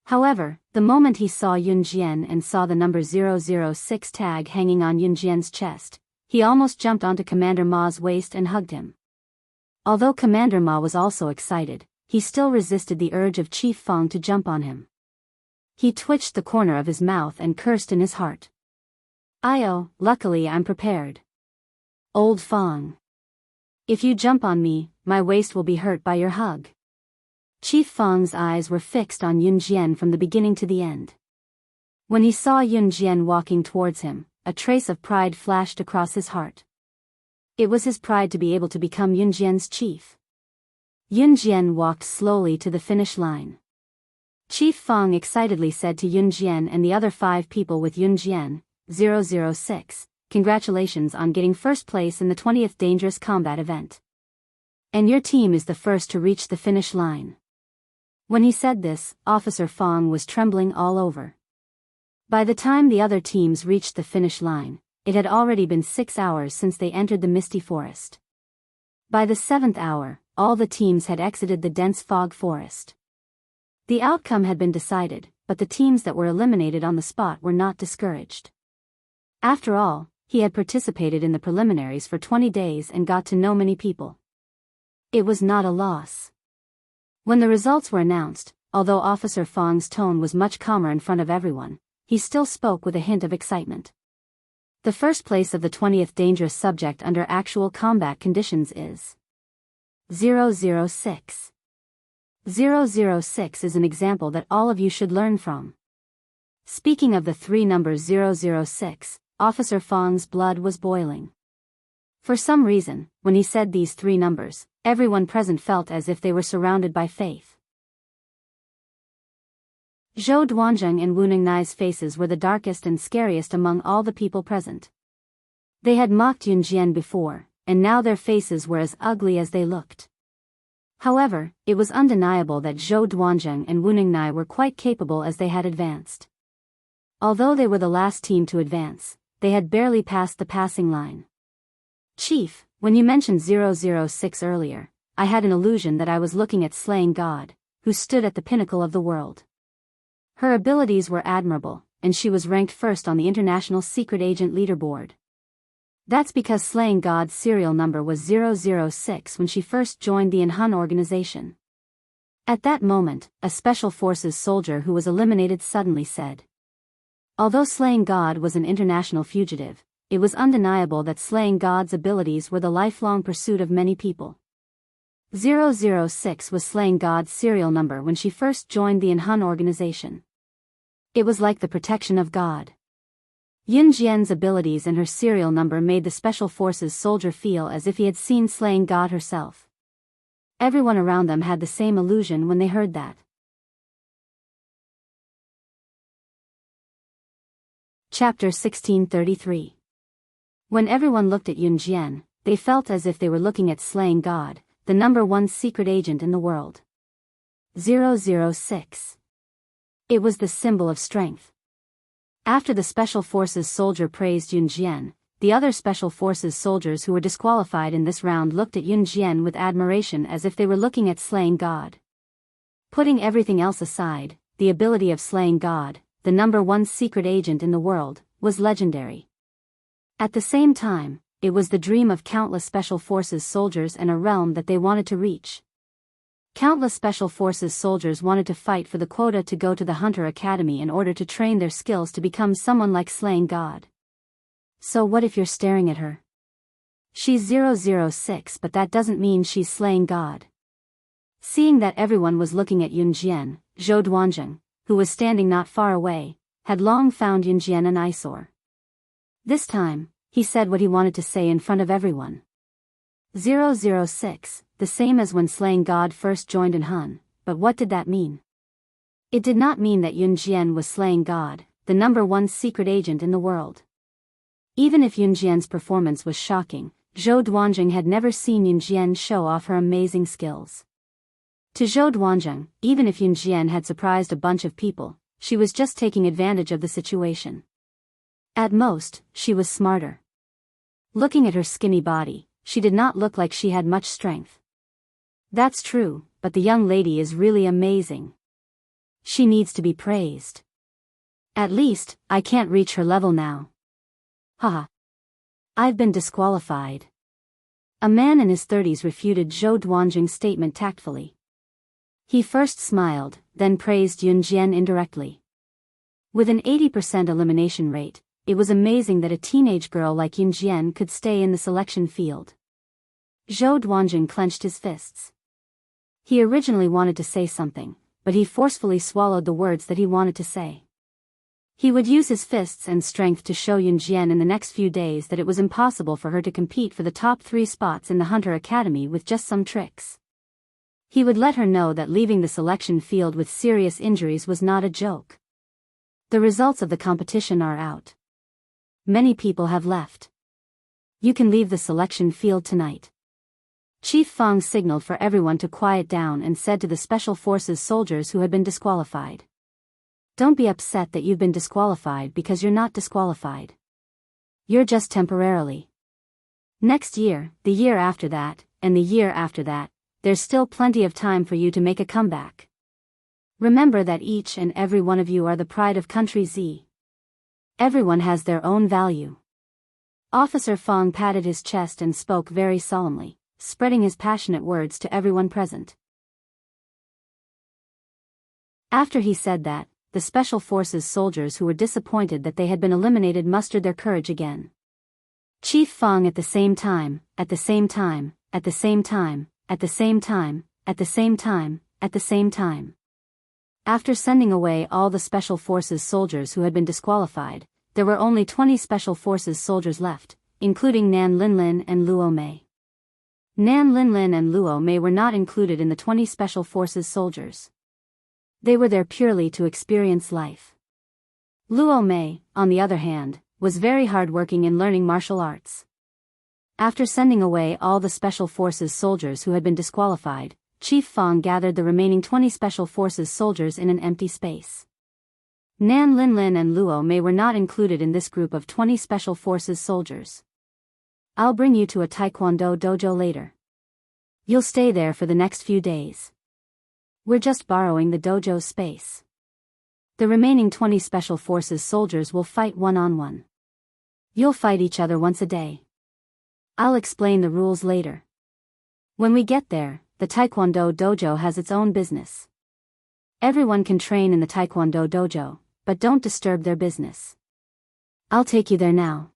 However, the moment he saw Yun Jian and saw the number 006 tag hanging on Yun Jian's chest, he almost jumped onto Commander Ma's waist and hugged him. Although Commander Ma was also excited, he still resisted the urge of Chief Fong to jump on him. He twitched the corner of his mouth and cursed in his heart. Luckily I'm prepared. Old Fong. If you jump on me, my waist will be hurt by your hug. Chief Fong's eyes were fixed on Yun Jian from the beginning to the end. When he saw Yun Jian walking towards him, a trace of pride flashed across his heart. It was his pride to be able to become Yun Jian's chief. Yun Jian walked slowly to the finish line. Chief Fong excitedly said to Yun Jian and the other 5 people with Yun Jian, 006, congratulations on getting first place in the 20th Dangerous Combat event. And your team is the first to reach the finish line. When he said this, Officer Fong was trembling all over. By the time the other teams reached the finish line, it had already been 6 hours since they entered the misty forest. By the 7th hour, all the teams had exited the dense fog forest. The outcome had been decided, but the teams that were eliminated on the spot were not discouraged. After all, he had participated in the preliminaries for 20 days and got to know many people. It was not a loss. When the results were announced, although Officer Fong's tone was much calmer in front of everyone, he still spoke with a hint of excitement. The first place of the 20th dangerous subject under actual combat conditions is 006. 006 is an example that all of you should learn from. Speaking of the 3 numbers 006, Officer Fong's blood was boiling. For some reason, when he said these 3 numbers, everyone present felt as if they were surrounded by faith. Zhou Duanzheng and Wu Ningnai's faces were the darkest and scariest among all the people present. They had mocked Yun Jian before, and now their faces were as ugly as they looked. However, it was undeniable that Zhou Duanzheng and Wu Ningnai were quite capable as they had advanced. Although they were the last team to advance, they had barely passed the passing line. Chief, when you mentioned 006 earlier, I had an illusion that I was looking at Slaying God, who stood at the pinnacle of the world. Her abilities were admirable, and she was ranked first on the International Secret Agent Leaderboard. That's because Slaying God's serial number was 006 when she first joined the Enhun organization. At that moment, a Special Forces soldier who was eliminated suddenly said. Although Slaying God was an international fugitive, it was undeniable that Slaying God's abilities were the lifelong pursuit of many people. 006 was Slaying God's serial number when she first joined the Enhun organization. It was like the protection of God. Yun Jian's abilities and her serial number made the Special Forces soldier feel as if he had seen Slaying God herself. Everyone around them had the same illusion when they heard that. Chapter 1633. When everyone looked at Yun Jian, they felt as if they were looking at slaying God, the number one secret agent in the world. 006. It was the symbol of strength. After the Special Forces soldier praised Yun Jian, the other Special Forces soldiers who were disqualified in this round looked at Yun Jian with admiration as if they were looking at slaying God. Putting everything else aside, the ability of slaying God, the number one secret agent in the world, was legendary. At the same time, it was the dream of countless Special Forces soldiers and a realm that they wanted to reach. Countless Special Forces soldiers wanted to fight for the quota to go to the Hunter Academy in order to train their skills to become someone like slaying God. So what if you're staring at her? She's 006, but that doesn't mean she's slaying God. Seeing that everyone was looking at Yun Jian, Zhou Duanzheng, who was standing not far away, had long found Yun Jian an eyesore. This time, he said what he wanted to say in front of everyone. 006, the same as when slaying God first joined in Hun, but what did that mean? It did not mean that Yun Jian was slaying God, the number one secret agent in the world. Even if Yun Jian's performance was shocking, Zhou Duanzheng had never seen Yun Jian show off her amazing skills. To Zhou Duanzheng, even if Yun Jian had surprised a bunch of people, she was just taking advantage of the situation. At most, she was smarter. Looking at her skinny body, she did not look like she had much strength. That's true, but the young lady is really amazing. She needs to be praised. At least, I can't reach her level now. Haha. I've been disqualified. A man in his 30s refuted Zhou Duanzheng's statement tactfully. He first smiled, then praised Yun Jian indirectly. With an 80% elimination rate, it was amazing that a teenage girl like Yun Jian could stay in the selection field. Zhou Duanzheng clenched his fists. He originally wanted to say something, but he forcefully swallowed the words that he wanted to say. He would use his fists and strength to show Yun Jian in the next few days that it was impossible for her to compete for the top 3 spots in the Hunter Academy with just some tricks. He would let her know that leaving the selection field with serious injuries was not a joke. The results of the competition are out. Many people have left. You can leave the selection field tonight. Chief Fang signaled for everyone to quiet down and said to the Special Forces soldiers who had been disqualified. Don't be upset that you've been disqualified because you're not disqualified. You're just temporarily. Next year, the year after that, and the year after that, there's still plenty of time for you to make a comeback. Remember that each and every one of you are the pride of Country Z. Everyone has their own value. Officer Fang patted his chest and spoke very solemnly, spreading his passionate words to everyone present. After he said that, the Special Forces soldiers who were disappointed that they had been eliminated mustered their courage again. Chief Fang at the same time, at the same time, at the same time, at the same time, at the same time, at the same time. After sending away all the Special Forces soldiers who had been disqualified, there were only 20 Special Forces soldiers left, including Nan Linlin and Luo Mei. Nan Linlin and Luo Mei were not included in the 20 Special Forces soldiers. They were there purely to experience life. Luo Mei, on the other hand, was very hardworking in learning martial arts. After sending away all the Special Forces soldiers who had been disqualified, Chief Fang gathered the remaining 20 Special Forces soldiers in an empty space. Nan Linlin and Luo Mei were not included in this group of 20 Special Forces soldiers. I'll bring you to a Taekwondo dojo later. You'll stay there for the next few days. We're just borrowing the dojo space. The remaining 20 Special Forces soldiers will fight one-on-one. You'll fight each other once a day. I'll explain the rules later. When we get there, the Taekwondo dojo has its own business. Everyone can train in the Taekwondo dojo, but don't disturb their business. I'll take you there now.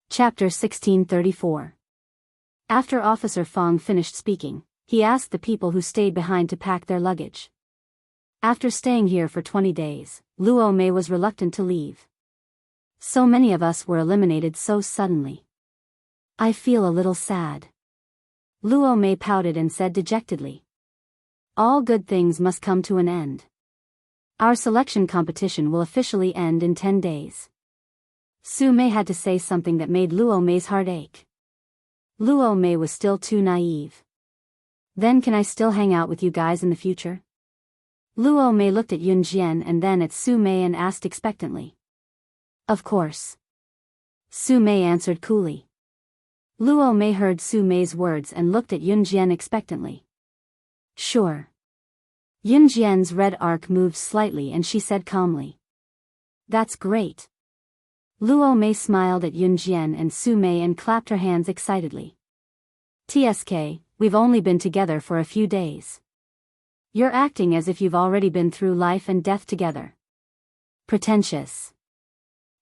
Chapter 1634. After Officer Fang finished speaking, he asked the people who stayed behind to pack their luggage. After staying here for 20 days, Luo Mei was reluctant to leave. So many of us were eliminated so suddenly. I feel a little sad. Luo Mei pouted and said dejectedly. All good things must come to an end. Our selection competition will officially end in 10 days. Su Mei had to say something that made Luo Mei's heart ache. Luo Mei was still too naive. Then can I still hang out with you guys in the future? Luo Mei looked at Yun Jian and then at Su Mei and asked expectantly. Of course. Su Mei answered coolly. Luo Mei heard Su Mei's words and looked at Yun Jian expectantly. Sure. Yun Jian's red arc moved slightly and she said calmly. That's great. Luo Mei smiled at Yun Jian and Su Mei and clapped her hands excitedly. TSK, we've only been together for a few days. You're acting as if you've already been through life and death together. Pretentious.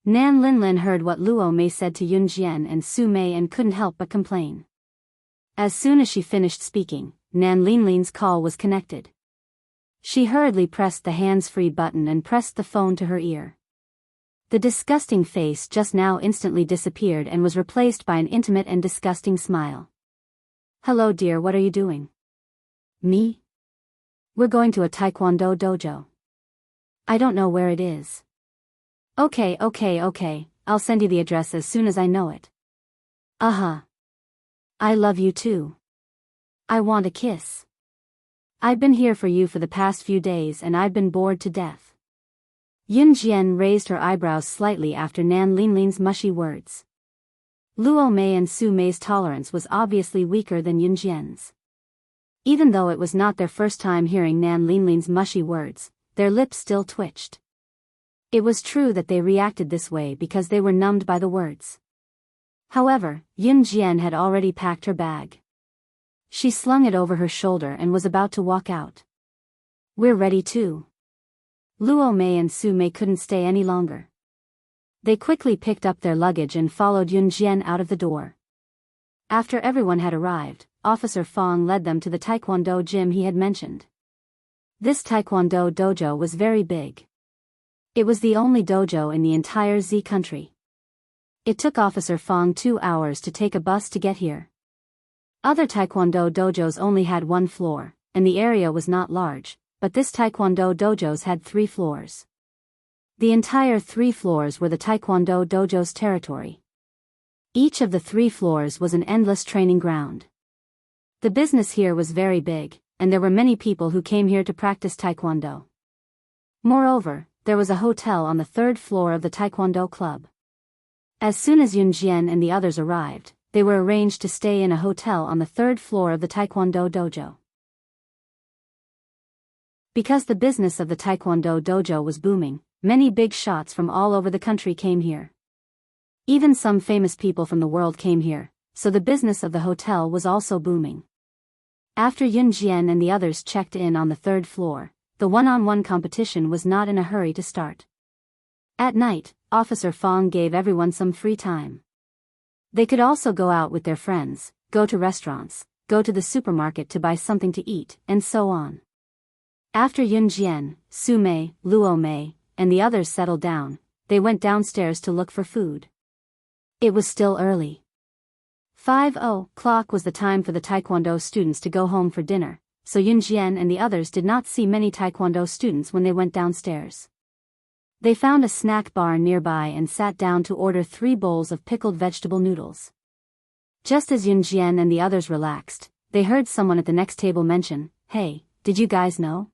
Nan Linlin heard what Luo Mei said to Yun Jian and Su Mei and couldn't help but complain. As soon as she finished speaking, Nan Linlin's call was connected. She hurriedly pressed the hands-free button and pressed the phone to her ear. The disgusting face just now instantly disappeared and was replaced by an intimate and disgusting smile. Hello dear, what are you doing? Me? We're going to a taekwondo dojo. I don't know where it is. Okay, I'll send you the address as soon as I know it. I love you too. I want a kiss. I've been here for you for the past few days and I've been bored to death. Yun Jian raised her eyebrows slightly after Nan Linlin's mushy words. Luo Mei and Su Mei's tolerance was obviously weaker than Yun Jian's. Even though it was not their first time hearing Nan Linlin's mushy words, their lips still twitched. It was true that they reacted this way because they were numbed by the words. However, Yun Jian had already packed her bag. She slung it over her shoulder and was about to walk out. We're ready too. Luo Mei and Su Mei couldn't stay any longer. They quickly picked up their luggage and followed Yun Jian out of the door. After everyone had arrived, Officer Fong led them to the taekwondo gym he had mentioned. This taekwondo dojo was very big. It was the only dojo in the entire Z country. It took Officer Fong 2 hours to take a bus to get here. Other taekwondo dojos only had 1 floor, and the area was not large, but this taekwondo dojo's had 3 floors. The entire 3 floors were the taekwondo dojo's territory. Each of the 3 floors was an endless training ground. The business here was very big, and there were many people who came here to practice taekwondo. Moreover, there was a hotel on the 3rd floor of the taekwondo club. As soon as Yun Jian and the others arrived, they were arranged to stay in a hotel on the 3rd floor of the taekwondo dojo. Because the business of the taekwondo dojo was booming, many big shots from all over the country came here. Even some famous people from the world came here, so the business of the hotel was also booming. After Yun Jian and the others checked in on the 3rd floor, the one-on-one competition was not in a hurry to start. At night, Officer Fong gave everyone some free time. They could also go out with their friends, go to restaurants, go to the supermarket to buy something to eat, and so on. After Yun Jian, Su Mei, Luo Mei, and the others settled down, they went downstairs to look for food. It was still early. 5:00 was the time for the taekwondo students to go home for dinner, so Yun Jian and the others did not see many taekwondo students when they went downstairs. They found a snack bar nearby and sat down to order 3 bowls of pickled vegetable noodles. Just as Yun Jian and the others relaxed, they heard someone at the next table mention, "Hey, did you guys know?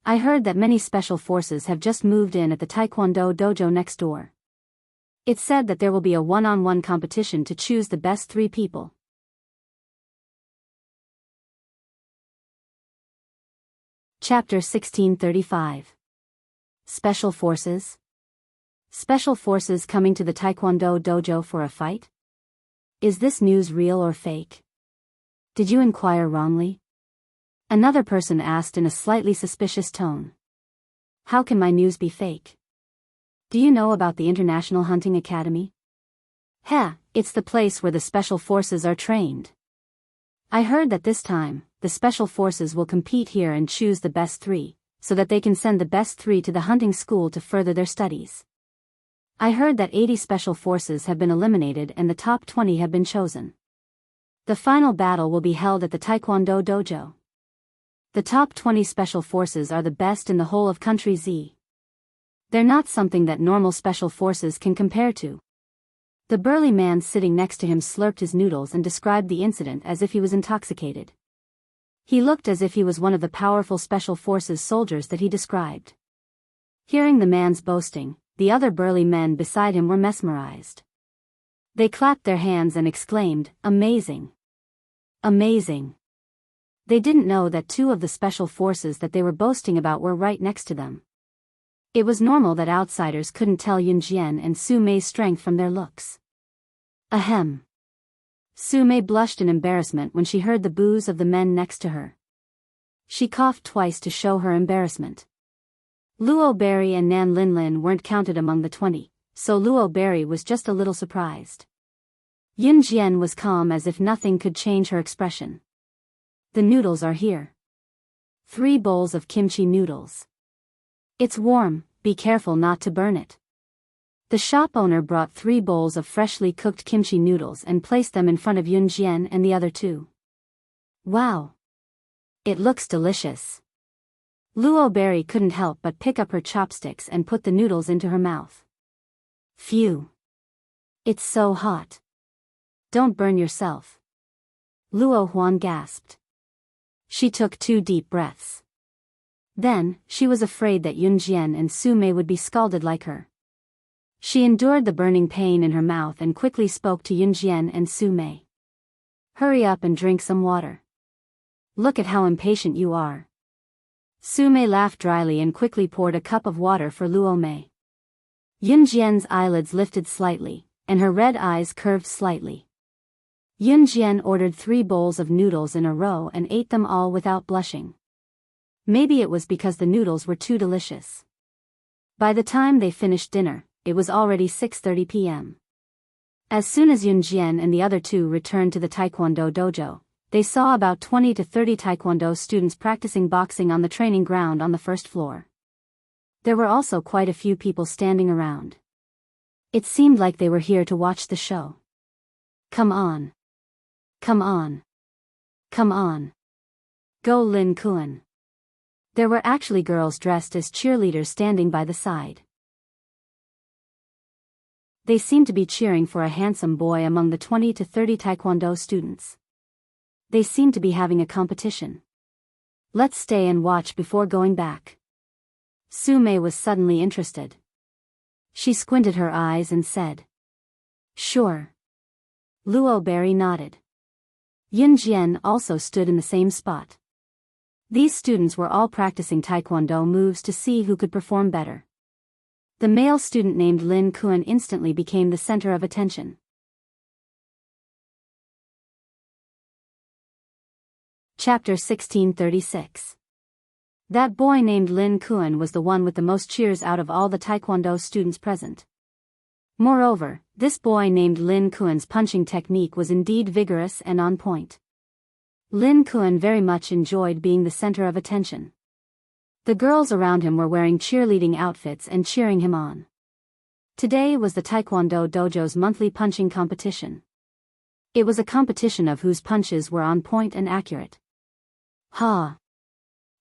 I heard that many special forces have just moved in at the taekwondo dojo next door. It's said that there will be a one-on-one competition to choose the best 3 people." Chapter 1635. Special Forces? Special Forces coming to the taekwondo dojo for a fight? Is this news real or fake? Did you inquire wrongly? Another person asked in a slightly suspicious tone. How can my news be fake? Do you know about the International Hunting Academy? It's the place where the Special Forces are trained. I heard that this time, the Special Forces will compete here and choose the best 3, so that they can send the best 3 to the hunting school to further their studies. I heard that 80 Special Forces have been eliminated and the top 20 have been chosen. The final battle will be held at the taekwondo dojo. The top 20 special forces are the best in the whole of country Z. They're not something that normal special forces can compare to. The burly man sitting next to him slurped his noodles and described the incident as if he was intoxicated. He looked as if he was one of the powerful special forces soldiers that he described. Hearing the man's boasting, the other burly men beside him were mesmerized. They clapped their hands and exclaimed, "Amazing! Amazing!" They didn't know that two of the special forces that they were boasting about were right next to them. It was normal that outsiders couldn't tell Yunjian and Su Mei's strength from their looks. Ahem. Su Mei blushed in embarrassment when she heard the boos of the men next to her. She coughed twice to show her embarrassment. Luo Berry and Nan Linlin weren't counted among the 20, so Luo Berry was just a little surprised. Yunjian was calm as if nothing could change her expression. The noodles are here. 3 bowls of kimchi noodles. It's warm, be careful not to burn it. The shop owner brought 3 bowls of freshly cooked kimchi noodles and placed them in front of Yunjian and the other 2. Wow! It looks delicious. Luo Berry couldn't help but pick up her chopsticks and put the noodles into her mouth. Phew! It's so hot. Don't burn yourself. Luo Huan gasped. She took 2 deep breaths. Then, she was afraid that Yunjian and Su Mei would be scalded like her. She endured the burning pain in her mouth and quickly spoke to Yunjian and Su Mei. Hurry up and drink some water. Look at how impatient you are. Su Mei laughed dryly and quickly poured a cup of water for Luo Mei. Yunjian's eyelids lifted slightly, and her red eyes curved slightly. Yunjian ordered 3 bowls of noodles in a row and ate them all without blushing. Maybe it was because the noodles were too delicious. By the time they finished dinner, it was already 6:30 p.m. As soon as Yunjian and the other 2 returned to the Taekwondo dojo, they saw about 20 to 30 Taekwondo students practicing boxing on the training ground on the first floor. There were also quite a few people standing around. It seemed like they were here to watch the show. Come on. Come on. Come on. Go Lin Kuan. There were actually girls dressed as cheerleaders standing by the side. They seemed to be cheering for a handsome boy among the 20 to 30 Taekwondo students. They seemed to be having a competition. Let's stay and watch before going back. Su Mei was suddenly interested. She squinted her eyes and said, "Sure." Luo Berry nodded. Yunjian also stood in the same spot. These students were all practicing Taekwondo moves to see who could perform better. The male student named Lin Kuan instantly became the center of attention. Chapter 1636. That boy named Lin Kuan was the one with the most cheers out of all the Taekwondo students present. Moreover, this boy named Lin Kuan's punching technique was indeed vigorous and on point. Lin Kuan very much enjoyed being the center of attention. The girls around him were wearing cheerleading outfits and cheering him on. Today was the Taekwondo dojo's monthly punching competition. It was a competition of whose punches were on point and accurate. Ha!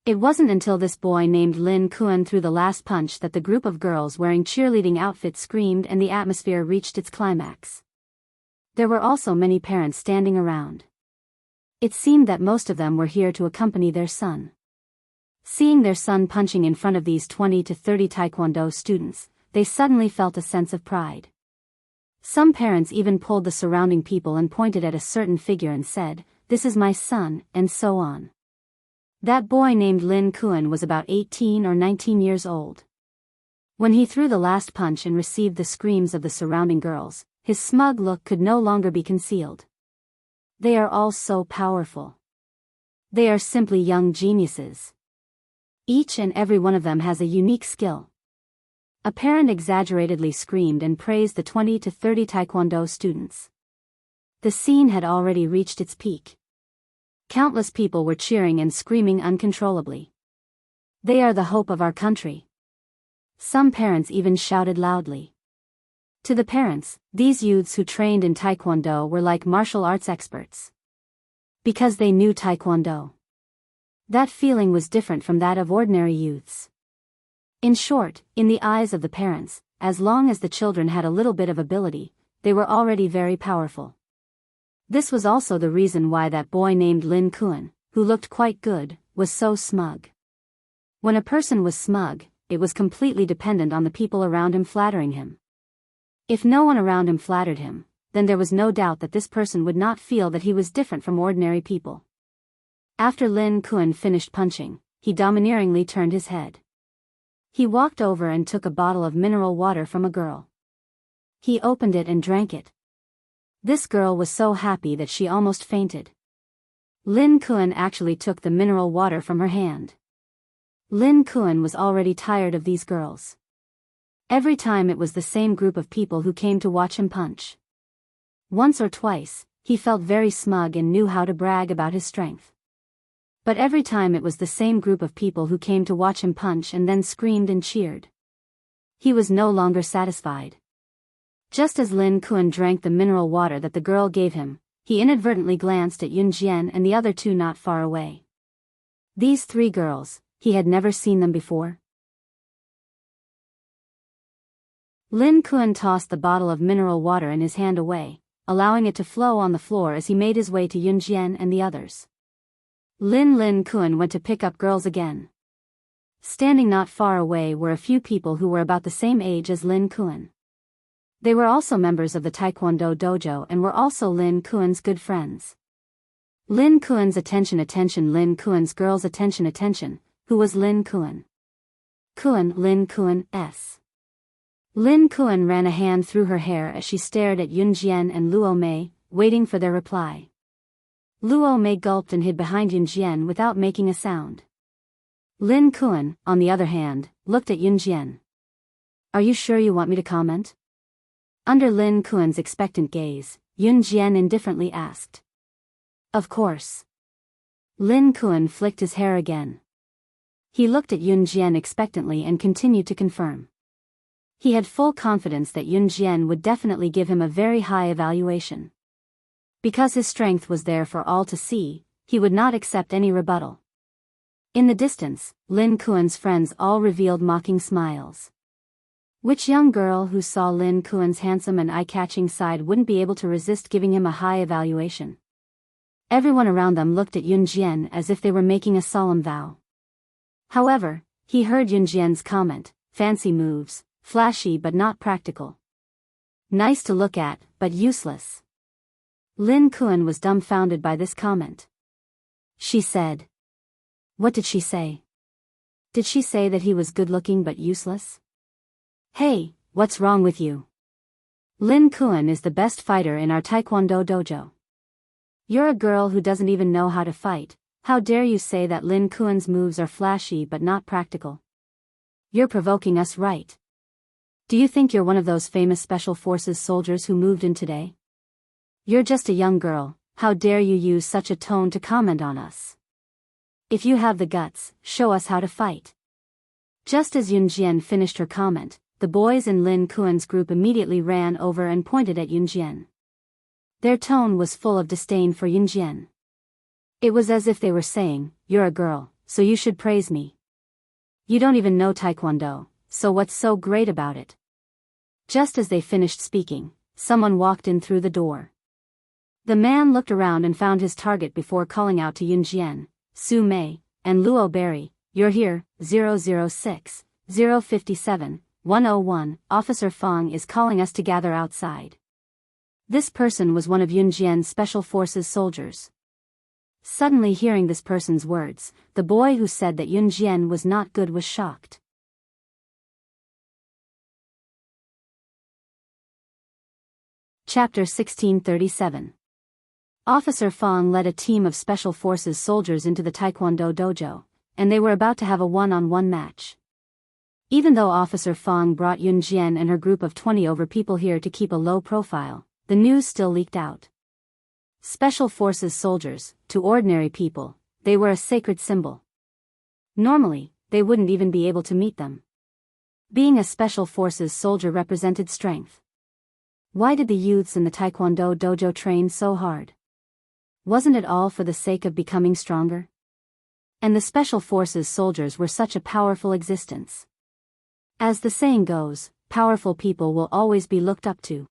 It wasn't until this boy named Lin Kuan threw the last punch that the group of girls wearing cheerleading outfits screamed and the atmosphere reached its climax. There were also many parents standing around. It seemed that most of them were here to accompany their son. Seeing their son punching in front of these 20 to 30 Taekwondo students, they suddenly felt a sense of pride. Some parents even pulled the surrounding people and pointed at a certain figure and said, "This is my son," and so on. That boy named Lin Kuan was about 18 or 19 years old. When he threw the last punch and received the screams of the surrounding girls, his smug look could no longer be concealed. They are all so powerful. They are simply young geniuses. Each and every one of them has a unique skill. A parent exaggeratedly screamed and praised the 20 to 30 Taekwondo students. The scene had already reached its peak. Countless people were cheering and screaming uncontrollably. They are the hope of our country. Some parents even shouted loudly. To the parents, these youths who trained in Taekwondo were like martial arts experts. Because they knew Taekwondo. That feeling was different from that of ordinary youths. In short, in the eyes of the parents, as long as the children had a little bit of ability, they were already very powerful. This was also the reason why that boy named Lin Kuan, who looked quite good, was so smug. When a person was smug, it was completely dependent on the people around him flattering him. If no one around him flattered him, then there was no doubt that this person would not feel that he was different from ordinary people. After Lin Kuan finished punching, he domineeringly turned his head. He walked over and took a bottle of mineral water from a girl. He opened it and drank it. This girl was so happy that she almost fainted. Lin Kuan actually took the mineral water from her hand. Lin Kuan was already tired of these girls. Every time it was the same group of people who came to watch him punch. Once or twice, he felt very smug and knew how to brag about his strength. But every time it was the same group of people who came to watch him punch and then screamed and cheered. He was no longer satisfied. Just as Lin Kuan drank the mineral water that the girl gave him, he inadvertently glanced at Yun Jian and the other two not far away. These three girls, he had never seen them before. Lin Kuan tossed the bottle of mineral water in his hand away, allowing it to flow on the floor as he made his way to Yun Jian and the others. Lin Kuan went to pick up girls again. Standing not far away were a few people who were about the same age as Lin Kuan. They were also members of the Taekwondo dojo and were also Lin Kuan's good friends. Lin Kuan's attention, Lin Kuan's girls' attention, who was Lin Kuan? Lin Kuan, S. Lin Kuan ran a hand through her hair as she stared at Yun Jian and Luo Mei, waiting for their reply. Luo Mei gulped and hid behind Yun Jian without making a sound. Lin Kuan, on the other hand, looked at Yun Jian. "Are you sure you want me to comment?" Under Lin Kuan's expectant gaze, Yun Jian indifferently asked. "Of course." Lin Kuan flicked his hair again. He looked at Yun Jian expectantly and continued to confirm. He had full confidence that Yun Jian would definitely give him a very high evaluation. Because his strength was there for all to see, he would not accept any rebuttal. In the distance, Lin Kuan's friends all revealed mocking smiles. Which young girl who saw Lin Kuan's handsome and eye-catching side wouldn't be able to resist giving him a high evaluation? Everyone around them looked at Yun Jian as if they were making a solemn vow. However, he heard Yun Jian's comment, "Fancy moves, flashy but not practical. Nice to look at, but useless." Lin Kuan was dumbfounded by this comment. She said. What did she say? Did she say that he was good-looking but useless? Hey, what's wrong with you? Lin Kuan is the best fighter in our Taekwondo dojo. You're a girl who doesn't even know how to fight. How dare you say that Lin Kuan's moves are flashy but not practical? You're provoking us, right? Do you think you're one of those famous special forces soldiers who moved in today? You're just a young girl, how dare you use such a tone to comment on us? If you have the guts, show us how to fight. Just as Yun Jian finished her comment, the boys in Lin Kuan's group immediately ran over and pointed at Yun Jian. Their tone was full of disdain for Yun Jian. It was as if they were saying, "You're a girl, so you should praise me. You don't even know Taekwondo, so what's so great about it?" Just as they finished speaking, someone walked in through the door. The man looked around and found his target before calling out to Yun Jian, Su Mei, and Luo Berry, "You're here, 006, 057, 101, Officer Fong is calling us to gather outside." This person was one of Yun Jian's special forces soldiers. Suddenly hearing this person's words, the boy who said that Yun Jian was not good was shocked. Chapter 1637. Officer Fong led a team of Special Forces soldiers into the Taekwondo dojo, and they were about to have a one-on-one match. Even though Officer Fong brought Yun Jian and her group of 20 over people here to keep a low profile, the news still leaked out. Special Forces soldiers, to ordinary people, they were a sacred symbol. Normally, they wouldn't even be able to meet them. Being a Special Forces soldier represented strength. Why did the youths in the Taekwondo dojo train so hard? Wasn't it all for the sake of becoming stronger? And the Special Forces soldiers were such a powerful existence. As the saying goes, powerful people will always be looked up to.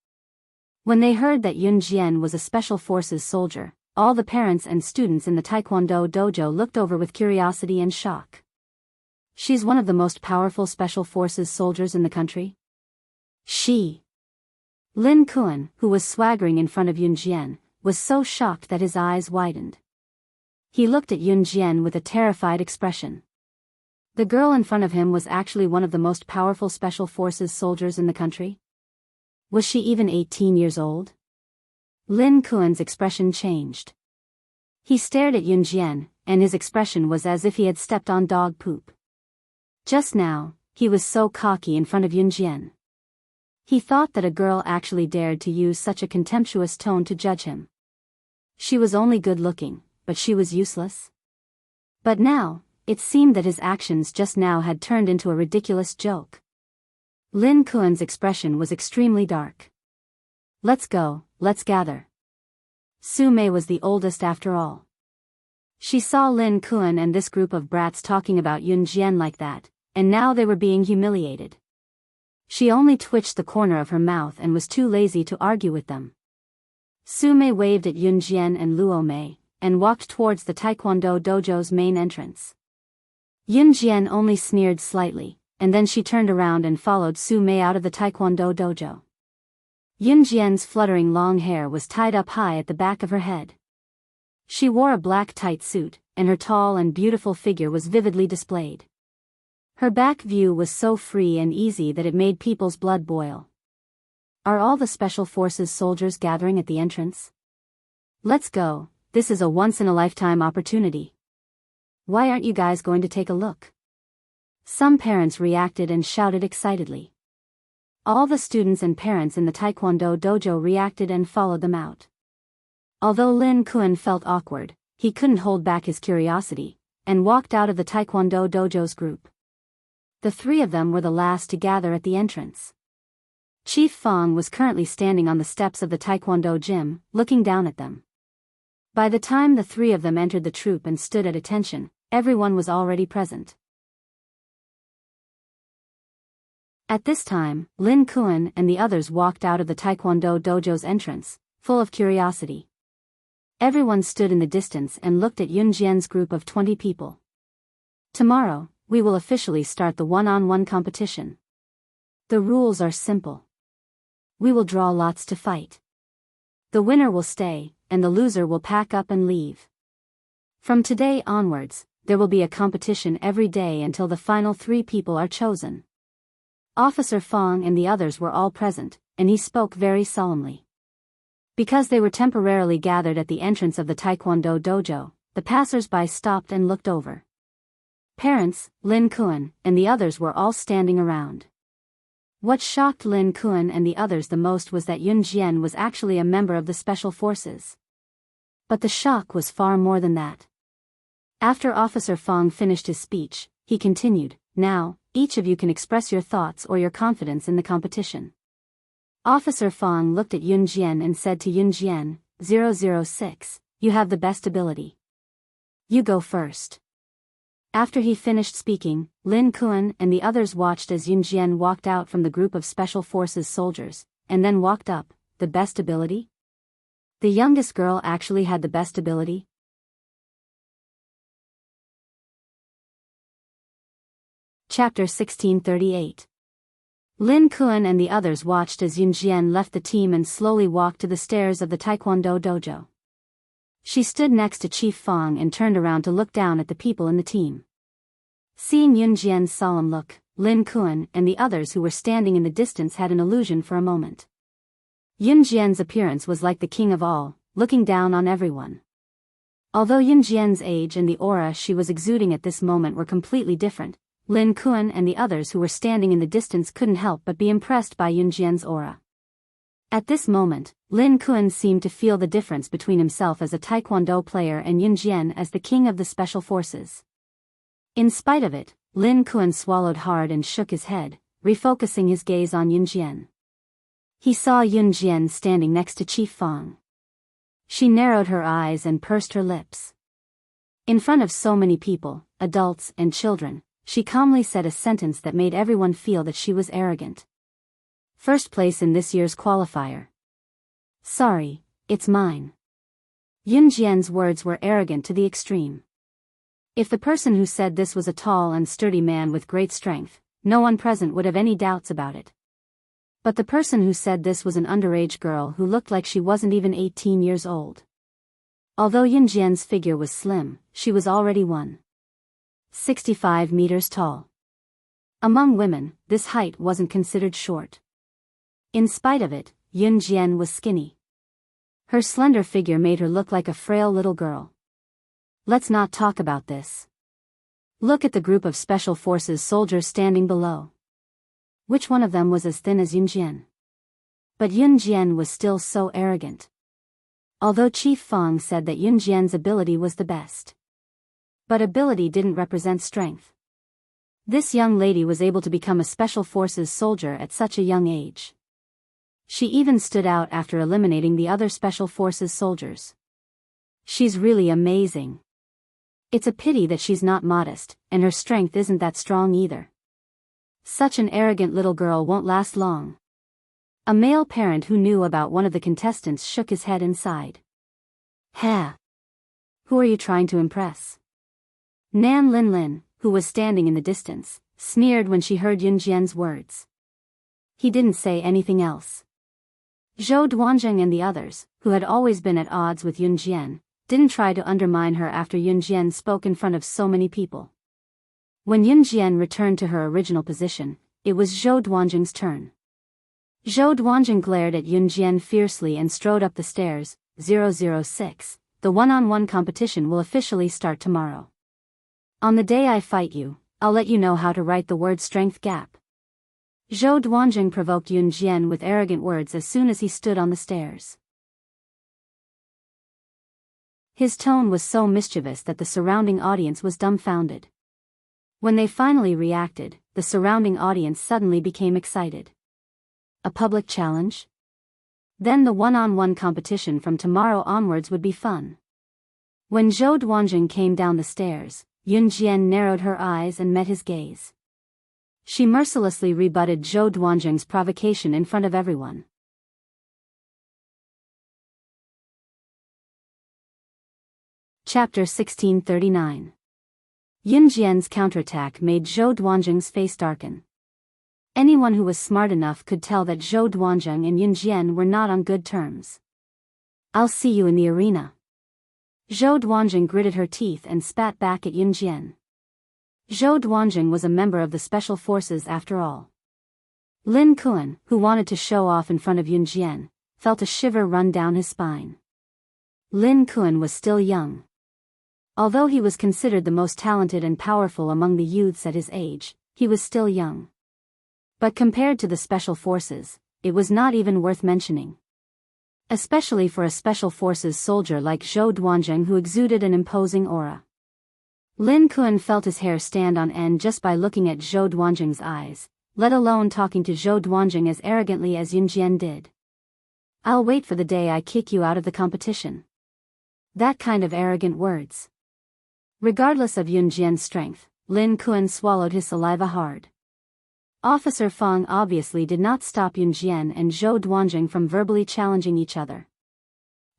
When they heard that Yun Jian was a Special Forces soldier, all the parents and students in the Taekwondo dojo looked over with curiosity and shock. She's one of the most powerful Special Forces soldiers in the country? Lin Kuan, who was swaggering in front of Yun Jian, was so shocked that his eyes widened. He looked at Yun Jian with a terrified expression. The girl in front of him was actually one of the most powerful Special Forces soldiers in the country? Was she even 18 years old? Lin Kuan's expression changed. He stared at Yun Jian, and his expression was as if he had stepped on dog poop. Just now, he was so cocky in front of Yun Jian. He thought that a girl actually dared to use such a contemptuous tone to judge him. She was only good-looking, but she was useless. But now, it seemed that his actions just now had turned into a ridiculous joke. Lin Kuan's expression was extremely dark. Let's go, let's gather. Su Mei was the oldest after all. She saw Lin Kuan and this group of brats talking about Yun Jian like that, and now they were being humiliated. She only twitched the corner of her mouth and was too lazy to argue with them. Su Mei waved at Yun Jian and Luo Mei, and walked towards the Taekwondo dojo's main entrance. Yun Jian only sneered slightly, and then she turned around and followed Su Mei out of the Taekwondo dojo. Yun Jian's fluttering long hair was tied up high at the back of her head. She wore a black tight suit, and her tall and beautiful figure was vividly displayed. Her back view was so free and easy that it made people's blood boil. Are all the Special Forces soldiers gathering at the entrance? Let's go, this is a once-in-a-lifetime opportunity. Why aren't you guys going to take a look? Some parents reacted and shouted excitedly. All the students and parents in the Taekwondo dojo reacted and followed them out. Although Lin Kuan felt awkward, he couldn't hold back his curiosity, and walked out of the Taekwondo dojo's group. The three of them were the last to gather at the entrance. Chief Fong was currently standing on the steps of the Taekwondo gym, looking down at them. By the time the three of them entered the troop and stood at attention, everyone was already present. At this time, Lin Kuan and the others walked out of the Taekwondo dojo's entrance, full of curiosity. Everyone stood in the distance and looked at Yun Jian's group of 20 people. Tomorrow, we will officially start the one-on-one competition. The rules are simple. We will draw lots to fight. The winner will stay, and the loser will pack up and leave. From today onwards, there will be a competition every day until the final 3 people are chosen. Officer Fong and the others were all present, and he spoke very solemnly. Because they were temporarily gathered at the entrance of the Taekwondo dojo, the passers-by stopped and looked over. Parents, Lin Kuan, and the others were all standing around. What shocked Lin Kuan and the others the most was that Yun Jian was actually a member of the Special Forces. But the shock was far more than that. After Officer Fong finished his speech, he continued, "Now, each of you can express your thoughts or your confidence in the competition." Officer Fong looked at Yun Jian and said to Yun Jian, 006, "You have the best ability. You go first." After he finished speaking, Lin Kuan and the others watched as Yun Jian walked out from the group of Special Forces soldiers, and then walked up. The best ability? The youngest girl actually had the best ability? Chapter 1638. Lin Kuan and the others watched as Yun Jian left the team and slowly walked to the stairs of the Taekwondo dojo. She stood next to Chief Fong and turned around to look down at the people in the team. Seeing Yun Jian's solemn look, Lin Kuan and the others who were standing in the distance had an illusion for a moment. Yun Jian's appearance was like the king of all, looking down on everyone. Although Yun Jian's age and the aura she was exuding at this moment were completely different, Lin Kuan and the others who were standing in the distance couldn't help but be impressed by Yun Jian's aura. At this moment, Lin Kuan seemed to feel the difference between himself as a Taekwondo player and Yun Jian as the king of the Special Forces. In spite of it, Lin Kuan swallowed hard and shook his head, refocusing his gaze on Yun Jian. He saw Yun Jian standing next to Chief Fong. She narrowed her eyes and pursed her lips. In front of so many people, adults and children, she calmly said a sentence that made everyone feel that she was arrogant. First place in this year's qualifier. Sorry, it's mine. Yun Jian's words were arrogant to the extreme. If the person who said this was a tall and sturdy man with great strength, no one present would have any doubts about it. But the person who said this was an underage girl who looked like she wasn't even 18 years old. Although Yun Jian's figure was slim, she was already 1.65 meters tall. Among women, this height wasn't considered short. In spite of it, Yun Jian was skinny. Her slender figure made her look like a frail little girl. Let's not talk about this. Look at the group of Special Forces soldiers standing below. Which one of them was as thin as Yun Jian? But Yun Jian was still so arrogant. Although Chief Fang said that Yun Jian's ability was the best. But ability didn't represent strength. This young lady was able to become a Special Forces soldier at such a young age. She even stood out after eliminating the other Special Forces soldiers. She's really amazing. It's a pity that she's not modest, and her strength isn't that strong either. Such an arrogant little girl won't last long. A male parent who knew about one of the contestants shook his head and sighed. Ha! Who are you trying to impress? Nan Lin, who was standing in the distance, sneered when she heard Yun Jian's words. He didn't say anything else. Zhou Duanzheng and the others, who had always been at odds with Yun Jian, didn't try to undermine her after Yun Jian spoke in front of so many people. When Yun Jian returned to her original position, it was Zhou Duanzheng's turn. Zhou Duanzheng glared at Yun Jian fiercely and strode up the stairs. 006. The one-on-one competition will officially start tomorrow. On the day I fight you, I'll let you know how to write the word strength gap. Zhou Duanzheng provoked Yun Jian with arrogant words as soon as he stood on the stairs. His tone was so mischievous that the surrounding audience was dumbfounded. When they finally reacted, the surrounding audience suddenly became excited. A public challenge? Then the one-on-one competition from tomorrow onwards would be fun. When Zhou Duanzheng came down the stairs, Yun Jian narrowed her eyes and met his gaze. She mercilessly rebutted Zhou Duanzheng's provocation in front of everyone. Chapter 1639. Yun Jian's counterattack made Zhou Duanzheng's face darken. Anyone who was smart enough could tell that Zhou Duanzheng and Yun Jian were not on good terms. I'll see you in the arena. Zhou Duanzheng gritted her teeth and spat back at Yun Jian. Zhou Duanzheng was a member of the Special Forces after all. Lin Kuan, who wanted to show off in front of Yun Jian, felt a shiver run down his spine. Lin Kuan was still young. Although he was considered the most talented and powerful among the youths at his age, he was still young. But compared to the Special Forces, it was not even worth mentioning. Especially for a Special Forces soldier like Zhou Duanzheng who exuded an imposing aura. Lin Kuan felt his hair stand on end just by looking at Zhou Duanzheng's eyes, let alone talking to Zhou Duanzheng as arrogantly as Yun Jian did. I'll wait for the day I kick you out of the competition. That kind of arrogant words. Regardless of Yun Jian's strength, Lin Kuan swallowed his saliva hard. Officer Fang obviously did not stop Yun Jian and Zhou Duanzheng from verbally challenging each other.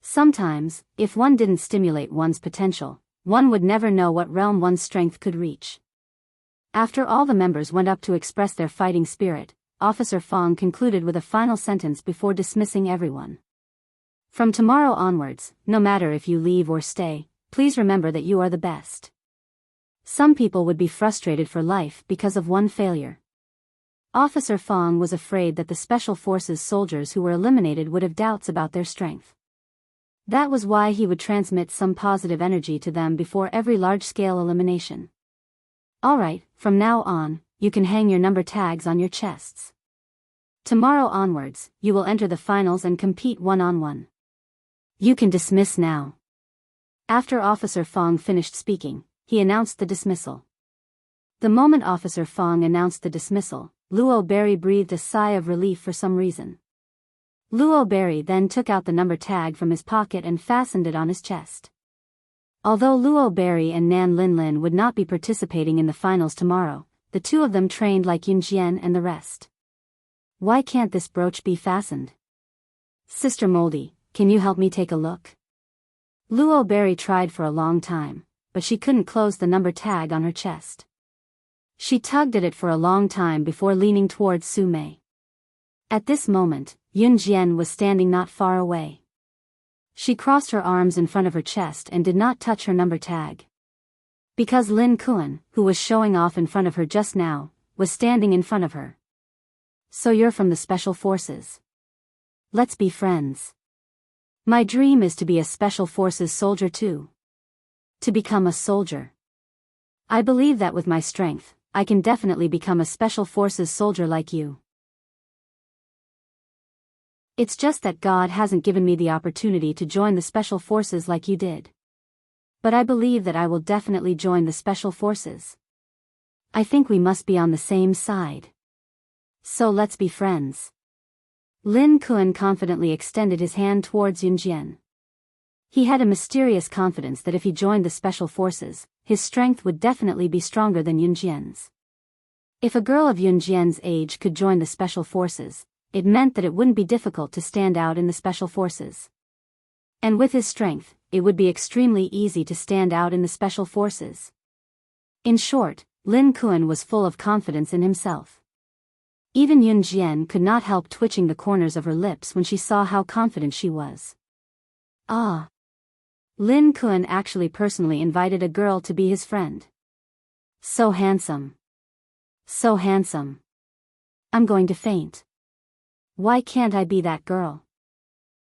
Sometimes, if one didn't stimulate one's potential, one would never know what realm one's strength could reach. After all the members went up to express their fighting spirit, Officer Fang concluded with a final sentence before dismissing everyone. From tomorrow onwards, no matter if you leave or stay, please remember that you are the best. Some people would be frustrated for life because of one failure. Officer Fang was afraid that the Special Forces soldiers who were eliminated would have doubts about their strength. That was why he would transmit some positive energy to them before every large-scale elimination. Alright, from now on, you can hang your number tags on your chests. Tomorrow onwards, you will enter the finals and compete one-on-one. You can dismiss now. After Officer Fang finished speaking, he announced the dismissal. The moment Officer Fang announced the dismissal, Luo Berry breathed a sigh of relief for some reason. Luo Berry then took out the number tag from his pocket and fastened it on his chest. Although Luo Berry and Nan Linlin would not be participating in the finals tomorrow, the two of them trained like Yunjian and the rest. Why can't this brooch be fastened? Sister Moldy, can you help me take a look? Luo Berry tried for a long time, but she couldn't close the number tag on her chest. She tugged at it for a long time before leaning towards Su Mei. At this moment, Yunjian was standing not far away. She crossed her arms in front of her chest and did not touch her number tag. Because Lin Kuan, who was showing off in front of her just now, was standing in front of her. So you're from the Special Forces. Let's be friends. My dream is to be a Special Forces soldier too. To become a soldier. I believe that with my strength, I can definitely become a Special Forces soldier like you. It's just that God hasn't given me the opportunity to join the Special Forces like you did. But I believe that I will definitely join the Special Forces. I think we must be on the same side. So let's be friends. Lin Kuan confidently extended his hand towards Yunjian. He had a mysterious confidence that if he joined the Special Forces, his strength would definitely be stronger than Yunjian's. If a girl of Yunjian's age could join the Special Forces, it meant that it wouldn't be difficult to stand out in the Special Forces. And with his strength, it would be extremely easy to stand out in the Special Forces. In short, Lin Kuan was full of confidence in himself. Even Yunjian could not help twitching the corners of her lips when she saw how confident she was. Ah! Lin Kuan actually personally invited a girl to be his friend. So handsome. So handsome. I'm going to faint. Why can't I be that girl?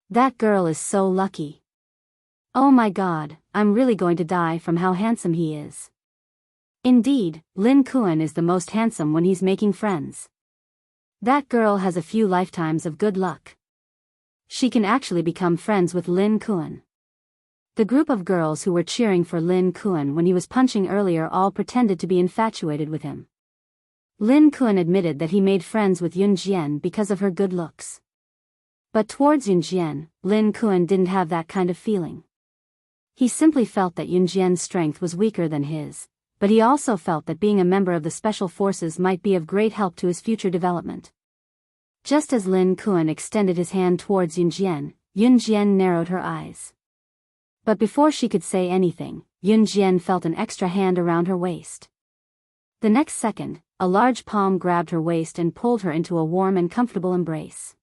That girl is so lucky. Oh my God, I'm really going to die from how handsome he is. Indeed, Lin Kuan is the most handsome when he's making friends. That girl has a few lifetimes of good luck. She can actually become friends with Lin Kuan. The group of girls who were cheering for Lin Kuan when he was punching earlier all pretended to be infatuated with him. Lin Kuan admitted that he made friends with Yunjian because of her good looks. But towards Yunjian, Lin Kuan didn't have that kind of feeling. He simply felt that Yunjian's strength was weaker than his, but he also felt that being a member of the Special Forces might be of great help to his future development. Just as Lin Kuan extended his hand towards Yunjian, Yunjian narrowed her eyes. But before she could say anything, Yunjian felt an extra hand around her waist. The next second, a large palm grabbed her waist and pulled her into a warm and comfortable embrace.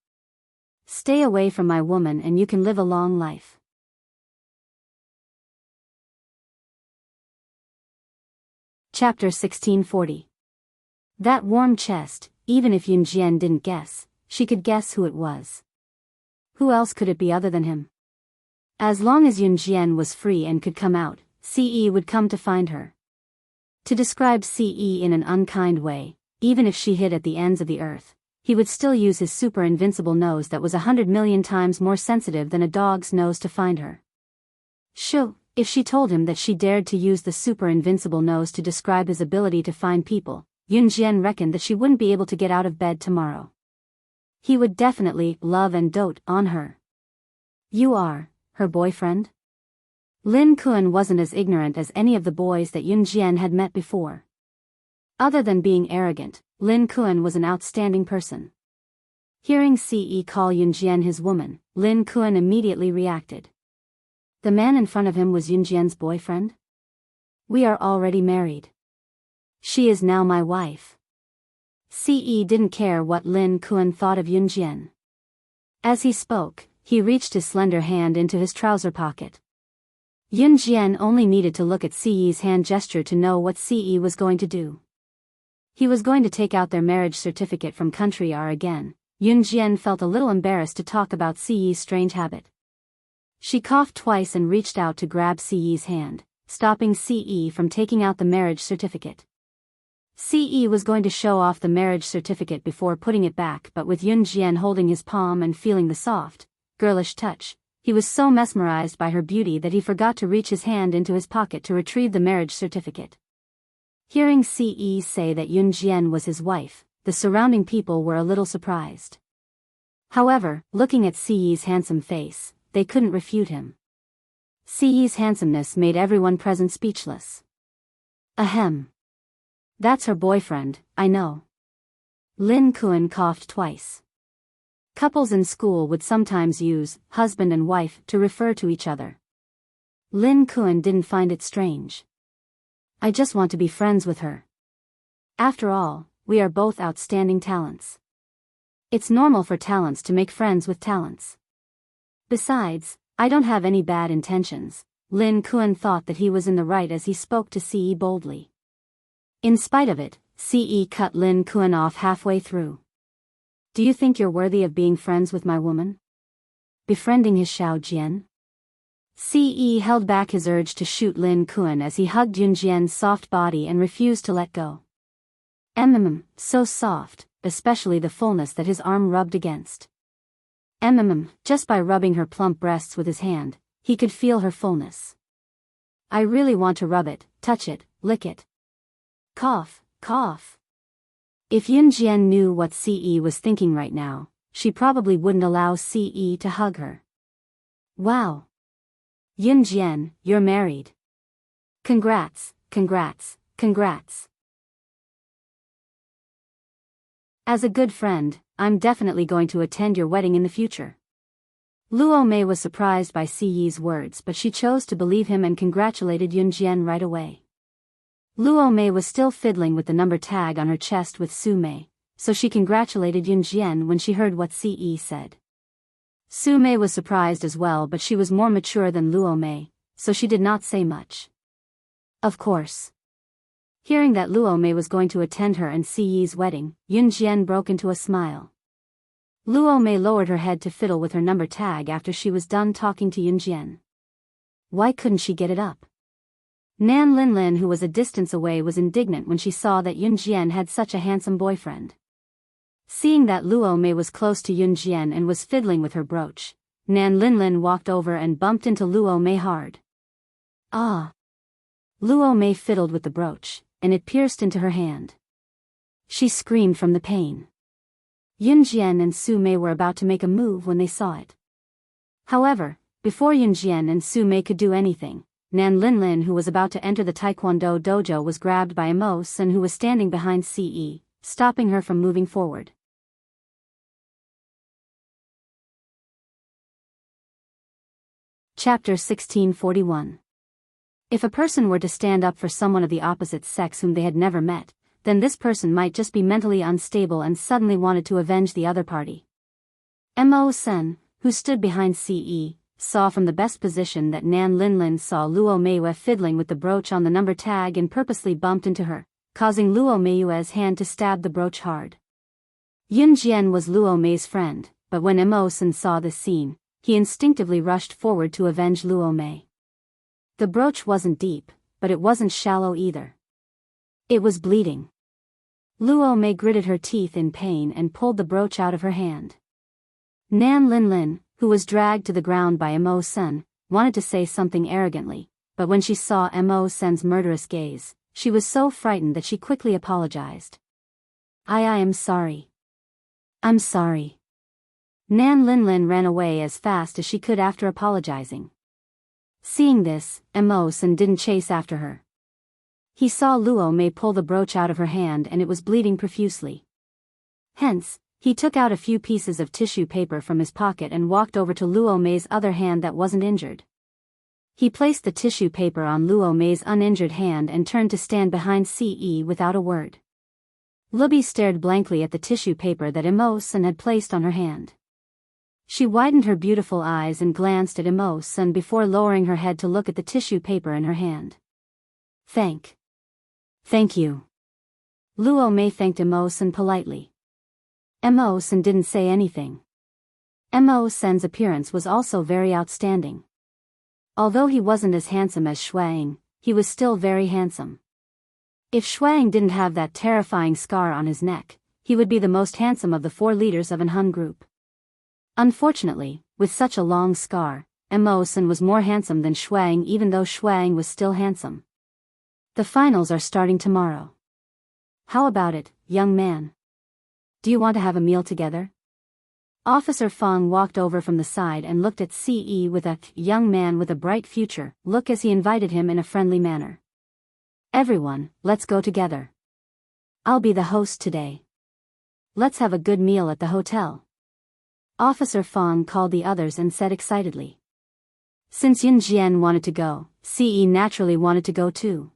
Stay away from my woman and you can live a long life. Chapter 1640. That warm chest, even if Yunjian didn't guess, she could guess who it was. Who else could it be other than him? As long as Yunjian was free and could come out, CE would come to find her. To describe CE in an unkind way, even if she hid at the ends of the earth, he would still use his super invincible nose that was 100 million times more sensitive than a dog's nose to find her. Shoo, if she told him that she dared to use the super invincible nose to describe his ability to find people, Yunjian reckoned that she wouldn't be able to get out of bed tomorrow. He would definitely love and dote on her. You are her boyfriend? Lin Kuan wasn't as ignorant as any of the boys that Yunjian had met before. Other than being arrogant, Lin Kuan was an outstanding person. Hearing CE call Yunjian his woman, Lin Kuan immediately reacted. The man in front of him was Yunjian's boyfriend? We are already married. She is now my wife. CE didn't care what Lin Kuan thought of Yunjian. As he spoke, he reached his slender hand into his trouser pocket. Yunjian only needed to look at CE's hand gesture to know what CE was going to do. He was going to take out their marriage certificate from Country R again. Yunjian felt a little embarrassed to talk about CE's strange habit. She coughed twice and reached out to grab CE's hand, stopping CE from taking out the marriage certificate. CE was going to show off the marriage certificate before putting it back, but with Yunjian holding his palm and feeling the soft, girlish touch, he was so mesmerized by her beauty that he forgot to reach his hand into his pocket to retrieve the marriage certificate. Hearing CE say that Yunjian was his wife, the surrounding people were a little surprised. However, looking at CE's handsome face, they couldn't refute him. Siyi's handsomeness made everyone present speechless. Ahem. That's her boyfriend, I know. Lin Kuan coughed twice. Couples in school would sometimes use husband and wife to refer to each other. Lin Kuan didn't find it strange. I just want to be friends with her. After all, we are both outstanding talents. It's normal for talents to make friends with talents. Besides, I don't have any bad intentions. Lin Kuan thought that he was in the right as he spoke to Ce boldly. In spite of it, Ce cut Lin Kuan off halfway through. Do you think you're worthy of being friends with my woman? Befriending his Xiao Jian? Ce held back his urge to shoot Lin Kuan as he hugged Yun Jian's soft body and refused to let go. So soft, especially the fullness that his arm rubbed against. Just by rubbing her plump breasts with his hand, he could feel her fullness. I really want to rub it, touch it, lick it. Cough, cough. If Yun Jian knew what Ce was thinking right now, she probably wouldn't allow Ce to hug her. Wow. Yun Jian, you're married. Congrats, congrats, congrats. As a good friend, I'm definitely going to attend your wedding in the future. Luo Mei was surprised by Siyi's words, but she chose to believe him and congratulated Yun Jian right away. Luo Mei was still fiddling with the number tag on her chest with Su Mei, so she congratulated Yun Jian when she heard what Ce said. Su Mei was surprised as well, but she was more mature than Luo Mei, so she did not say much. Of course. Hearing that Luo Mei was going to attend her and Siyi's wedding, Yun Jian broke into a smile. Luo Mei lowered her head to fiddle with her number tag after she was done talking to Yun Jian. Why couldn't she get it up? Nan Linlin, who was a distance away, was indignant when she saw that Yun Jian had such a handsome boyfriend. Seeing that Luo Mei was close to Yun Jian and was fiddling with her brooch, Nan Linlin walked over and bumped into Luo Mei hard. Ah! Luo Mei fiddled with the brooch, and it pierced into her hand. She screamed from the pain. Yun Jian and Su Mei were about to make a move when they saw it. However, before Yun Jian and Su Mei could do anything, Nan Linlin, who was about to enter the Taekwondo dojo, was grabbed by Immerse and who was standing behind Ce, stopping her from moving forward. Chapter 1641. If a person were to stand up for someone of the opposite sex whom they had never met, then this person might just be mentally unstable and suddenly wanted to avenge the other party. Mo-sen, who stood behind Ce, saw from the best position that Nan Linlin saw Luo Mei fiddling with the brooch on the number tag and purposely bumped into her, causing Luo Mei's hand to stab the brooch hard. Yun Jian was Luo Mei's friend, but when Mo-sen saw this scene, he instinctively rushed forward to avenge Luo Mei. The brooch wasn't deep, but it wasn't shallow either. It was bleeding. Luo Mei gritted her teeth in pain and pulled the brooch out of her hand. Nan Linlin, who was dragged to the ground by Mo-sen, wanted to say something arrogantly, but when she saw Mo-sen's murderous gaze, she was so frightened that she quickly apologized. I am sorry. I'm sorry. Nan Linlin ran away as fast as she could after apologizing. Seeing this, Mo-sen didn't chase after her. He saw Luo Mei pull the brooch out of her hand and it was bleeding profusely. Hence, he took out a few pieces of tissue paper from his pocket and walked over to Luo Mei's other hand that wasn't injured. He placed the tissue paper on Luo Mei's uninjured hand and turned to stand behind Ce without a word. Lubi stared blankly at the tissue paper that Mo-sen had placed on her hand. She widened her beautiful eyes and glanced at Mo-sen before lowering her head to look at the tissue paper in her hand. Thank you. Luo Mei thanked Mo-sen politely. Mo-sen didn't say anything. Mo-sen's appearance was also very outstanding. Although he wasn't as handsome as Shuang, he was still very handsome. If Shuang didn't have that terrifying scar on his neck, he would be the most handsome of the 4 leaders of an Hun group. Unfortunately, with such a long scar, Mo-sen was more handsome than Shuang, even though Shuang was still handsome. The finals are starting tomorrow. How about it, young man? Do you want to have a meal together? Officer Fong walked over from the side and looked at CE with a young man with a bright future look as he invited him in a friendly manner. Everyone, let's go together. I'll be the host today. Let's have a good meal at the hotel. Officer Fong called the others and said excitedly. Since Yun Jian wanted to go, CE naturally wanted to go too.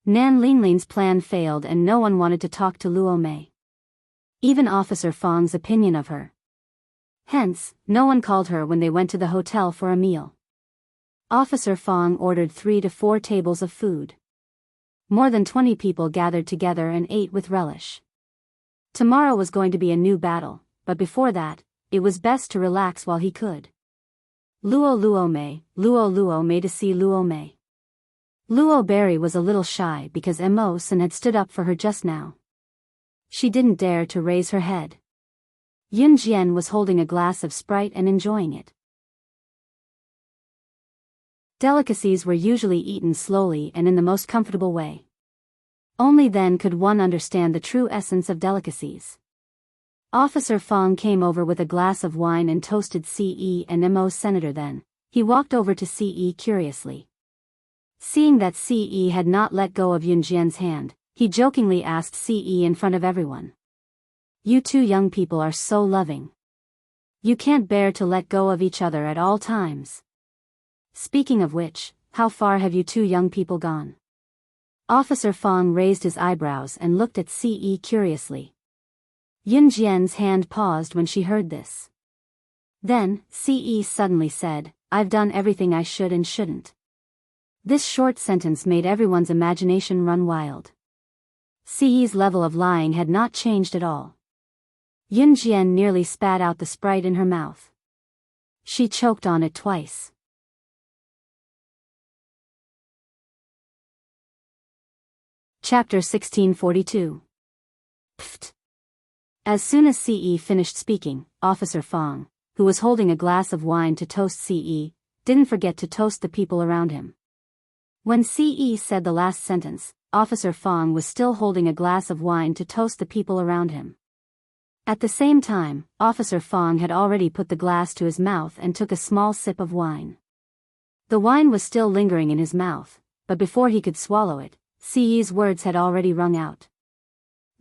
Nan Lingling's plan failed and no one wanted to talk to Luo Mei. Even Officer Fong's opinion of her. Hence, no one called her when they went to the hotel for a meal. Officer Fong ordered 3 to 4 tables of food. More than 20 people gathered together and ate with relish. Tomorrow was going to be a new battle, but before that, it was best to relax while he could. Luo Mei to see Luo Mei. Luo Berry was a little shy because Immerse had stood up for her just now. She didn't dare to raise her head. Yun Jian was holding a glass of Sprite and enjoying it. Delicacies were usually eaten slowly and in the most comfortable way. Only then could one understand the true essence of delicacies. Officer Fong came over with a glass of wine and toasted CE and Immerse senator then. He walked over to CE curiously. Seeing that CE had not let go of Yun Jian's hand, he jokingly asked CE in front of everyone. You two young people are so loving. You can't bear to let go of each other at all times. Speaking of which, how far have you two young people gone? Officer Fong raised his eyebrows and looked at CE curiously. Yun Jian's hand paused when she heard this. Then, CE suddenly said, I've done everything I should and shouldn't. This short sentence made everyone's imagination run wild. CE's level of lying had not changed at all. Yun Jian nearly spat out the Sprite in her mouth. She choked on it twice. Chapter 1642. Pfft. As soon as CE finished speaking, Officer Fong, who was holding a glass of wine to toast CE, didn't forget to toast the people around him. When CE said the last sentence, Officer Fong was still holding a glass of wine to toast the people around him. At the same time, Officer Fong had already put the glass to his mouth and took a small sip of wine. The wine was still lingering in his mouth, but before he could swallow it, CE's words had already rung out.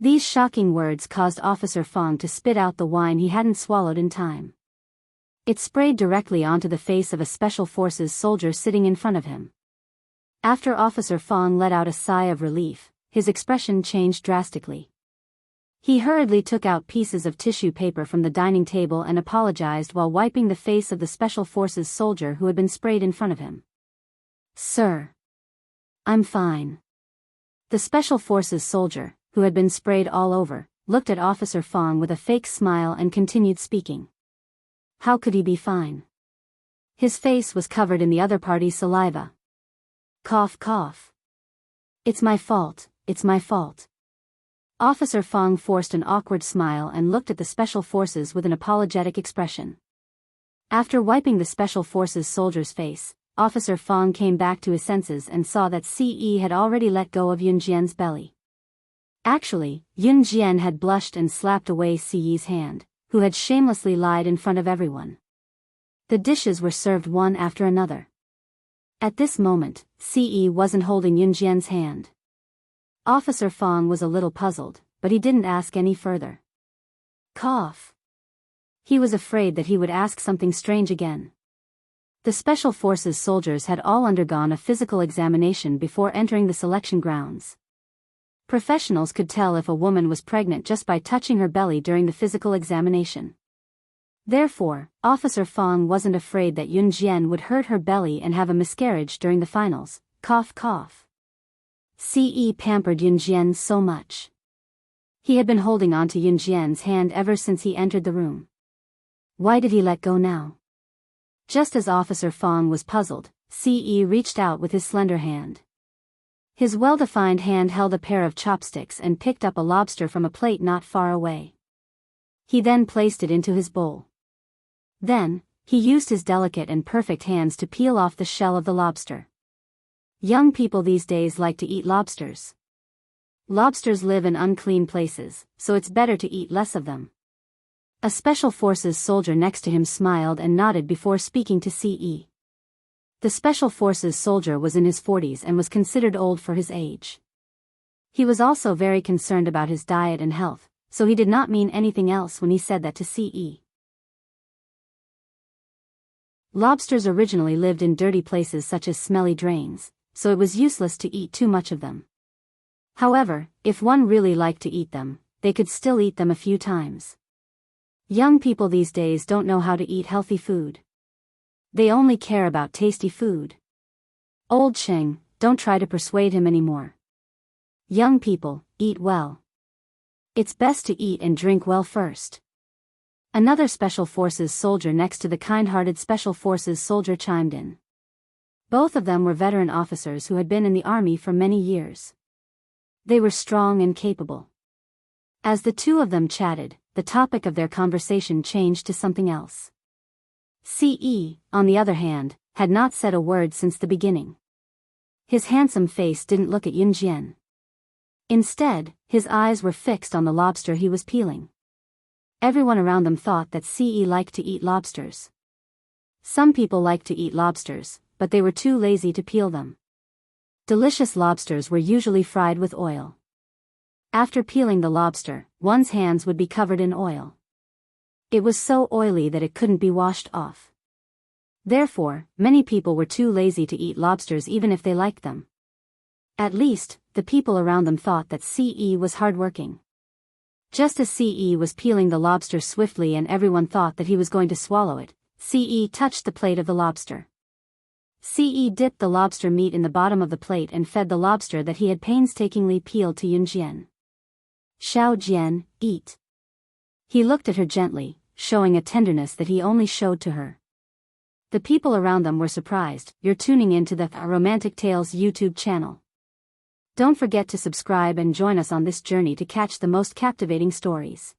These shocking words caused Officer Fong to spit out the wine he hadn't swallowed in time. It sprayed directly onto the face of a Special Forces soldier sitting in front of him. After Officer Fong let out a sigh of relief, his expression changed drastically. He hurriedly took out pieces of tissue paper from the dining table and apologized while wiping the face of the Special Forces soldier who had been sprayed in front of him. Sir. I'm fine. The Special Forces soldier, who had been sprayed all over, looked at Officer Fong with a fake smile and continued speaking. How could he be fine? His face was covered in the other party's saliva. Cough cough. It's my fault, it's my fault. Officer Fong forced an awkward smile and looked at the Special Forces with an apologetic expression. After wiping the Special Forces soldier's face, Officer Fong came back to his senses and saw that CE had already let go of Yun Jian's belly. Actually, Yun Jian had blushed and slapped away CE's hand, who had shamelessly lied in front of everyone. The dishes were served one after another. At this moment, CE wasn't holding Yun Jian's hand. Officer Fong was a little puzzled, but he didn't ask any further. Cough. He was afraid that he would ask something strange again. The Special Forces soldiers had all undergone a physical examination before entering the selection grounds. Professionals could tell if a woman was pregnant just by touching her belly during the physical examination. Therefore, Officer Fong wasn't afraid that Yun Jian would hurt her belly and have a miscarriage during the finals. Cough cough. CE pampered Yun Jian so much. He had been holding on to Yun Jian's hand ever since he entered the room. Why did he let go now? Just as Officer Fong was puzzled, CE reached out with his slender hand. His well-defined hand held a pair of chopsticks and picked up a lobster from a plate not far away. He then placed it into his bowl. Then, he used his delicate and perfect hands to peel off the shell of the lobster. Young people these days like to eat lobsters. Lobsters live in unclean places, so it's better to eat less of them. A Special Forces soldier next to him smiled and nodded before speaking to CE. The Special Forces soldier was in his 40s and was considered old for his age. He was also very concerned about his diet and health, so he did not mean anything else when he said that to CE. Lobsters originally lived in dirty places such as smelly drains, so it was useless to eat too much of them. However, if one really liked to eat them, they could still eat them a few times. Young people these days don't know how to eat healthy food. They only care about tasty food. Old Cheng, don't try to persuade him anymore. Young people, eat well. It's best to eat and drink well first. Another Special Forces soldier next to the kind-hearted Special Forces soldier chimed in. Both of them were veteran officers who had been in the army for many years. They were strong and capable. As the two of them chatted, the topic of their conversation changed to something else. CE, on the other hand, had not said a word since the beginning. His handsome face didn't look at Yunjian. Instead, his eyes were fixed on the lobster he was peeling. Everyone around them thought that CE liked to eat lobsters. Some people liked to eat lobsters, but they were too lazy to peel them. Delicious lobsters were usually fried with oil. After peeling the lobster, one's hands would be covered in oil. It was so oily that it couldn't be washed off. Therefore, many people were too lazy to eat lobsters even if they liked them. At least, the people around them thought that CE was hardworking. Just as CE was peeling the lobster swiftly and everyone thought that he was going to swallow it, CE touched the plate of the lobster. CE dipped the lobster meat in the bottom of the plate and fed the lobster that he had painstakingly peeled to Yunjian. Xiao Jian, eat. He looked at her gently, showing a tenderness that he only showed to her. The people around them were surprised. You're tuning into the Romantic Tales YouTube channel. Don't forget to subscribe and join us on this journey to catch the most captivating stories.